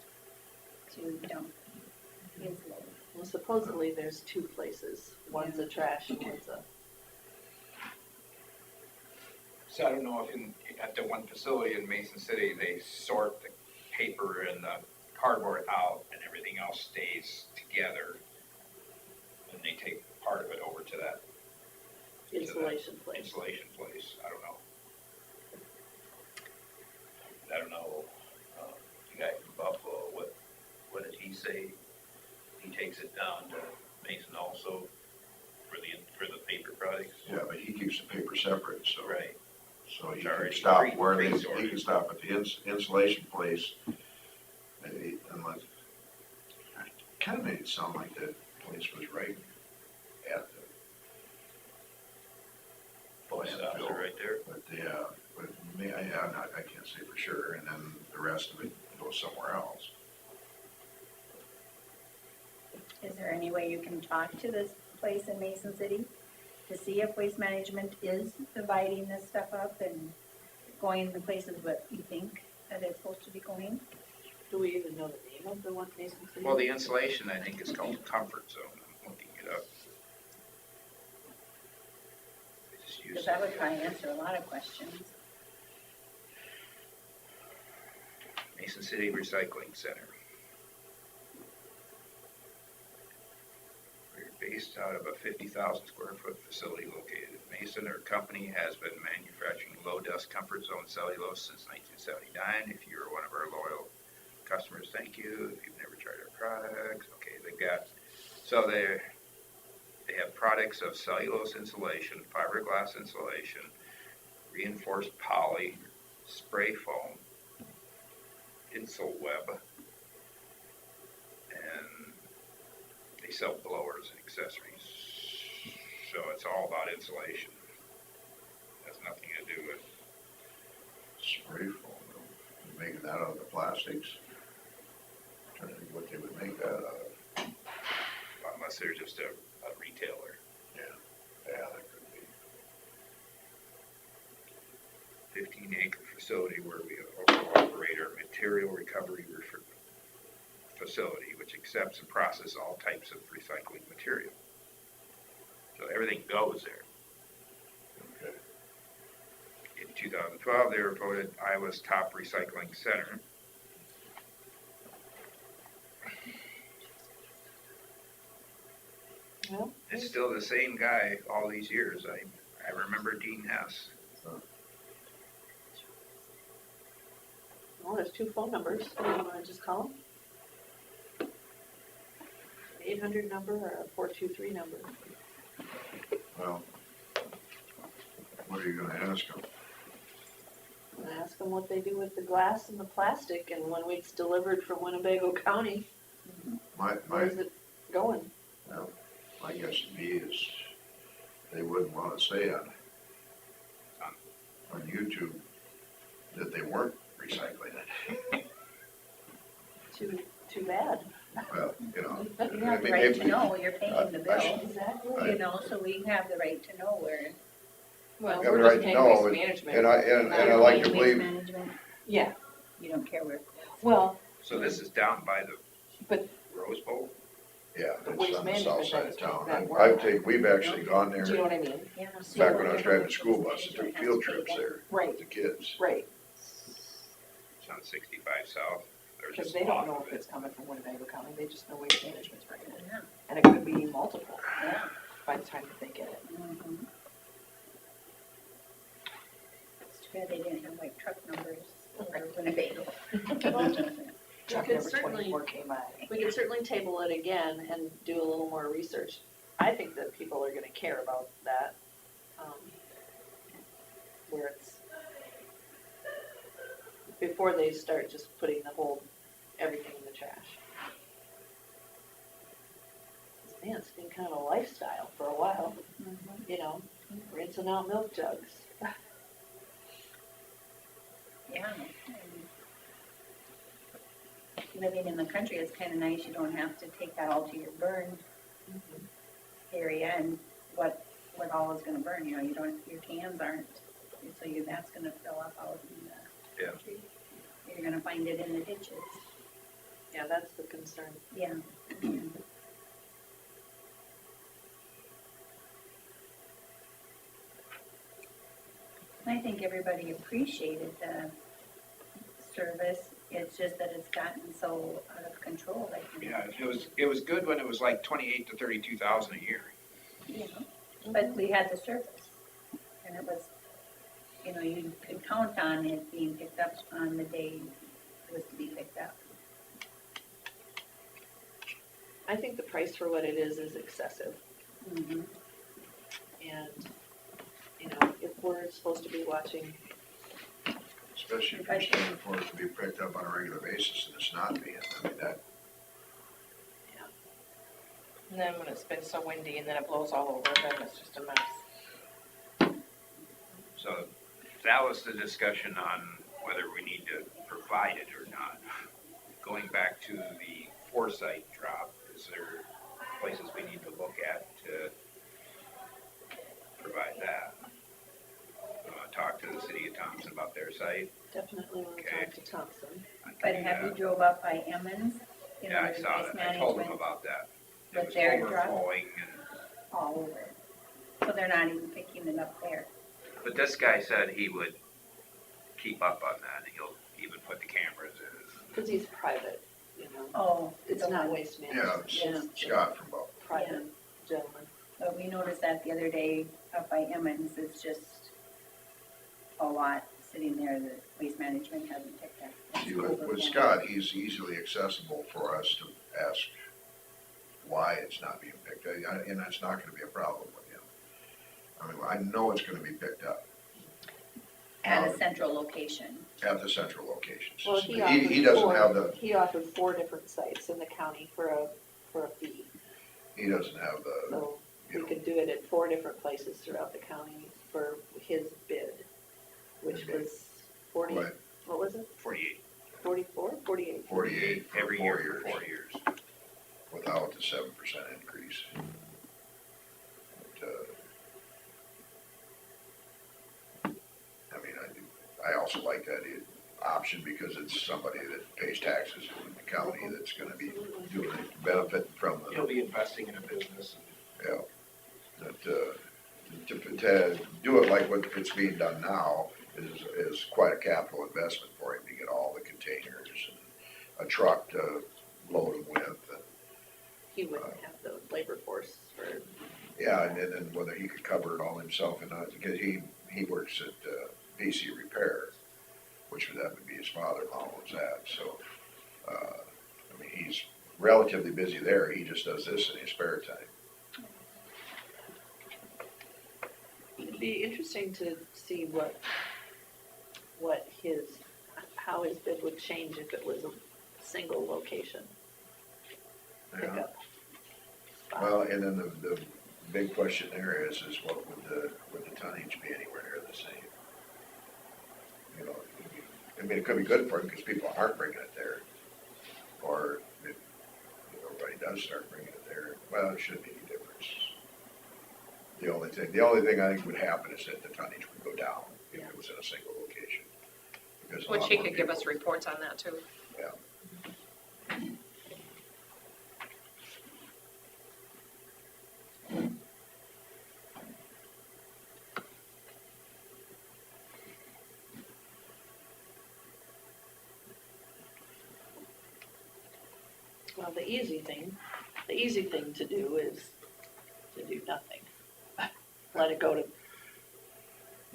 to dump his load. well, supposedly there's two places. One's a trash and one's a, So I don't know if at the one facility in Mason City, they sort the paper and the cardboard out and everything else stays together. And they take part of it over to that insulation place. insulation place. I don't know. I don't know, the guy from Buffalo, what did he say? He takes it down to Mason also for the paper products? Yeah, but he keeps the paper separate, so. Right. So he Sorry, can stop pre- where he pre-sorted. can stop at the insulation place. Maybe unless, it kind of made it sound like that place was right at the Post office are right there. But yeah, but I can't say for sure, and then the rest of it goes somewhere else. Is there any way you can talk to this place in Mason City to see if Waste Management is dividing this stuff up and going the places what you think that it's supposed to be going? Do we even know the name of the one Mason City? Well, the insulation, I think, is called Comfort Zone. I'm looking it up. They just use Because that would probably answer a lot of questions. Mason City Recycling Center. We're based out of a 50,000 square foot facility located in Mason. Our company has been manufacturing low dust comfort zone cellulose since 1979. If you're one of our loyal customers, thank you. If you've never tried our products, okay, they have products of cellulose insulation, fiberglass insulation, reinforced poly, spray foam, Insol web, and they sell blowers and accessories. So it's all about insulation. plastics. Trying to think what they would make that out of. Unless they're just a retailer. Yeah, that could be. 15-acre facility where we also operate our material recovery facility, which accepts and processes all types of recycling material. So everything goes there. Okay. In 2012, they were voted Iowa's top recycling center. Well, It's still the same guy all these years. I remember Dean Hess. well, there's 2 phone numbers. Do you wanna just call them? 800 number or a 423 number? Well, what are you gonna ask them? And ask them what they do with the glass and the plastic, and when it's delivered from Winnebago County, where is it going? My guess would be is they wouldn't wanna say on YouTube that they weren't recycling it. Too bad. Well, you know. You have the I mean, right to maybe- know, you're paying the bill, Exactly. you know, so we have the right to know where. Well, Yeah, we're but just I paying know, waste management. And I like to Waste believe, management, Yeah, you don't care where. well, So this is down by the But- Rose Bowl? yeah, The it's waste on the management south side of does take town. that We've actually gone there, do you know what I mean? Yeah. back when I was driving the school bus, and took field trips there Right, with the kids. right, It's on 65 South. There's because just they a lot don't know of if it. it's coming from Winnebago County, they just know waste management's bringing it. Yeah. And it could be multiple Yeah. by the time that they get it. Mhm. It's too bad they didn't have like truck numbers or Winnebago. Truck could number certainly- 24 came by. We could certainly table it again and do a little more research. I think that people are gonna care about that, where it's, before they start just putting everything in the trash. 'Cause, man, it's been kind of a lifestyle for a while, Mhm. you know, rinsing out milk jugs. Yeah. and Living in the country, it's kind of nice, you don't have to take that all to your burn area and what all is gonna burn, you know, your cans aren't, so that's gonna fill up out in the. Yeah. You're gonna find it in the ditches, Yeah, that's the concern. yeah. I think everybody appreciated the service, it's just that it's gotten so out of control, like. Yeah, it was good when it was like 28 to 32,000 a year. You know, but we had the service, and it was, you know, you could count on it being picked up on the day it was to be picked up. I think the price for what it is excessive, Mhm. and, you know, if we're supposed to be watching, Especially if you're paying for it to be picked up on a regular basis and it's not being, I mean, that, And then when it's been so windy and then it blows all over, then it's just a mess. So that was the discussion on whether we need to provide it or not. Going back to the foresight drop, is there places we need to look at to provide that? We want to talk to the city of Thompson about their site? definitely want to Okay. talk to Thompson. I can But do have you that. drove up by Emmons? You know, Yeah, I where saw waste that. I told them management about that. It with was their truck? overflowing and, all over. So they're not even picking it up there. but this guy said he would keep up on that. He'll even put the cameras in. Because he's private, you know, Oh. it's the not one. waste yeah, management, Yeah. it's Scott from Bo. private gentleman. But we noticed that the other day up by Emmons, it's just a lot sitting there that waste management hasn't picked up. See, with Scott, he's easily accessible for us to ask why it's not being picked up, and that's not gonna be a problem with him. I mean, I know it's gonna be picked up At a central location. at the central locations. Well, He doesn't have the, he offered 4 different sites in the county for a fee. he doesn't have the, So you we know, could do it at 4 different places throughout the county for his bid, which Okay. was 40, Right. what was it? 48. 44, 48? I also like that option because it's somebody that pays taxes in the county that's gonna be doing it, benefit from You'll the, be investing in a business. yeah. That, to do it like what it's being done now is quite a capital investment for him to get all the containers and a truck to load them with. And, He wouldn't have the labor force for, yeah, and then whether he could cover it all himself and not, because he works at PC Repair, which that would be his father-in-law owns that, so, I mean, he's relatively busy there, he just does this in his spare time. it'd be interesting to see how his bid would change if it was a single location Yeah. pickup. Well, and then the big question there is what would the tonnage be anywhere near the same? You know, I mean, it could be good for him because people aren't bringing it there. Or if everybody does start bringing it there, well, it shouldn't be any difference. The only thing I think would happen is that the tonnage would go down if it was in a single location. Because a Which lot he more could give us people- reports on that too. Yeah. Well, the easy thing to do is to do nothing. Let it go to,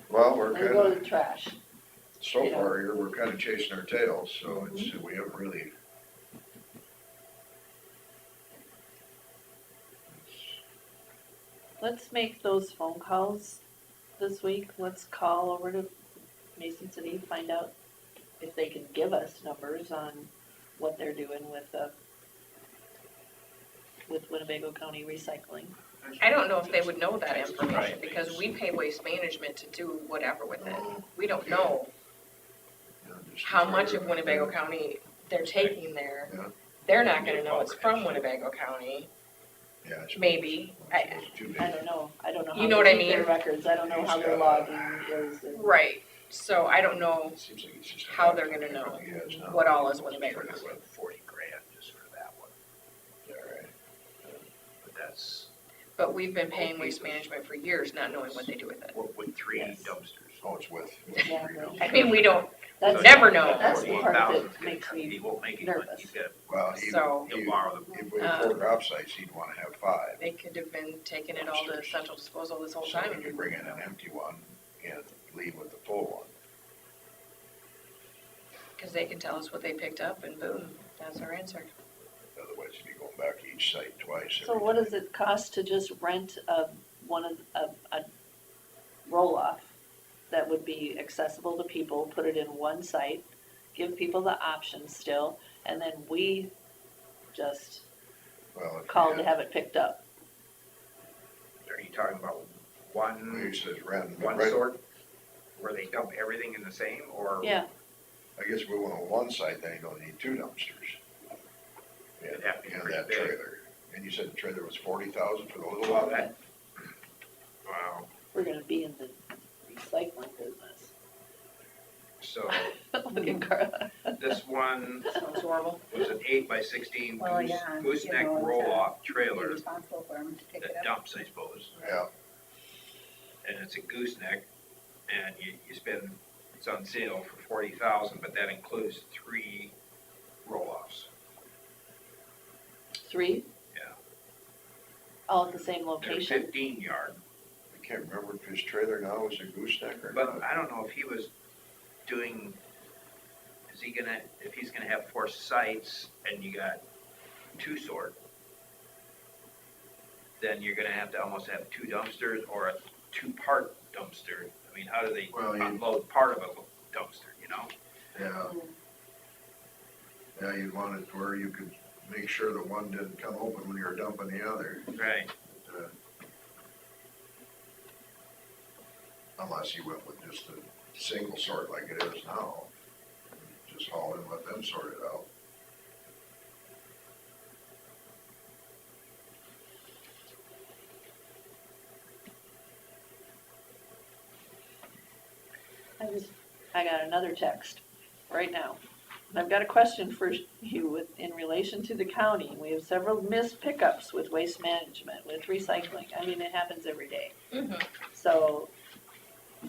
Well, we're let it kind go to of, the trash. so you know. far here, we're kind of chasing our tails, so it's, we haven't really. Let's make those phone calls this week. Let's call over to Mason City, find out if they can give us numbers on what they're doing with Winnebago County Recycling. I don't know if they would know that information, because we pay Waste Management to do whatever with it. We don't know You know, just how much throw of it out Winnebago there. County they're taking there. Yeah. They're not gonna know it's from Winnebago County, Yeah, it's- maybe. it's too big. I don't know how You know what they I keep their mean? records. I don't know how their logging is. and- Right, so I don't know It seems like it's just a how they're factory gonna know he has now. what all is Winnebago It's County. like 40 grand just for that one, Yeah, right. but that's, But we've been paying Waste Management for years, not knowing what they do with it. with 3 Yes. dumpsters. Oh, it's with. Yeah, I mean, we don't, That's, never know. that's the part that 41,000 makes He me won't make any money, nervous. he's got, Well, So- he'll borrow them. If we had 4 drop sites, he'd wanna have 5. They could have been taking it all to central disposal this whole So time. he could bring in an empty one and leave with the full one. Because they can tell us what they picked up and boom, that's our answer. Otherwise, he'd be going back to each site twice. So every what time. does it cost to just rent a roll-off that would be accessible to people, put it in one site, give people the option still, and then we just Well, if call you to had- have it picked up? Are you talking about Well, one, he says rent. one rent- sort, where they dump everything in the same, or? Yeah, I guess if we went on one site, then you don't need 2 dumpsters. It'd have to be And pretty that big. trailer. And you said the trailer was 40,000 for the little Well, one? that, wow, we're gonna be in the recycling business. so Look at Carla. this one Sounds horrible. was an 8x16 Well, yeah, gooseneck you know, it's, roll-off Be trailer responsible for them to pick it that up. dumps, I suppose. Yeah, And it's a gooseneck, and you spend, it's on sale for 40,000, but that includes 3 roll-offs. 3? Yeah. All at the same They're location? 15 yard, I can't remember if his trailer now is a gooseneck or but not. I don't know if he was doing, if he's gonna have 4 sites and you got 2 sort, then you're gonna have to almost have 2 dumpsters or a 2-part dumpster. I mean, how do they Well, unload part of a dumpster, you know? Yeah. Yeah, you'd want it where you could make sure that one didn't come open when you were dumping the other. Right. Uh, Unless you went with just a single sort like it is now. Just haul in, let them sort it out. I was I got another text right now. I've got a question for you in relation to the county. We have several missed pickups with waste management, with recycling. I mean, it happens every day. Mhm. So,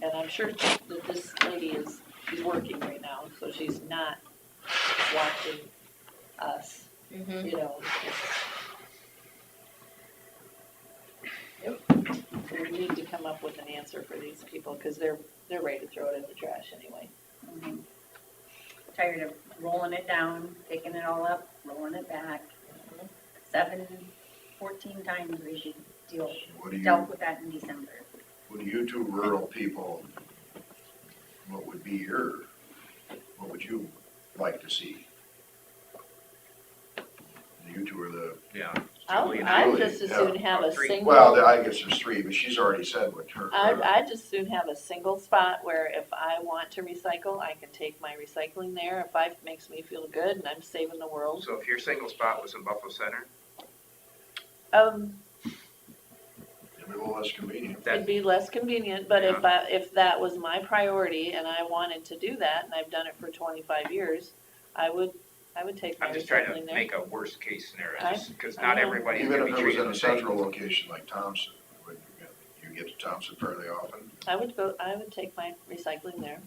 and I'm sure that this lady she's working right now, so she's not watching us, Mhm. you know. We need to come up with an answer for these people, because they're ready to throw it in the trash anyway. Mhm. Tired of rolling it down, picking it all up, rolling it back. 14 times we should What do dealt you, with that in December. what do you two rural people, what would be what would you like to see? You two are the, Yeah. I'd Julie, just as yeah. soon have a Three. single. well, I guess there's three, but she's already said what her. I'd just soon have a single spot where if I want to recycle, I can take my recycling there. If it makes me feel good and I'm saving the world. So if your single spot was in Buffalo Center, It'd be a little less convenient. It'd be less convenient, but if that was my priority and I wanted to do that, and I've done it for 25 years, I would take my I'm just trying recycling to there. make a worst case scenario, I- because I not know. everybody's Even gonna if be it was treated in a the same. central location like Thompson, would you get to Thompson fairly often? I would take my recycling there.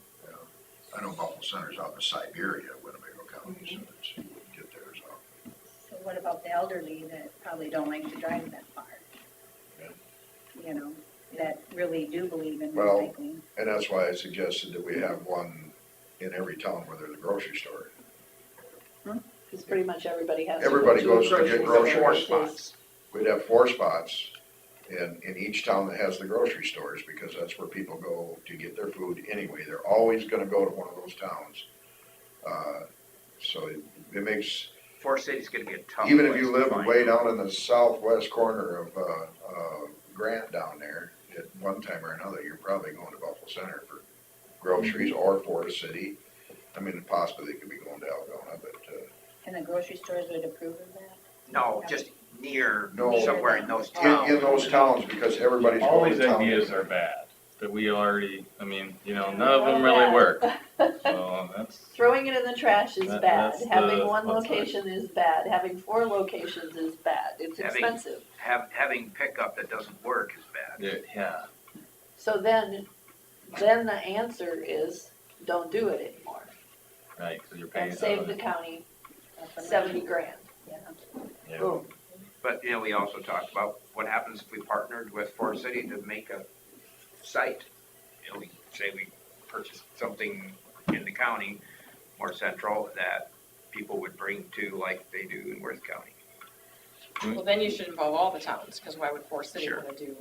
I know Buffalo Center's out in Siberia, Winnebago County, so it's, you wouldn't get there as often. So what about the elderly that probably don't like to drive that far? Yeah. You know, that really do believe in Well, recycling. And that's why I suggested that we have one in every town where there's a grocery store. Because pretty much everybody has. Everybody to go goes to get a groceries. store. spots. We'd have 4 spots in each town that has the grocery stores, because that's where people go to get their food anyway. They're always gonna go to one of those towns. So it makes, Forest City's gonna be a tough even if place you to live find. way down in the southwest corner of, Grant down there, at one time or another, you're probably going to Buffalo Center for groceries or Forest City. I mean, possibly they could be going to Algona, but, And the grocery stores would approve of that? No, just near, No. somewhere in those in towns. those towns, because everybody's All going these to town. ideas are bad, that we already, I mean, none of them really work, so that's, Throwing it in the trash is bad. that's Having the- one what's that? location is bad. Having 4 locations is bad. It's Having- expensive. Having pickup that doesn't work is bad. yeah. So then the answer is, don't do it anymore. Right, because you're paying. And save the county $70,000. Yeah. Boom. But, we also talked about what happens if we partnered with Forest City to make a site. We say we purchase something in the county, more central, that people would bring to like they do in Worth County. Well, then you should involve all the towns, because why would Forest City Sure. wanna do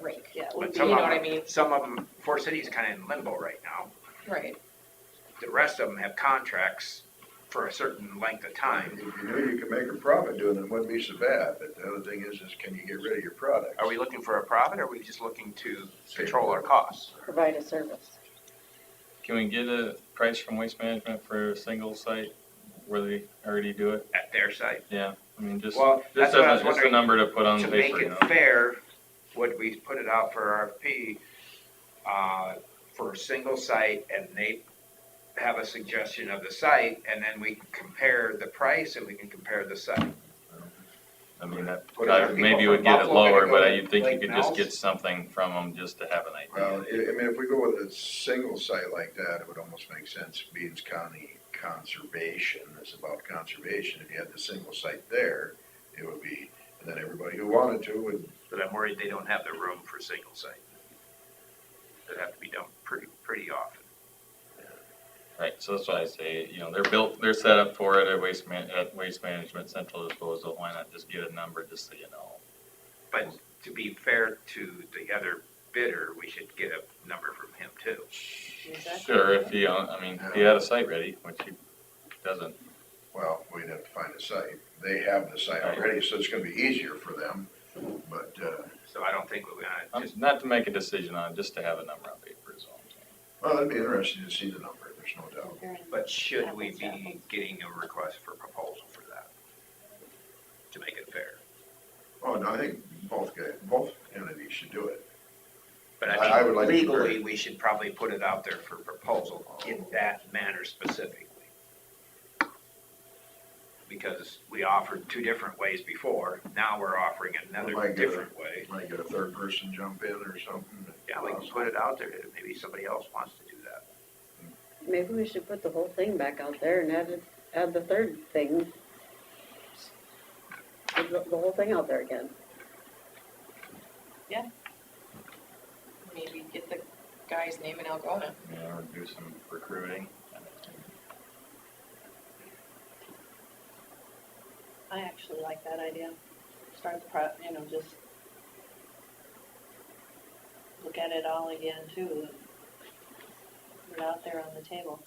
rake? Yeah, it But would be, some you of know what I them- mean? Some of them, Forest City's kind of in limbo right now. Right. The rest of them have contracts for a certain length of time. If you knew you could make a profit doing it, it wouldn't be so bad, but the other thing is can you get rid of your product? Are we looking for a profit, or are we just looking to control our costs? Provide a service. Can we get a price from Waste Management for a single site where they already do it? At their site? Yeah, I mean, just, Well, that's just what I was a wondering. number to put on To paper, make it fair, would we put it out for RFP, for a single site, and they have a suggestion of the site, and then we compare the price and we can compare the site? I mean, that, What are people maybe from would get it Buffalo gonna lower, go but to you'd think you Lake could just Mills? get something from them just to have an Well, idea. I mean, if we go with a single site like that, it would almost make sense. Beans County Conservation is about conservation. If you had the single site there, it would be, and then everybody who wanted to would, But I'm worried they don't have the room for single site. It'd have to be done pretty often. Right, so that's why I say, they're set up for it at Waste Management Central Disposal, why not just get a number, just so you know? But to be fair to the other bidder, we should get a number from him too. Sure, if he had a site ready, which he doesn't. well, we'd have to find a site. They have the site already, so it's gonna be easier for them, but, So I don't think we're gonna just, Not to make a decision on, just to have a number on paper is all I'm saying. well, it'd be interesting to see the number, there's no doubt. but should we be getting a request for proposal for that? To make it fair? Oh, no, I think both entities should do it. But I would like to legally, compare. we should probably put it out there for proposal in that manner specifically. Because we offered two different ways before, now we're offering another Might get a- different way. Might get a third person jump in or something. Yeah, we can put it out there, maybe somebody else wants to do that. Maybe we should put the whole thing back out there and add the third thing. Put the whole thing out there again. Maybe get the guy's name in Algona. Or do some recruiting. I actually like that idea. Start just look at it all again too. And put it out there on the table.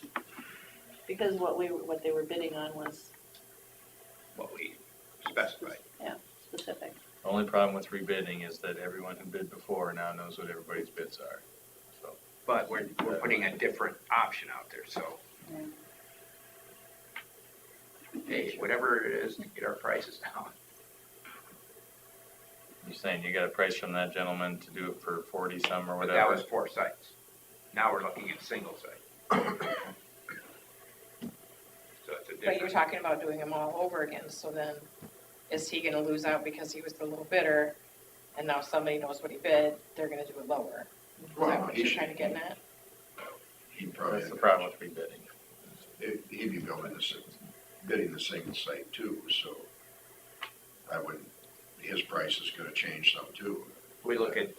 Because what they were bidding on was What we specified. specific. The only problem with rebidding is that everyone who bid before now knows what everybody's bids are. So, But we're putting a different option out there, so. Hey, whatever it is to get our prices down. you're saying you got a price from that gentleman to do it for 40 some or But that whatever? was 4 sites. Now we're looking at single site. So it's a But you're different, talking about doing them all over again, so then is he gonna lose out because he was the little bidder and now somebody knows what he bid, they're gonna do it lower? Is that Well, what he you're should, trying to get at? he'd probably, That's the problem with rebidding. he'd be bidding the single site too, so I wouldn't, his price is gonna change some too. we look at,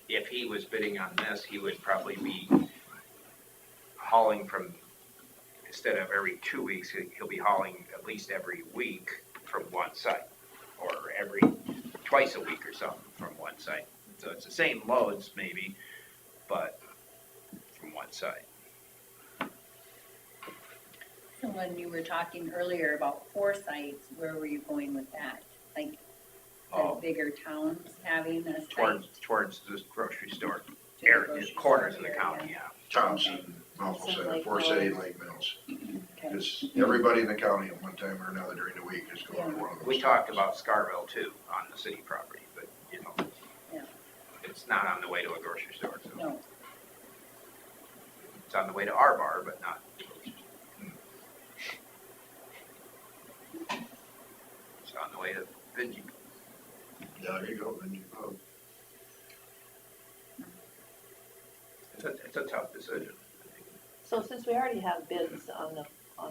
if he was bidding on this, he would probably be hauling from, instead of every 2 weeks, he'll be hauling at least every week from one site. Or every, twice a week or something from one site. So it's the same loads maybe, but from one site. So when you were talking earlier about 4 sites, where were you going with that? Like the Oh. bigger towns having a site? Towards this grocery store, to the area, grocery corners of store the area? county, yeah. Thompson, Mount Center, Forest City, and Lake Mills. Okay. Because everybody in the county at one time or another during the week is going to one of those. We talked about Scarville too, on the city property, but, Yeah. it's not on the way to a grocery store, so. No, It's on the way to our bar, but not. It's on the way to Vinci. Yeah, there you go, then you go. It's a tough decision. So since we already have bids on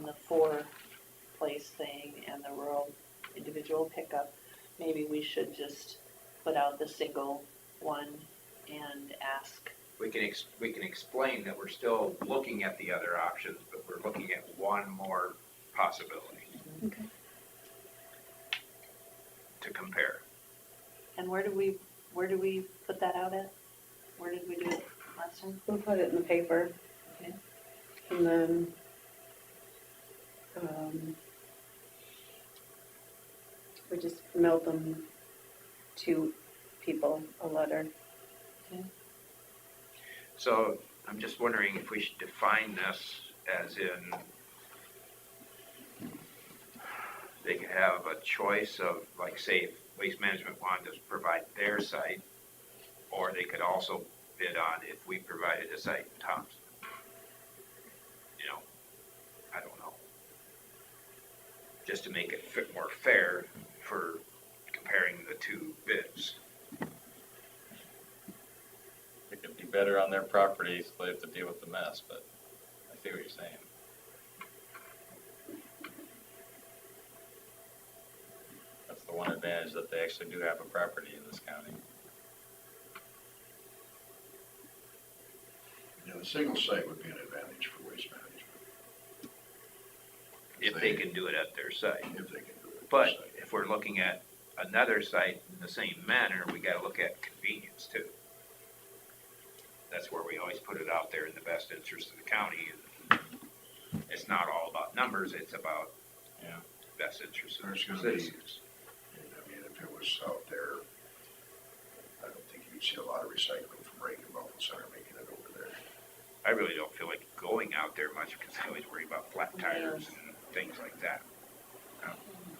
the 4-place thing and the rural individual pickup, maybe we should just put out the single one and ask. We can explain that we're still looking at the other options, but we're looking at one more possibility. Okay. To compare. And where do we put that out at? Where did we do it last time? We'll put it in the paper. Okay. And then, we just mailed them to people, a letter. So I'm just wondering if we should define this as in, they could have a choice of, like, say, if Waste Management wanted to provide their site, or they could also bid on if we provided a site in Thompson. I don't know. Just to make it fit more fair for comparing the two bids. It could be better on their property, so they have to deal with the mess, but I see what you're saying. That's the one advantage, that they actually do have a property in this county. Yeah, the single site would be an advantage for Waste Management. If they can do it at their site. If they can do it. at But the site. if we're looking at another site in the same manner, we gotta look at convenience too. That's where we always put it out there in the best interest of the county. And it's not all about numbers, it's about, best interest of the There's gonna be, citizens. I mean, if it was out there, I don't think you'd see a lot of recycling from Reagan Buffalo Center making it over there. I really don't feel like going out there much because I always worry about flat tires and things like that.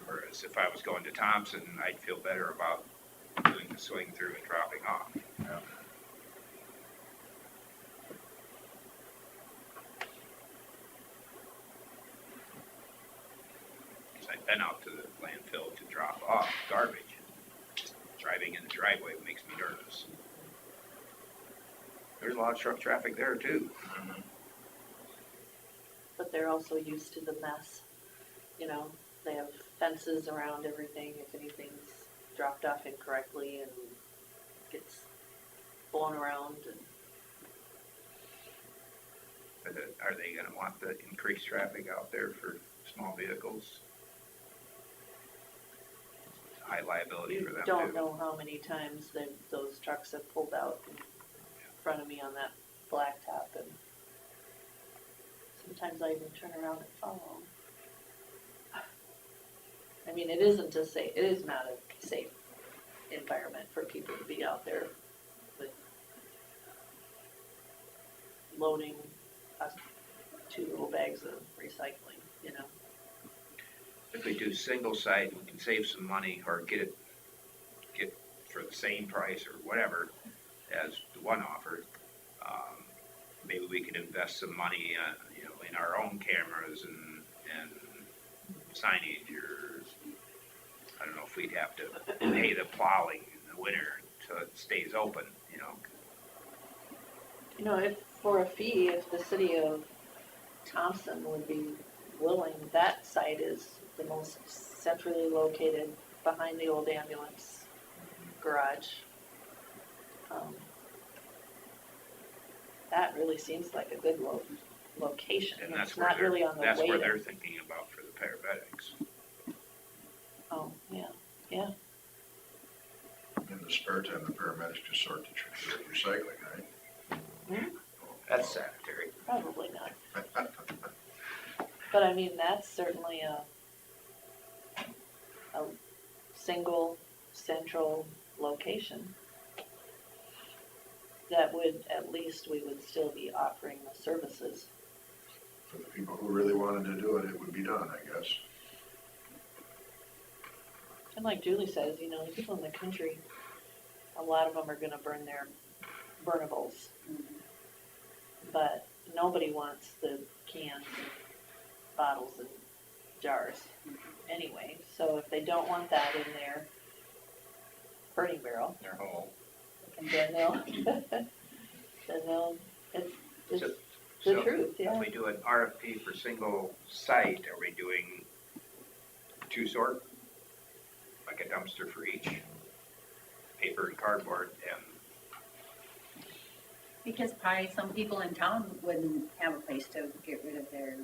Whereas if I was going to Thompson, I'd feel better about doing the swing through and dropping off. been out to the landfill to drop off garbage. Driving in the driveway makes me nervous. There's a lot of truck traffic there too. But they're also used to the mess, you know, they have fences around everything, if anything's dropped off incorrectly and gets blown around and. Are they gonna want the increased traffic out there for small vehicles? High liability for them too. Don't know how many times those trucks have pulled out in front of me on that blacktop, and sometimes I even turn around and follow them. I mean, it is not a safe environment for people to be out there with loading 2 little bags of recycling, you know. If we do single site, we can save some money or get for the same price or whatever as the one offered. Maybe we could invest some money, in our own cameras and signage, or I don't know if we'd have to pay the plowing in the winter so it stays open, you know. You know, if for a fee, if the city of Thompson would be willing, that site is the most centrally located behind the old ambulance garage. That really seems like a good location. And It's not really on the way. that's where there. they're thinking about for the paramedics. Oh, yeah. In the spare time, the paramedics just sort the recycling, right? That's sanitary. Probably not. But I mean, that's certainly a single central location that would, at least we would still be offering the services. For the people who really wanted to do it, it would be done, I guess. And like Julie says, you know, the people in the country, a lot of them are gonna burn their burnables. But nobody wants the cans and bottles and jars anyway. So if they don't want that in their burning barrel, Their home. and then it's So- the truth, yeah. When we do an RFP for single site, are we doing 2 sort? Like a dumpster for each? Paper and cardboard and, Because probably some people in town wouldn't have a place to get rid of their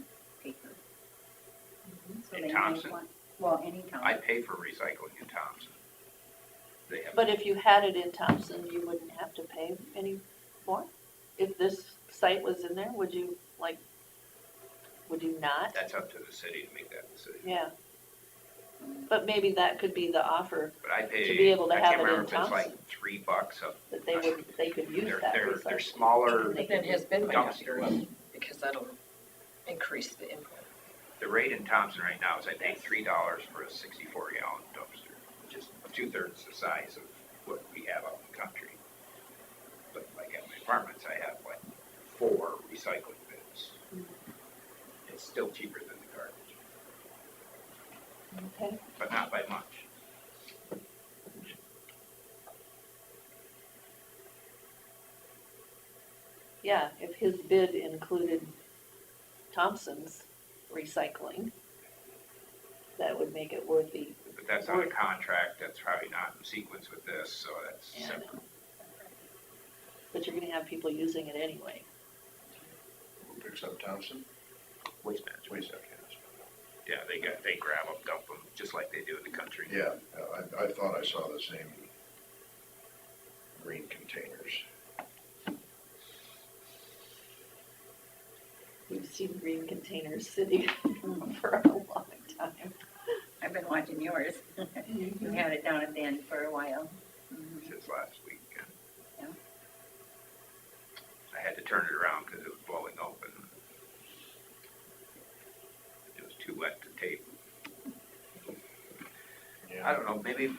paper. So In they might Thompson? want, well, any town. I pay for recycling in Thompson. They have, But if you had it in Thompson, you wouldn't have to pay any more? If this site was in there, would you not? that's up to the city to make that decision. Yeah. But maybe that could be the offer, But I pay, To be able to I have can't it in remember if it's like Thompson. $3 a, that they could use that they're recycling. smaller. They Then his bid might have to go up, Dumpsters. because that'll increase the input. The rate in Thompson right now is I pay $3 for a 64-gallon dumpster, which is 2/3 the size of what we have out in the country. But like at my apartments, I have like 4 recycling bins. It's still cheaper than the garbage, Okay. but not by much. Yeah, if his bid included Thompson's recycling, that would make it worth the, But that's on a contract, that's probably not in sequence with this, so that's Yeah, I separate. know. But you're gonna have people using it anyway. Who picks up Thompson? Waste management. Waste management. Yeah, they grab them, dump them, just like they do in the country. Yeah, I thought I saw the same green containers. We've seen green containers sitting for a long time. I've been watching yours. You had it down at the end for a while. Since last week. Yeah. I had to turn it around because it was blowing open. It was too wet to tape. Yeah. I don't know, maybe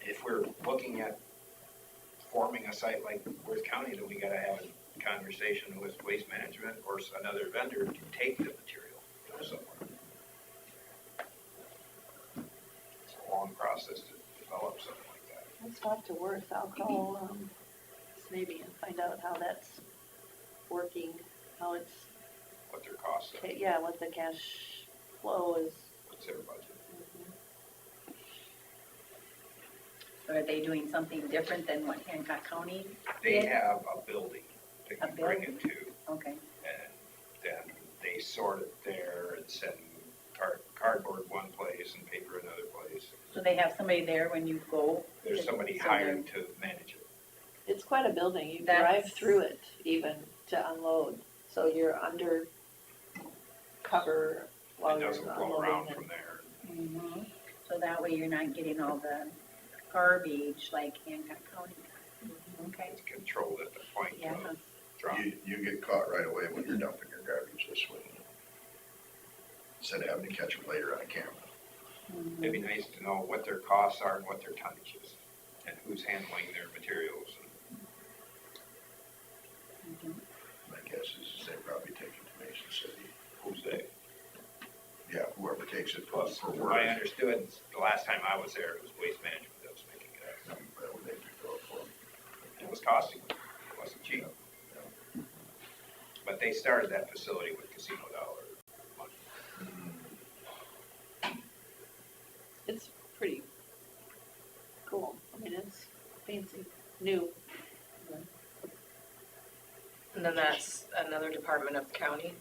if we're looking at forming a site like Worth County, then we gotta have a conversation with Waste Management or another vendor to take the material, go somewhere. long process to develop something like that. Let's talk to Worth. I'll call, maybe and find out how that's working, how it's, What their costs are, yeah, what the cash flow is. what's their budget. So are they doing something different than what Hancock County? They did? have a building that A you bring it to, Okay, and then they sort it there and send cardboard one place and paper another place. so they have somebody there when you go? There's somebody So hired to manage it. It's quite a building. You That's- drive through it even to unload. So you're under cover while It you're doesn't blow around unloading. from there. Mhm. So that way you're not getting all the garbage like Hancock County. Okay, It's controlled at the point yeah. of drop. You get caught right away when you're dumping your garbage this way. Instead of having to catch them later on camera. It'd be nice to know what their costs are and what their tonnage is, and who's handling their materials. My guess is they probably take it to Mason City. Who's they? Yeah, whoever takes it Plus, for from work. what I understood, the last time I was there, it was Waste Management that was making it up. That would make me go for them. It was costing them, it wasn't cheap. But they started that facility with casino dollar money. It's pretty cool. I mean, it's fancy, new. And then that's another department of the county?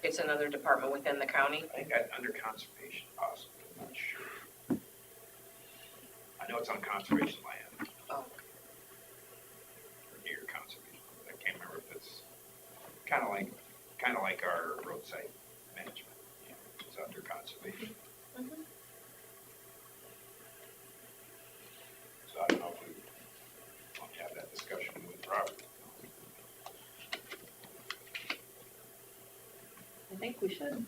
It's another department within the county? I think that under conservation possibly, I'm not sure. I know it's on conservation land, Oh, or near conservation, but I can't remember if it's kinda like our roadside management, you know, it's under conservation. So I don't know if we want to have that discussion with Robert. I think we should.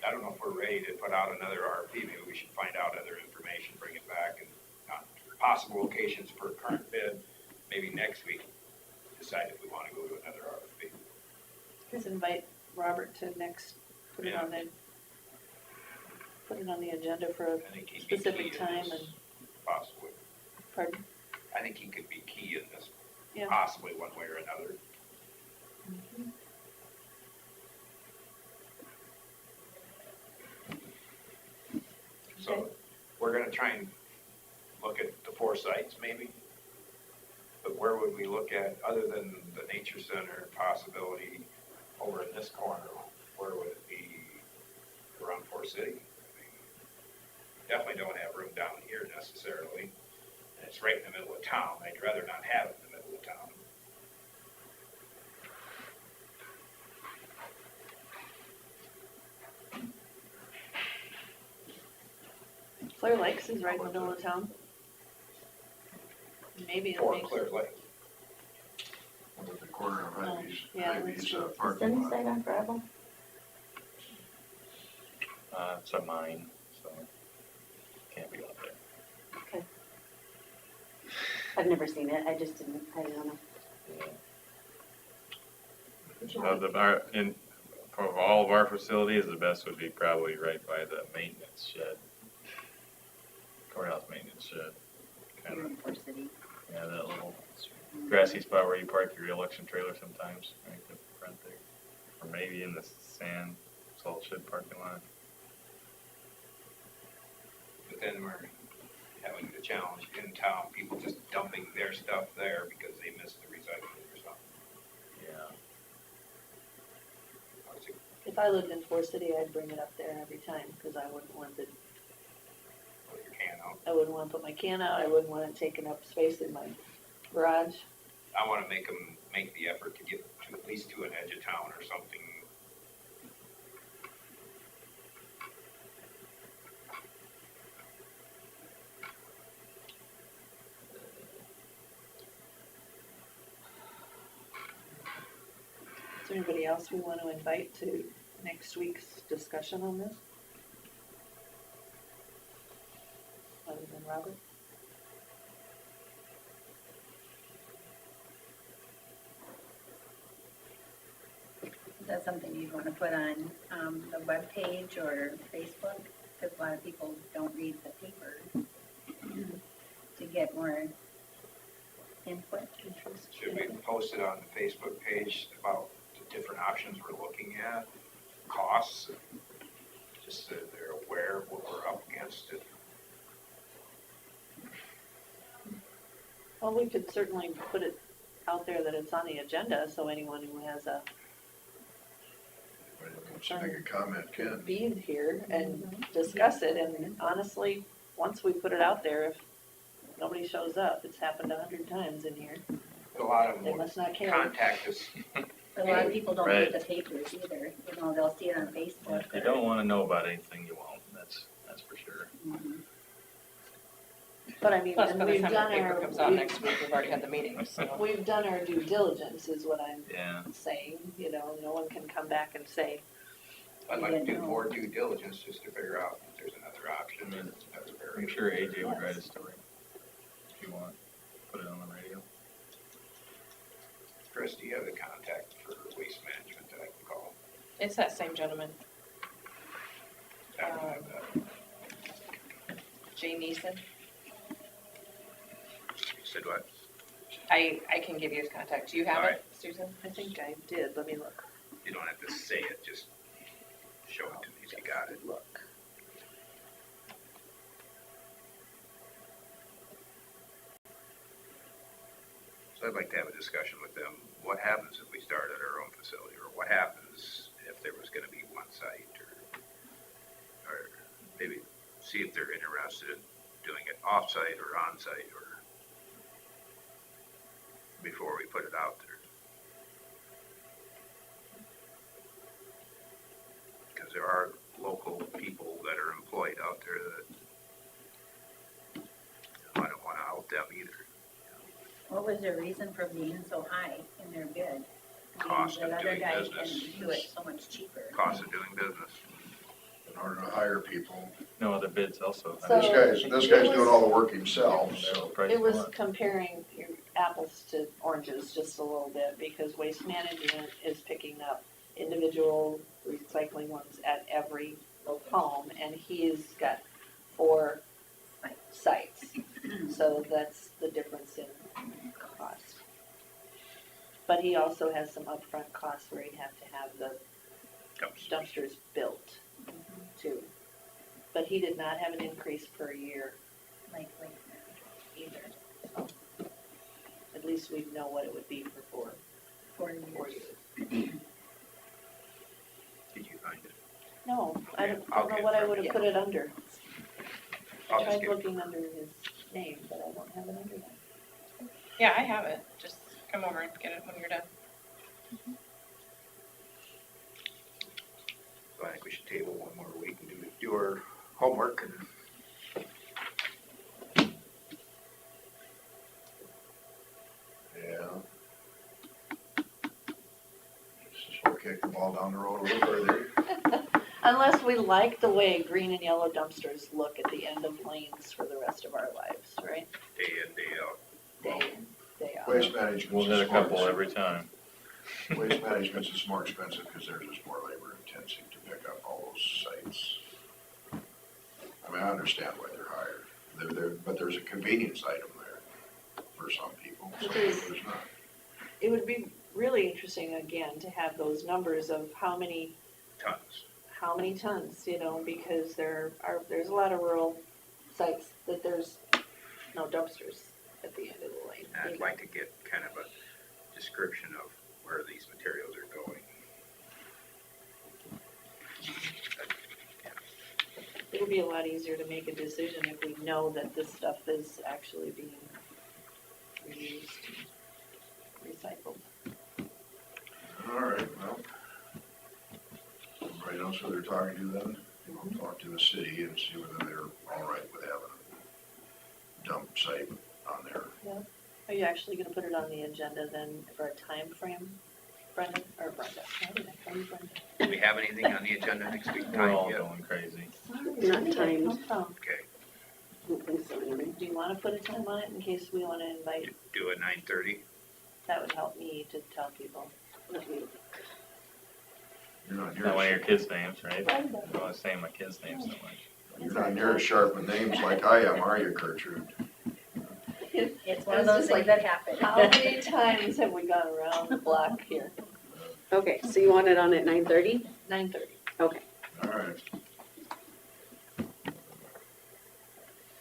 I don't know if we're ready to put out another RFP, maybe we should find out other information, bring it back, and possible locations for a current bid, maybe next week, decide if we wanna go to another RFP. Just invite Robert to next, put it on the agenda for a I think he'd be specific key in time this, and, possibly. pardon? I think he could be key in this, Yeah. possibly one way or another. So, we're gonna try and look at the 4 sites maybe, but where would we look at, other than the nature center possibility over in this corner, where would it be around Forest City? I mean, definitely don't have room down here necessarily, and it's right in the middle of town, I'd rather not have it in the middle of town. Clear Lakes is right in the middle of town. Maybe it Or makes. Clear Lake. With the corner of Ivy's, yeah, Ivy's that's true. parking lot. on gravel? It's a mine, so can't be out there. Okay. I've never seen it, I don't know. For all of our facilities, the best would be probably right by the maintenance shed. Courthouse maintenance shed. Kind Here of, in Forest City. yeah, that little grassy spot where you park your election trailer sometimes, right at the front there. Or maybe in the salt shed parking lot. But then we're having the challenge in town, people just dumping their stuff there because they missed the recycling or something. Yeah. If I lived in Forest City, I'd bring it up there every time, because I wouldn't want Put your can out. I wouldn't want to put my can out, I wouldn't want it taking up space in my garage. I wanna make them make the effort to get to at least to an edge of town or something. Is there anybody else we want to invite to next week's discussion on this? Other than Robert? Is that something you'd want to put on the webpage or Facebook? because a lot of people don't read the paper to get more input. Should we post it on the Facebook page about the different options we're looking at, costs, just so they're aware of what we're up against it? Well, we could certainly put it out there that it's on the agenda, so anyone who has a So make a comment, Ken. be here and discuss it, and honestly, once we put it out there, if nobody shows up, it's happened 100 times in here, A lot of they them must not care. contact us. A lot of people don't read Right. the papers either, you know, they'll see it on Facebook. If you don't wanna know about anything, you won't, that's for sure. But I mean, Plus, and by the we've time done the paper our, comes out next week, we've already had the meeting, so. we've done our due diligence is what I'm Yeah, saying, you know, no one can come back and say, I'd like to do more due diligence just to figure out if there's another option, and that's very. I'm sure AJ would write a story, if you want, put it on the radio. Chris, do you have the contact for waste management that I can call? It's that same gentleman, I don't have that. Jay Neeson. You said what? I can give you his contact. Do you have All it, right. Susan? I think I did, let me look. You don't have to say it, just show it to me if you got it. Look. So I'd like to have a discussion with them. What happens if we start at our own facility, or what happens if there was gonna be one site, or maybe see if they're interested in doing it off-site or on-site, or before we put it out there. Because there are local people that are employed out there that I don't wanna out them either. What was their reason for being so high in their bid? I mean, Cost of that other doing guy business. can do it so much cheaper. Cost of doing business. In order to hire people, No other bids also. So- this guy's doing all the work himself, So so. price It was a lot. comparing your apples to oranges just a little bit, because Waste Management is picking up individual recycling ones at every home, and he's got 4 sites. So that's the difference in cost. But he also has some upfront costs where he'd have to have the dumpsters built too. But he did not have an increase per year Like either. So at least we'd know what it would be for 4 years. Did you find it? No, I don't I'll know get what I from would have you. put it under. I I'll just tried get, looking under his name, but I don't have it under that. Yeah, I have it. Just come over and get it when you're done. so I think we should table one more week and do our homework and. Yeah. Just sort of kick the ball down the road a little further. Unless we like the way green and yellow dumpsters look at the end of lanes for the rest of our lives, right? Day in, day out. Day in, day out. Waste management's We'll hit a smart. couple every time. Waste management's just more expensive because theirs is more labor intensive to pick up all those sites. I mean, I understand why they're higher. But there's a convenience item there for some people, some It is. people there's not. It would be really interesting, again, to have those numbers of how many Tons. tons, you know, because there's a lot of rural sites that there's no dumpsters at the end of the lane. And I'd like to get kind of a description of where these materials are going. It'll be a lot easier to make a decision if we know that this stuff is actually being reused, recycled. All right, well. Everybody knows who they're talking to then? We'll talk to the city and see whether they're all right with having a dump site on there. Are you actually gonna put it on the agenda then for a time frame, Brenda, or Brenda? Why did I call you Brenda? Do we have anything on the agenda next week? We're all Yet? going crazy. Sorry, Not where did that timed. come from? Okay, I don't think so, anyway. Do you wanna put a time on it in case we wanna invite, do it 9:30. that would help me to tell people. Let me- You're not Not one of here. your kids' names, right? I Brenda. don't want to say my kids' names so much. You're not near as sharp with names like I am, are you, Gertrude? It's one of It's those just things like, that happen. How many times have we gone around the block here? Okay, so you want it on at 9:30? 9:30. Okay. All right.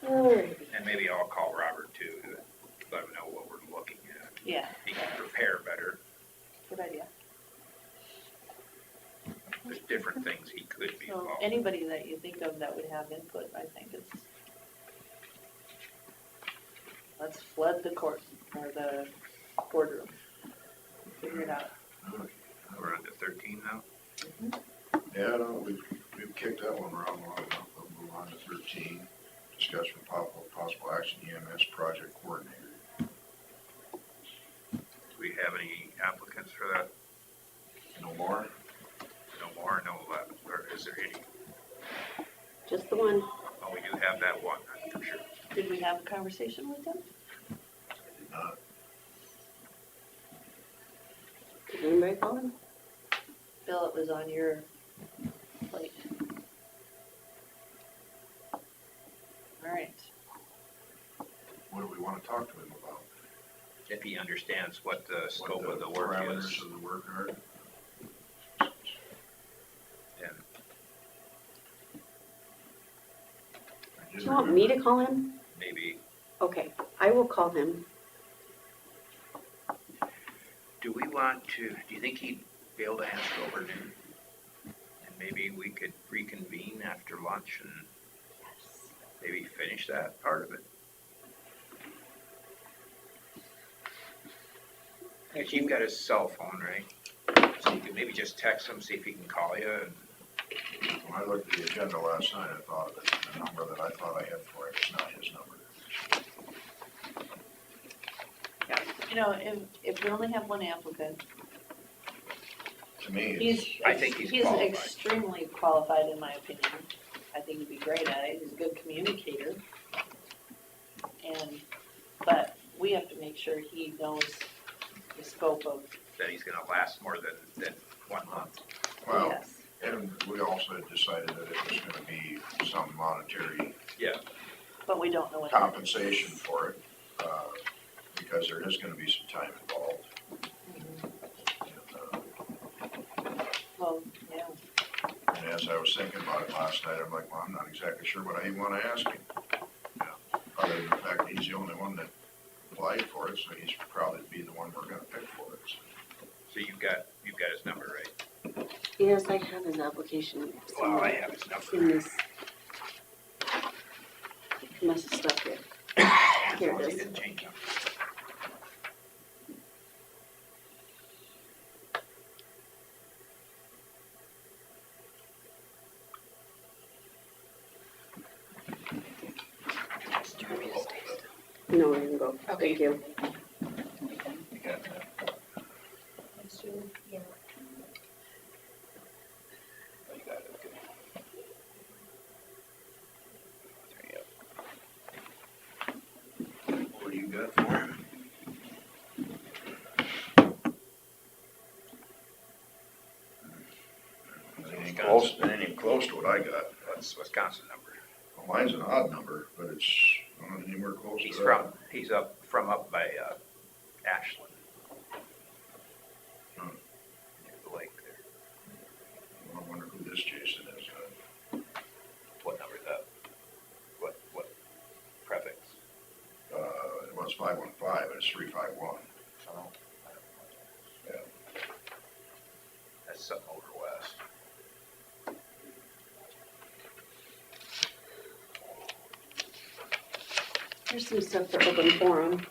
Alrighty. And maybe I'll call Robert too, to let him know what we're looking at. Yeah, He can prepare better. good idea. There's different things he could be So involved. anybody that you think of that would have input, I think it's, let's flood the court, or the boardroom. Figure it out. We're on to 13 now. Yeah, no, we've kicked that one around long enough. We'll move on to 13. Discussion possible action EMS project coordinator. Do we have any applicants for that? No more? No more, no left, or is there any? Just the one. Oh, we do have that one, I'm for sure. Did we have a conversation with them? Did not. Did anybody call him? Bill, it was on your plate. All right. What do we want to talk to him about? If he understands what the What scope of the work parameters is. of the work are? And Do you want me to call him? maybe, Okay, I will call him. do you think he'd be able to answer over noon? And maybe we could reconvene after lunch and maybe finish that part of it? Because you've got his cell phone, right? So you could maybe just text him, see if he can call you. And When I looked at the agenda last night, I thought that the number that I thought I had for it was not his number. Yeah, you know, if we only have one applicant, To me, he's, I think he's qualified. extremely qualified in my opinion. I think he'd be great at it, he's a good communicator. But we have to make sure he knows the scope of, that he's gonna last more than 1 month. well, yes. and we also had decided that it was gonna be some monetary But we don't know what. compensation for it, because there is gonna be some time involved. And, Well, yeah, and as I was thinking about it last night, I'm like, well, I'm not exactly sure what I want to ask him. Other than the fact that he's the only one that applied for it, so he's probably be the one we're gonna pick for it. So you've got his number, right? Yes, I have his application. Well, I have his In number. this mess of stuff here. As Here long it as he is. didn't change them. No, we can go. Thank you. You got that? Yeah. Oh, you got it, okay. There you go. What do you got for him? It ain't even close to what I got. That's Wisconsin number. Well, mine's an odd number, but it's not anywhere close He's to that. he's up by Ashland. Hmm. Near the lake there. I wonder who this Jason is. What number is that? What prefix? It was 515, and it's 351. Oh. Yeah. That's something over west. There's some stuff for open forum.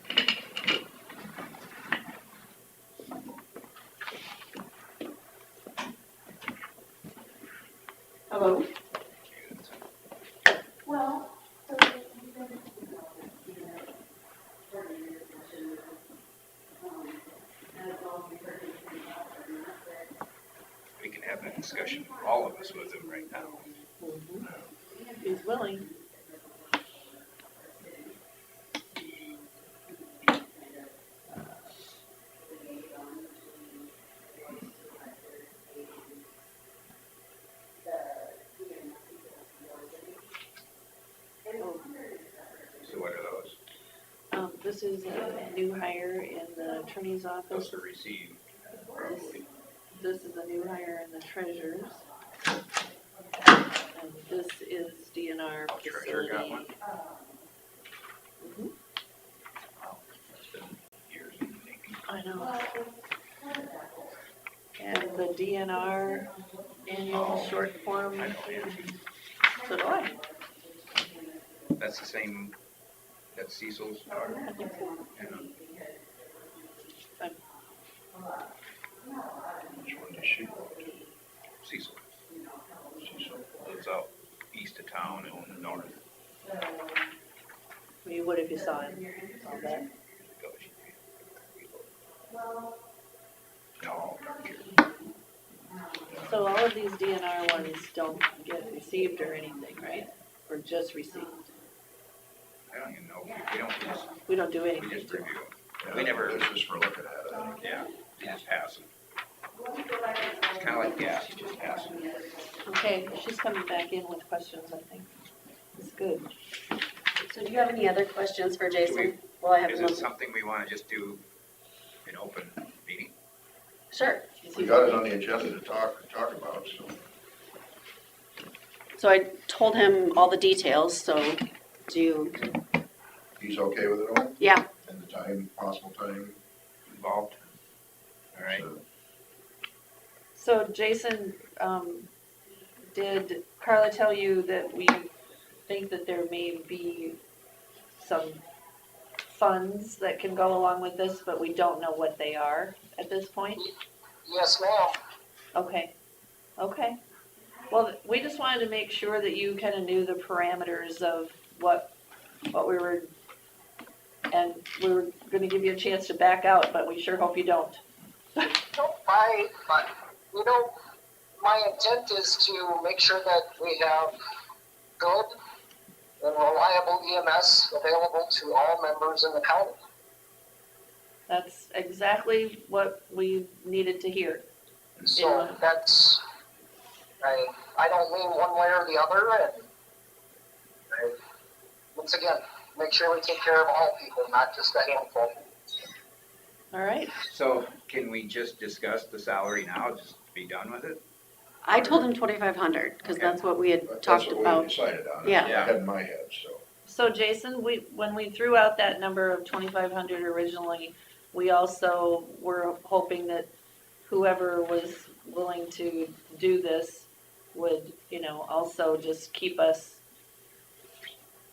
Hello? Well. We can have that discussion, all of us with him right now. He's willing. This is a new hire in the attorney's office. Supposed to receive, probably. This is a new hire in the treasurer's. And this is DNR Treasurer got facility. one? Mhm. Wow, it's been years in the making. I know. And the DNR annual short form, I know, yeah. so do I. That's the same, that's Cecil's daughter? I think so. Yeah. Which one does she go to? Cecil. Cecil. Lives out east of town and north. You would if you saw him. All that. No, So all of these DNR ones don't get received or anything, right? Or just received? I don't even know, we don't just, We don't do we anything just to review them. them. We never, This is for looking at it. yeah, you just pass them. It's kinda like gas, you just pass them. Okay, she's coming back in with questions, I think. It's good. So do you have any other questions for Do Jason? Well, I have Is them. it something we wanna just do in open meeting? Sure. We got it on the agenda to talk about, so. So I told him all the details, so do you, He's okay with it all? yeah, And the time, possible time? Involved? All right, So, So Jason, did Carla tell you that we think that there may be some funds that can go along with this, but we don't know what they are at this point? Yes, ma'am. Okay, okay. Well, we just wanted to make sure that you kind of knew the parameters of what we were, and we were gonna give you a chance to back out, but we sure hope you don't. You know, my intent is to make sure that we have good and reliable EMS available to all members in the county. That's exactly what we needed to hear. So Yeah. that's, I don't mean one way or the other, and once again, make sure we take care of all people, not just a handful. All right, so can we just discuss the salary now, just be done with it? I told him 2,500, because Okay. that's what we had That's talked what we about. decided on. Yeah. That's what I had in my head, so. so Jason, when we threw out that number of 2,500 originally, we also were hoping that whoever was willing to do this would, also just keep us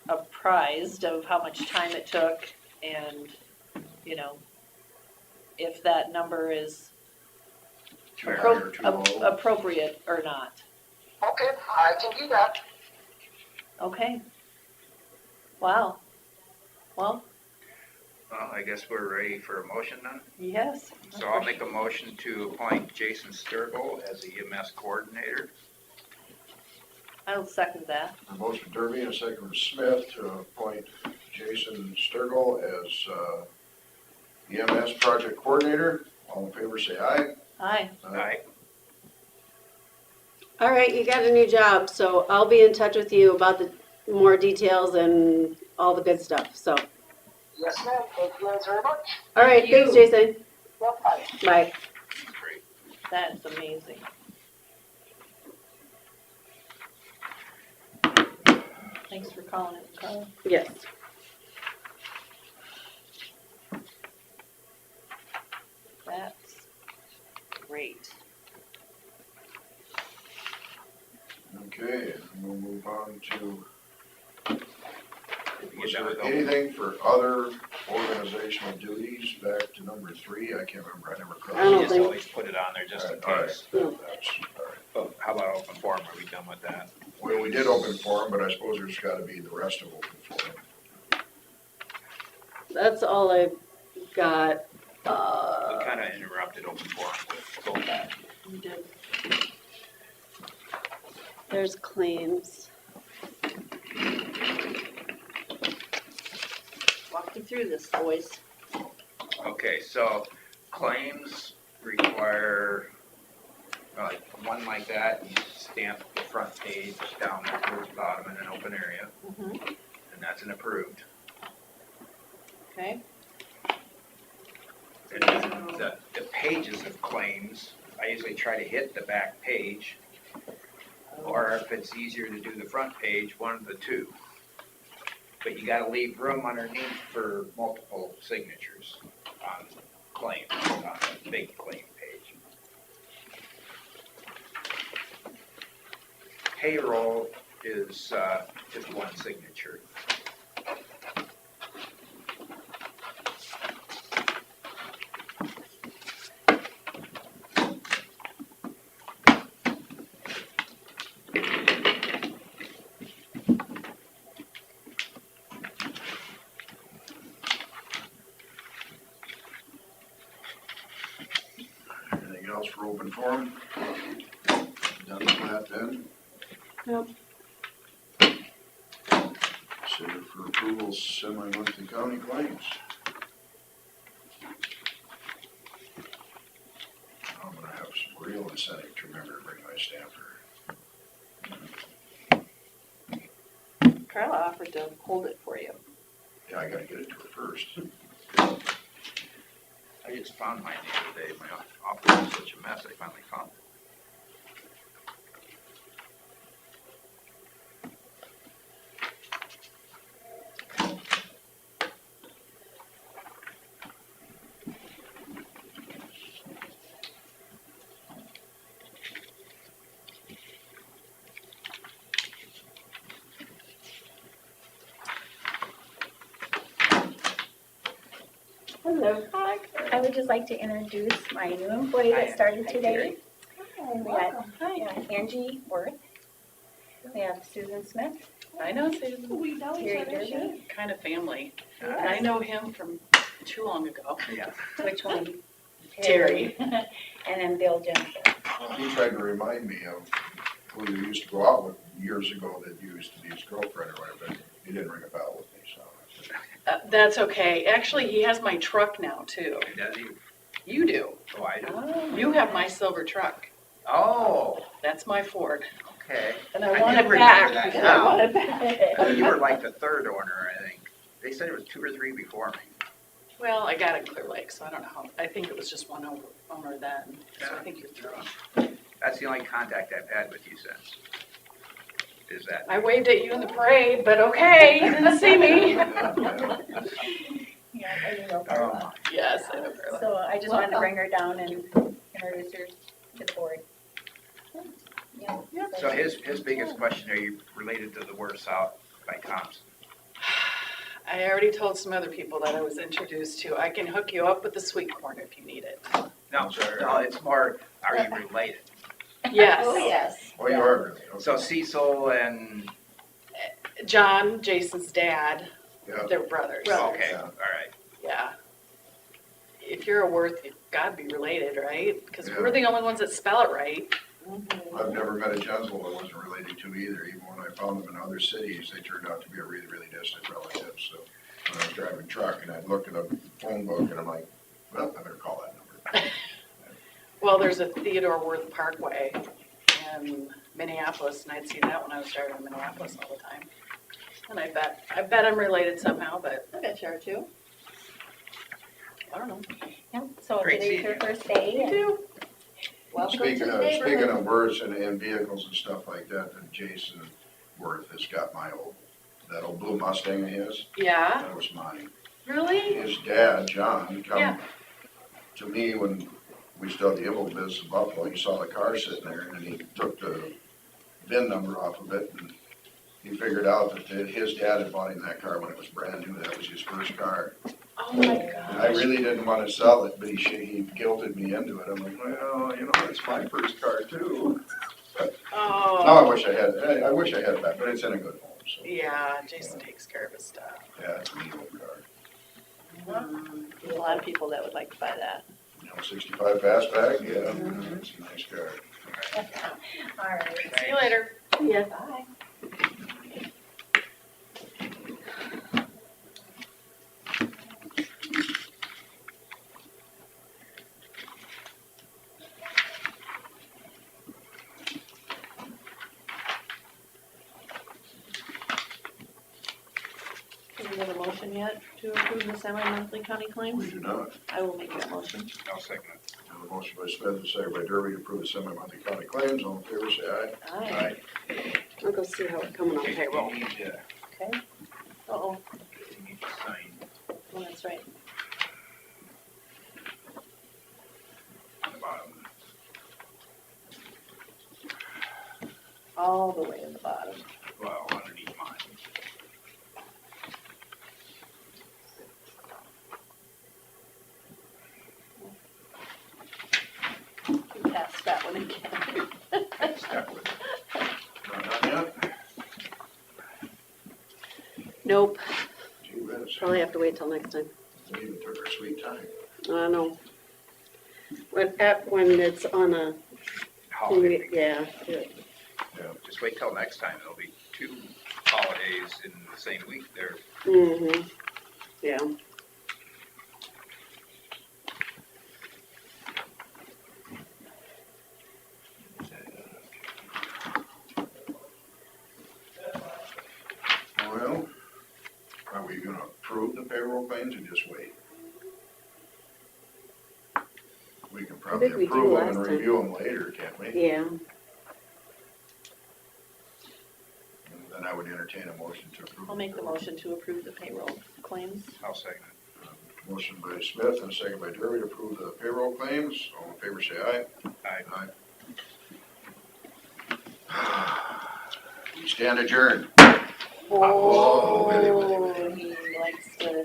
apprised of how much time it took and, if that number is Too high or too low? appropriate or not. Okay, I can do that. Okay. Wow. Well, Well, I guess we're ready for a motion then. yes. So I'll make a motion to appoint Jason Sturgill as the EMS coordinator. I'll second that. A motion Derby and a second from Smith to appoint Jason Sturgill as EMS project coordinator. All in favor, say aye. Aye. Aye. All right, you got a new job, so I'll be in touch with you about the more details and all the good stuff, so. Yes, ma'am. Thank you guys very much. All right, thanks, Jason. Yep, bye. Bye. Great. That's amazing. Thanks for calling it, Carla. Yes. That's great. Okay, we'll move on to, was Get there that anything for other organizational duties back to number 3? I can't remember, I never I crossed. don't We just think- always put it on there just in All right, case. that's, all right. Oh, how about open forum, are we done with that? Well, we did open forum, but I suppose there's gotta be the rest of open forum. That's all I've got. We kinda interrupted open forum with go back. You did. There's claims. Walk you through this, boys. Okay, so claims require, like, one like that, you stamp the front page down there towards the bottom in an open area, Mhm. and that's an approved. Okay, And the pages of claims, I usually try to hit the back page, or if it's easier to do the front page, one of the two. But you gotta leave room underneath for multiple signatures on claims, on the big claim page. Payroll is just one signature. Anything else for open forum? Done with that then? Nope. Consider for approval semi-monthly county claims. I'm gonna have some real incentive to remember to bring my stamper. Carla offered to hold it for you. Yeah, I gotta get it to her first. I just found mine the other day. My office was such a mess, I finally found it. Hello. Hi. I would just like to introduce my new employee that started today. We got Angie Worth. We have Susan Smith. I know Susan. We know each other, Derby, kind of family. And I know him from too long ago. Yeah. Which one? Terry. And then Bill Jensen. He tried to remind me of who you used to go out with years ago that used to be his girlfriend or whatever, but he didn't ring a bell with me, so. That's okay. Actually, he has my truck now too. Does he? You do. Oh, I do. You have my silver truck. Oh, That's my Ford. okay. And I want it did remember back. that I now. want it back. Oh, you were like the third owner, I think. They said it was 2 or 3 before me. Well, I got it in Clear Lake, so I don't know how, I think it was just one owner then, so I think you're through. That's the only contact I've had with you since. Is that? I waved at you in the parade, but okay, you didn't see me. Yeah, and you know Oh, Carla. Yes, I know Carla. So I just wanted to bring her down and introduce her to the board. Yeah. So his biggest question, are you related to the Word South by Thompson? I already told some other people that I was introduced to. I can hook you up with the sweet corn if you need it. No, it's more, are you related? Yes. Oh, yes. Oh, you are really, okay. So Cecil and, John, Jason's dad, Yeah. they're brothers. okay, Yeah. all right. Yeah. If you're a Worth, you've got to be related, right? Because Yeah. we're the only ones that spell it right. I've never met a Jensel I wasn't related to either. Even when I found them in other cities, they turned out to be a really, really distant relative. So when I was driving truck and I'd look at a phone book and I'm like, well, I better call that number. Well, there's a Theodore Worth Parkway in Minneapolis, and I'd see that when I was driving to Minneapolis all the time. And I bet I'm related somehow, but I bet you are too. I don't know. Yeah, so Great today's seeing her you. first day. and Welcome to Speaking the of neighborhood. words and vehicles and stuff like that, and Jason Worth has got that old blue Mustang of his. Yeah, That was mine. really? His dad, John, Yeah. come to me when we still had the Ible business in Buffalo. He saw the car sitting there and he took the VIN number off of it and he figured out that his dad had bought him that car when it was brand new. That was his first car. Oh my And I gosh. really didn't want to sell it, but he guilted me into it. I'm like, well, it's my first car too. Now I Oh, wish I had that, but it's in a good home, so. yeah, Jason takes care of his stuff. Yeah, it's a neat old car. There's a lot of people that would like to buy that. 65 fastback, yeah, it's a nice car. All right. See you later. Yeah. Bye. Any have a motion yet to approve the semi-monthly county We claims? do not. I will make that motion. I'll second it. Have a motion by Smith and second by Derby to approve the semi-monthly county claims. All in favor, say aye. Aye. I'll go see how it's coming on Okay, payroll. you need to, Okay. Uh-oh, you need to sign oh, that's right. on the bottom. All the way at the bottom. Well, underneath mine. You passed that one again. Stuck with it. Not done yet? Nope, Gee whiz. probably have to wait till next time. We even took our sweet time. I know. When it's on a, Holiday. yeah, Just wait till next time. There'll be 2 holidays in the same week there. mm-hmm, yeah. Well, are we gonna approve the payroll claims or just wait? We can probably we do approve them and last time. review them later, can't we? Yeah, And then I would entertain a motion to approve. I'll make the motion to approve the payroll claims. I'll second it. Motion by Smith and a second by Derby to approve the payroll claims. All in favor, say aye. Aye. Aye. We stand adjourned. Oh, really, really, he likes to